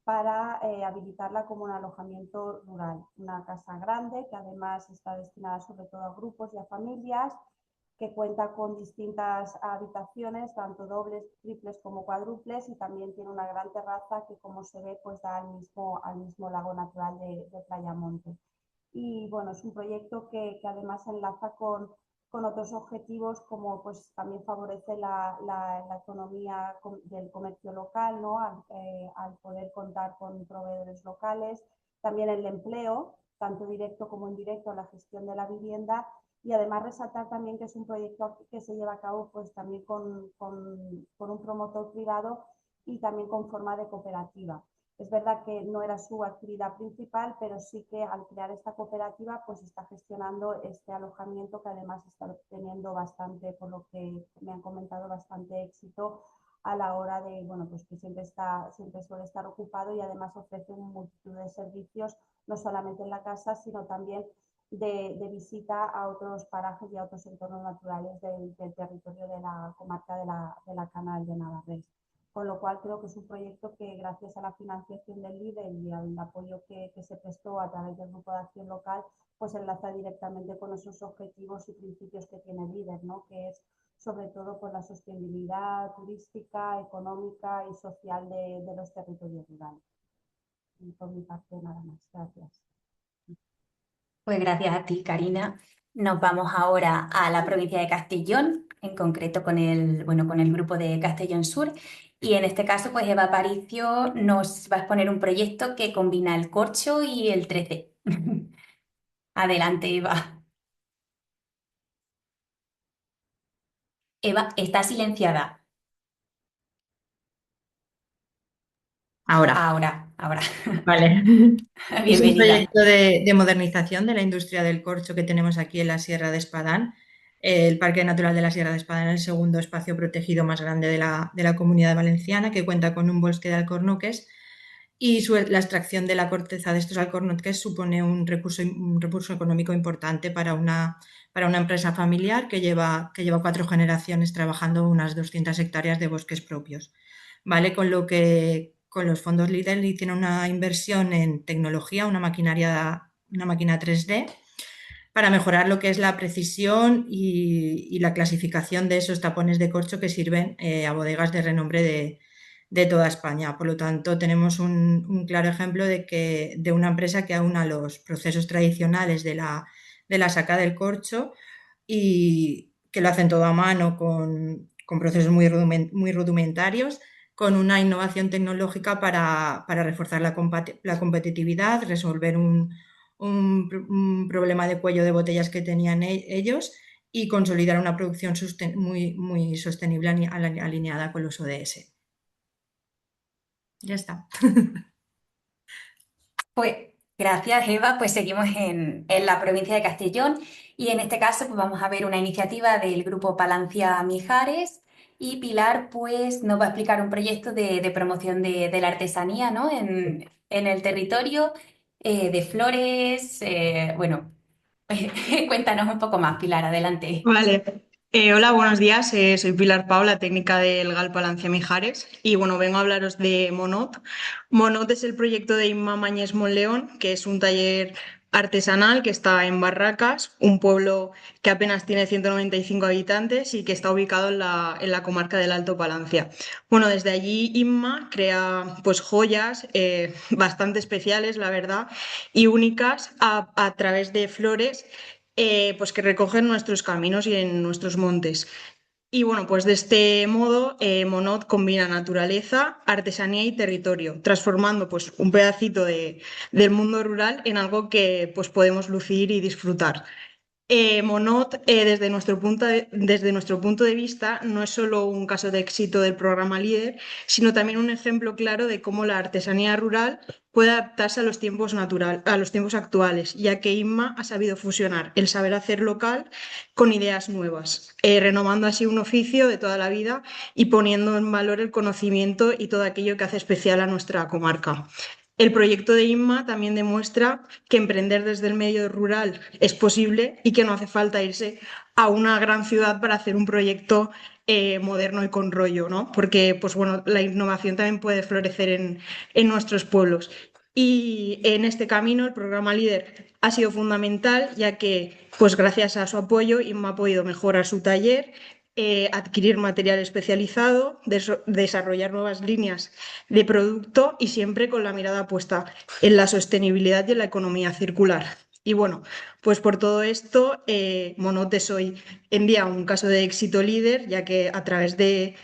para habilitarla como un alojamiento rural. Una casa grande que además está destinada sobre todo a grupos y a familias, que cuenta con distintas habitaciones, tanto dobles, triples como cuádruples, y también tiene una gran terraza que, como se ve, pues da al mismo lago natural de Playa Monte. Y bueno, es un proyecto que además enlaza con otros objetivos, como pues también favorece la economía del comercio local, ¿no? Al poder contar con proveedores locales, también el empleo, tanto directo como indirecto, la gestión de la vivienda, y además resaltar también que es un proyecto que se lleva a cabo pues también con un promotor privado y también con forma de cooperativa. Es verdad que no era su actividad principal, pero sí que al crear esta cooperativa pues está gestionando este alojamiento, que además está teniendo bastante, por lo que me han comentado, bastante éxito a la hora de, bueno, pues que siempre suele estar ocupado, y además ofrece una multitud de servicios, no solamente en la casa, sino también de visita a otros parajes y a otros entornos naturales del territorio de la comarca de la Canal de Navarrés. Con lo cual creo que es un proyecto que, gracias a la financiación del LIDER y al apoyo que se prestó a través del Grupo de Acción Local, pues enlaza directamente con esos objetivos y principios que tiene el LIDER, ¿no? Que es sobre todo pues la sostenibilidad turística, económica y social de los territorios rurales. Y por mi parte nada más. Gracias. Pues gracias a ti, Karina. Nos vamos ahora a la provincia de Castellón, en concreto con con el grupo de Castellón Sur. Y en este caso, pues Eva Aparicio nos va a exponer un proyecto que combina el corcho y el 3D. Adelante, Eva. Eva, está silenciada. Ahora, Ahora. vale. Es un Bienvenida. proyecto de modernización de la industria del corcho que tenemos aquí en la Sierra de Espadán. El Parque Natural de la Sierra de Espadán es el segundo espacio protegido más grande de la Comunidad Valenciana, que cuenta con un bosque de alcornoques, y la extracción de la corteza de estos alcornoques supone un recurso económico importante para una empresa familiar que lleva 4 generaciones trabajando unas 200 hectáreas de bosques propios. ¿Vale? Con lo que con los fondos LIDER hicieron una inversión en tecnología, una máquina 3D, para mejorar lo que es la precisión y la clasificación de esos tapones de corcho que sirven a bodegas de renombre de toda España. Por lo tanto, tenemos un claro ejemplo de una empresa que aúna los procesos tradicionales de la saca del corcho, y que lo hacen todo a mano con procesos muy rudimentarios, con una innovación tecnológica para reforzar la competitividad, resolver un problema de cuello de botellas que tenían ellos, y consolidar una producción muy sostenible alineada con los ODS. Ya está. Pues gracias, Eva. Pues seguimos en la provincia de Castellón, y en este caso pues vamos a ver una iniciativa del grupo Palancia Mijares, y Pilar pues nos va a explicar un proyecto de promoción de la artesanía, ¿no? en el territorio, de flores. Bueno, cuéntanos un poco más, Pilar, adelante. Vale. Hola, buenos días. Soy Pilar Pau, la técnica del GAL Palancia Mijares, y bueno, vengo a hablaros de Monot. Monot es el proyecto de Inma Mañez Monleón, que es un taller artesanal que está en Barracas, un pueblo que apenas tiene 195 habitantes y que está ubicado en la comarca del Alto Palancia. Bueno, desde allí Inma crea pues joyas bastante especiales, la verdad, y únicas a través de flores pues que recogen nuestros caminos y en nuestros montes. Y bueno, pues de este modo Monot combina naturaleza, artesanía y territorio, transformando pues un pedacito del mundo rural en algo que pues podemos lucir y disfrutar. Monot, desde nuestro punto de vista, no es solo un caso de éxito del programa LIDER, sino también un ejemplo claro de cómo la artesanía rural puede adaptarse a los tiempos actuales, ya que Inma ha sabido fusionar el saber hacer local con ideas nuevas, renovando así un oficio de toda la vida y poniendo en valor el conocimiento y todo aquello que hace especial a nuestra comarca. El proyecto de Inma también demuestra que emprender desde el medio rural es posible y que no hace falta irse a una gran ciudad para hacer un proyecto moderno y con rollo, ¿no? Porque, pues bueno, la innovación también puede florecer en nuestros pueblos. Y en este camino el programa LEADER ha sido fundamental, ya que, pues gracias a su apoyo, Inma ha podido mejorar su taller, adquirir material especializado, desarrollar nuevas líneas de producto y siempre con la mirada puesta en la sostenibilidad y en la economía circular. Y bueno, pues por todo esto, Monot es hoy en día un caso de éxito líder, ya que a través del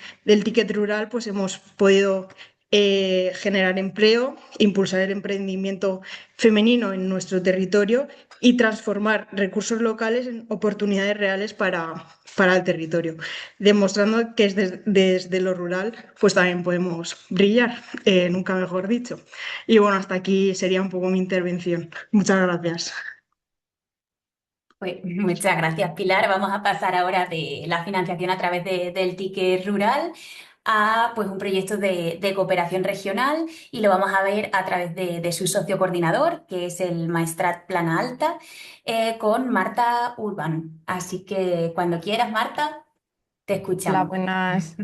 ticket rural pues hemos podido generar empleo, impulsar el emprendimiento femenino en nuestro territorio y transformar recursos locales en oportunidades reales para el territorio, demostrando que desde lo rural pues también podemos brillar, nunca mejor dicho. Y bueno, hasta aquí sería un poco mi intervención. Muchas gracias. Pues muchas gracias, Pilar. Vamos a pasar ahora de la financiación a través del ticket rural a pues, un proyecto de cooperación regional y lo vamos a ver a través de su socio coordinador, que es el Maestrat Plana Alta, con Marta Urban. Así que cuando quieras, Marta, te Hola, escuchamos. buenas.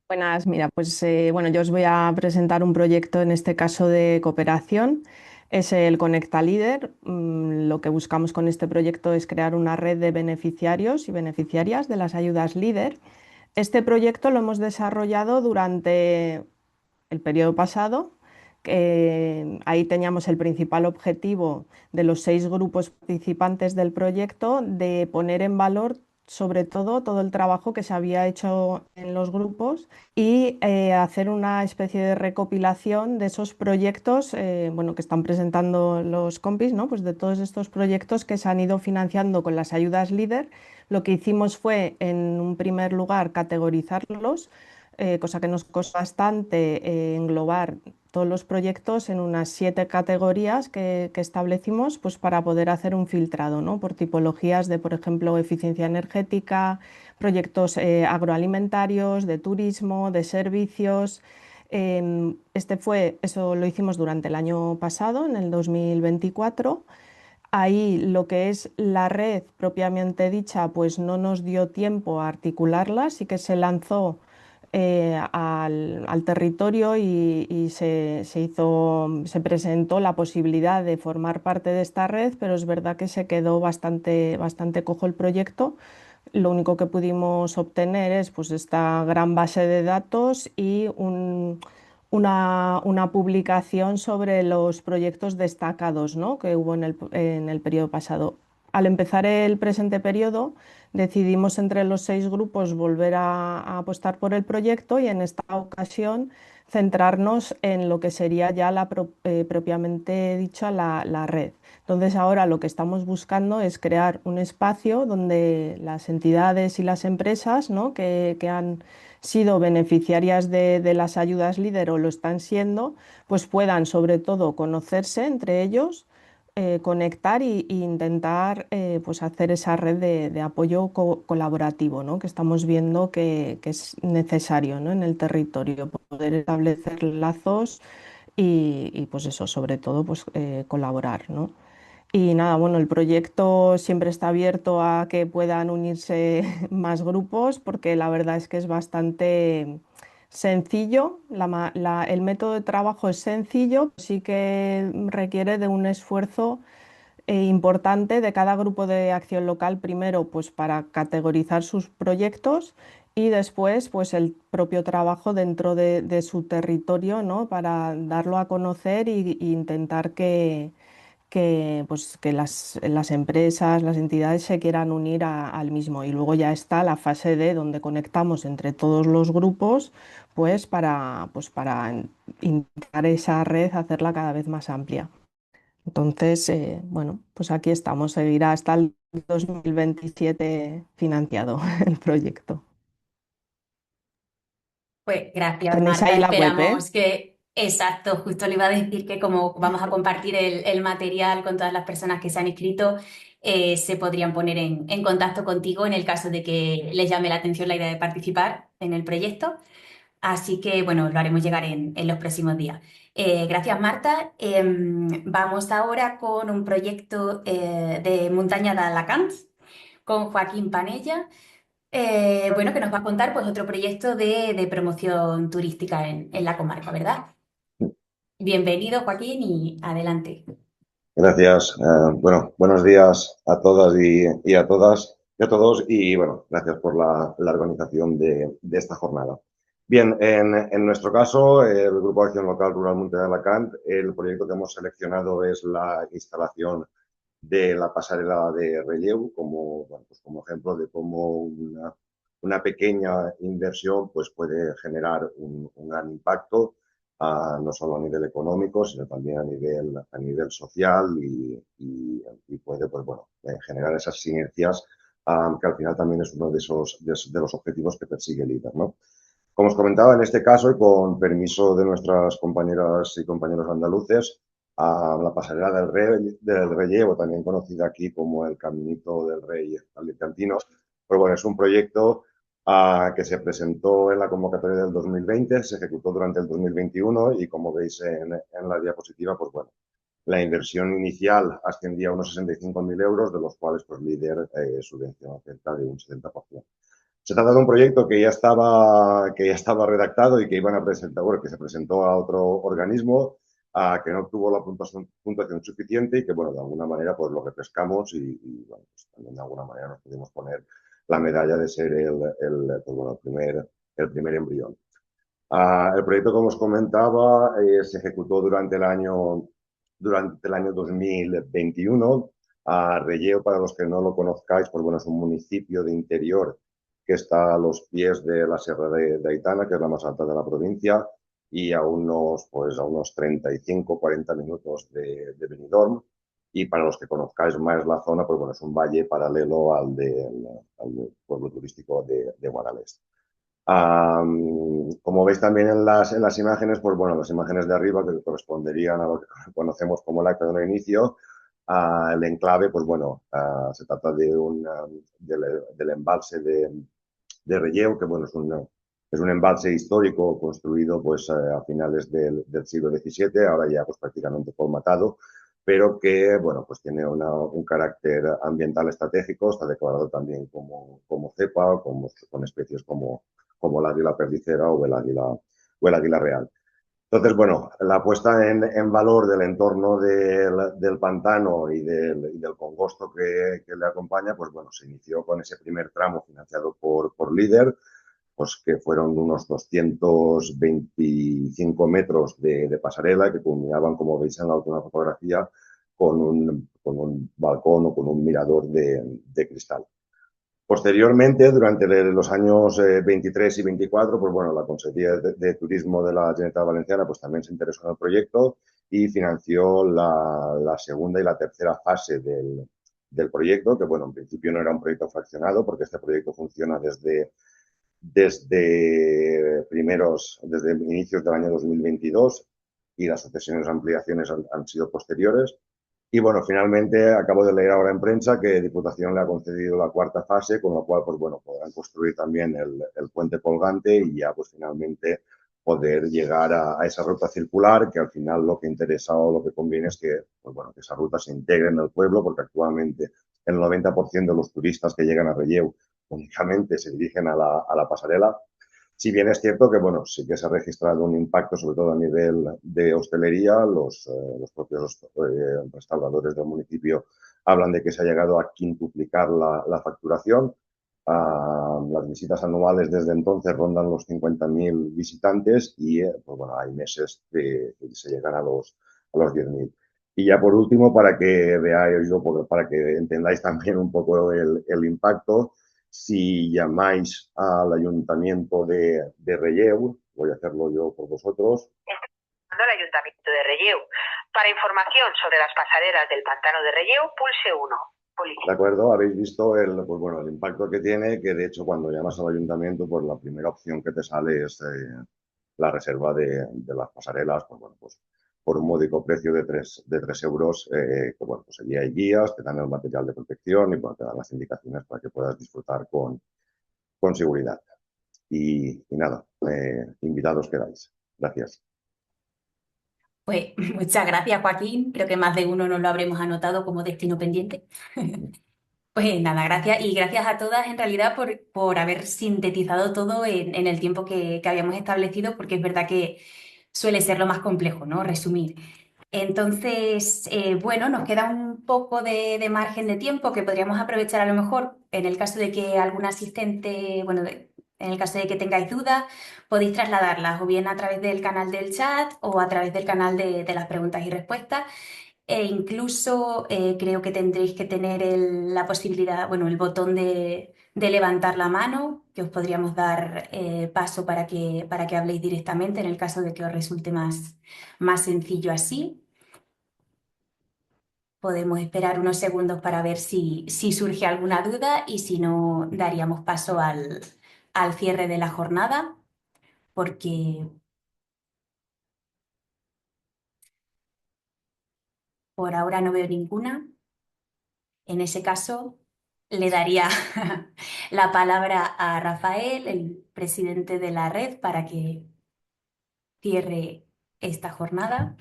Buenas, mira, pues bueno, yo os voy a presentar un proyecto en este caso de cooperación. Es el Conecta Líder. Lo que buscamos con este proyecto es crear una red de beneficiarios y beneficiarias de las ayudas Líder. Este proyecto lo hemos desarrollado durante el periodo pasado. Ahí teníamos el principal objetivo de los 6 grupos participantes del proyecto de poner en valor sobre todo el trabajo que se había hecho en los grupos y hacer una especie de recopilación de esos proyectos bueno, que están presentando los compis, ¿no? Pues de todos estos proyectos que se han ido financiando con las ayudas LEADER. Lo que hicimos fue, en un primer lugar, categorizarlos, cosa que nos costó bastante englobar todos los proyectos en unas 7 categorías que establecimos pues, para poder hacer un filtrado, ¿no? Por tipologías de, por ejemplo, eficiencia energética, proyectos agroalimentarios, de turismo, de servicios. Eso lo hicimos durante el año pasado, en el 2024. Ahí lo que es la red propiamente dicha, pues no nos dio tiempo a articularla, sí que se lanzó al territorio y se presentó la posibilidad de formar parte de esta red, pero es verdad que se quedó bastante cojo el proyecto. Lo único que pudimos obtener es pues, esta gran base de datos y una publicación sobre los proyectos destacados, ¿no? Que hubo en el periodo pasado. Al empezar el presente periodo, decidimos entre los 6 grupos volver a apostar por el proyecto y en esta ocasión centrarnos en lo que sería ya propiamente dicha la red. Entonces ahora lo que estamos buscando es crear un espacio donde las entidades y las empresas, ¿no? que han sido beneficiarias de las ayudas LEADER o lo están siendo, pues puedan sobre todo conocerse entre ellos, conectar e intentar pues hacer esa red de apoyo colaborativo, ¿no? Que estamos viendo que es necesario, ¿no? En el territorio, poder establecer lazos pues eso, sobre todo pues, colaborar, ¿no? Y nada, bueno, el proyecto siempre está abierto a que puedan unirse más grupos porque la verdad es que es bastante sencillo. El método de trabajo es sencillo, sí que requiere de un esfuerzo importante de cada grupo de acción local, primero pues para categorizar sus proyectos y después pues el propio trabajo dentro de su territorio, ¿no? Para darlo a conocer y intentar que las empresas, las entidades se quieran unir al mismo. Y luego ya está la fase D, donde conectamos entre todos los grupos, para intentar esa red hacerla cada vez más amplia. Entonces, bueno, pues aquí estamos, seguirá hasta el 2027 financiado el proyecto. Pues gracias, Tenéis Marta. ahí la web, ¿eh? Esperamos que, exacto, justo le iba a decir que como vamos a compartir el material con todas las personas que se han inscrito, se podrían poner en contacto contigo en el caso de que les llame la atención la idea de participar en el proyecto. Así que, bueno, lo haremos llegar en los próximos días. Gracias, Marta. Vamos ahora con un proyecto de montaña de Alacant con Joaquín Panella. Bueno, que nos va a contar pues otro proyecto de promoción turística en la comarca, ¿verdad? Bienvenido, Joaquín, y adelante. Gracias. Bueno, buenos días a todas y a todas y a todos y bueno, gracias por la organización de esta jornada. Bien, en nuestro caso, el Grupo de Acción Local Rural Monte de Alacant, el proyecto que hemos seleccionado es la instalación de la pasarela de relleu como, bueno, pues como ejemplo de cómo una pequeña inversión pues puede generar un gran impacto, no solo a nivel económico, sino también a nivel social y puede pues, bueno, generar esas sinergias que al final también es uno de los objetivos que persigue el IDER, ¿no? Como os comentaba, en este caso, y con permiso de nuestras compañeras y compañeros andaluces, a la pasarela del Relleu, también conocida aquí como el Caminito del Rey alicantino, pues bueno, es un proyecto que se presentó en la convocatoria del 2020, se ejecutó durante el 2021 y como veis en la diapositiva, pues bueno, la inversión inicial ascendía a unos 65.000 euros, de los cuales pues LEADER subvencionó cerca de un 70%. Se trata de un proyecto que ya estaba redactado y que iban a presentar, bueno, que se presentó a otro organismo, que no obtuvo la puntuación suficiente y que, bueno, de alguna manera pues lo refrescamos y bueno, pues también de alguna manera nos pudimos poner la medalla de ser pues, bueno, el primer embrión. El proyecto, como os comentaba, se ejecutó durante el año 2021. Relleu, para los que no lo conozcáis, pues bueno, es un municipio de interior que está a los pies de la Sierra de Aitana, que es la más alta de la provincia, y a unos 35-40 minutos de Benidorm. Y para los que conozcáis más la zona, pues bueno, es un valle paralelo al del pueblo turístico de Guadalest. Como veis también en las imágenes, pues bueno, las imágenes de arriba que corresponderían a lo que conocemos como el acta de inicio, el enclave, pues bueno, se trata del embalse de Relleu, que bueno, es un embalse histórico construido pues a finales del siglo XVII, ahora ya pues prácticamente formatado, pero que bueno, pues tiene un carácter ambiental estratégico, está declarado también como cepa, con especies como el águila perdicera o el águila real. Entonces, bueno, la puesta en valor del entorno del pantano y del congosto que le acompaña, pues bueno, se inició con ese primer tramo financiado por LEADER, pues que fueron unos 225 metros de pasarela que culminaban, como veis en la última fotografía, con un balcón o con un mirador de cristal. Posteriormente, durante los años 23 y 24, pues bueno, la Consejería de Turismo de la Generalitat Valenciana pues también se interesó en el proyecto y financió la segunda y la tercera fase del proyecto, que bueno, en principio no era un proyecto fraccionado porque este proyecto funciona desde inicios del año 2022 y las sucesiones y ampliaciones han sido posteriores. Y bueno, finalmente acabo de leer ahora en prensa que Diputación le ha concedido la cuarta fase, con lo cual, pues bueno, podrán construir también el puente colgante y ya pues finalmente poder llegar a esa ruta circular, que al final lo que interesa o lo que conviene es que, pues bueno, que esa ruta se integre en el pueblo, porque actualmente el 90% de los turistas que llegan a Relleu únicamente se dirigen a la pasarela. Si bien es cierto que, bueno, sí que se ha registrado un impacto, sobre todo a nivel de hostelería, los propios restauradores del municipio hablan de que se ha llegado a quintuplicar la facturación. Las visitas anuales desde entonces rondan los 50.000 visitantes y, pues bueno, hay meses que se llegan a los 10.000. Y ya por último, para que veáis, para que entendáis también un poco el impacto, si llamáis al Ayuntamiento de Relleu, voy a hacerlo yo por vosotros. Al Ayuntamiento de Relleu. Para información sobre las pasarelas del pantano de Relleu, pulse 1. De acuerdo, habéis visto pues bueno, el impacto que tiene, que de hecho cuando llamas al ayuntamiento, pues la primera opción que te sale es la reserva de las pasarelas, pues bueno, pues por un módico precio de 3 euros, que bueno, pues allí hay guías, te dan el material de protección y bueno, te dan las indicaciones para que puedas disfrutar con seguridad. Y nada, invitados quedáis. Gracias. Pues muchas gracias, Joaquín. Creo que más de uno nos lo habremos anotado como destino pendiente. Pues nada, gracias y gracias a todas en realidad por haber sintetizado todo en el tiempo que habíamos establecido, porque es verdad que suele ser lo más complejo, ¿no? Resumir. Entonces, bueno, nos queda un poco de margen de tiempo que podríamos aprovechar a lo mejor en el caso de que algún asistente, bueno, en el caso de que tengáis dudas, podéis trasladarlas o bien a través del canal del chat o a través del canal de las preguntas y respuestas. E incluso creo que tendréis que tener la posibilidad, bueno, el botón de levantar la mano, que os podríamos dar paso para que habléis directamente en el caso de que os resulte más sencillo así. Podemos esperar unos segundos para ver si surge alguna duda y si no, daríamos paso al cierre de la jornada, porque por ahora no veo ninguna. En ese caso, le daría la palabra a Rafael, el presidente de la red, para que cierre esta jornada.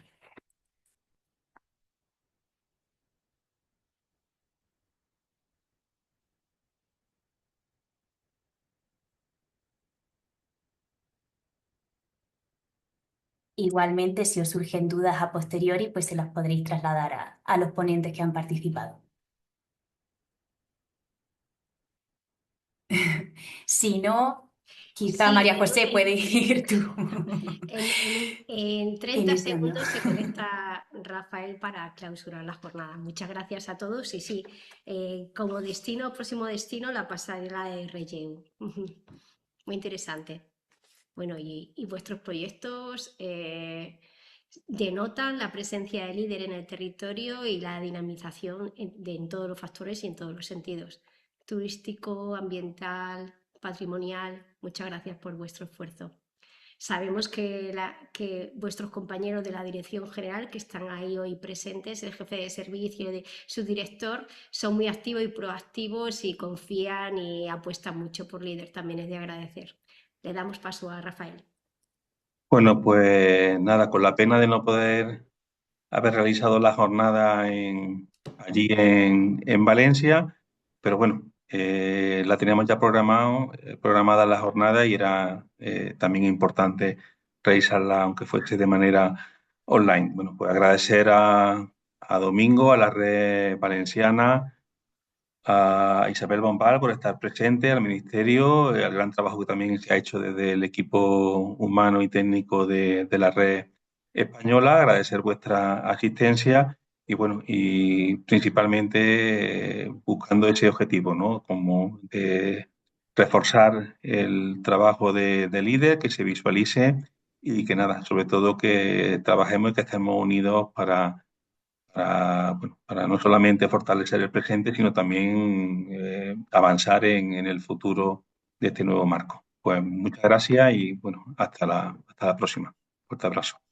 Igualmente, si os surgen dudas a posteriori, pues se las podréis trasladar a los ponentes que han participado. Si no, quizá Sí, María José puede ir tú. En 30 Iniciando. segundos se conecta Rafael para clausurar la jornada. Muchas gracias a todos y sí, como próximo destino, la pasarela de Relleu. Muy interesante. Bueno, y vuestros proyectos denotan la presencia del líder en el territorio y la dinamización en todos los factores y en todos los sentidos. Turístico, ambiental, patrimonial. Muchas gracias por vuestro esfuerzo. Sabemos que vuestros compañeros de la Dirección General, que están ahí hoy presentes, el jefe de servicio y su director, son muy activos y proactivos y confían y apuestan mucho por líder. También es de agradecer. Le damos paso a Rafael. Bueno, pues nada, con la pena de no poder haber realizado la jornada allí en Valencia, pero bueno, la teníamos ya programada la jornada y era también importante realizarla, aunque fuese de manera online. Bueno, pues agradecer a Domingo, a la red valenciana, a Isabel Bombal por estar presente, al Ministerio, al gran trabajo que también se ha hecho desde el equipo humano y técnico de la red española, agradecer vuestra asistencia y bueno, y principalmente buscando ese objetivo, ¿no? Como de reforzar el trabajo de líder, que se visualice y que nada, sobre todo que trabajemos y que estemos unidos para no solamente fortalecer el presente, sino también avanzar en el futuro de este nuevo marco. Pues muchas gracias y bueno, hasta la próxima. Fuerte abrazo.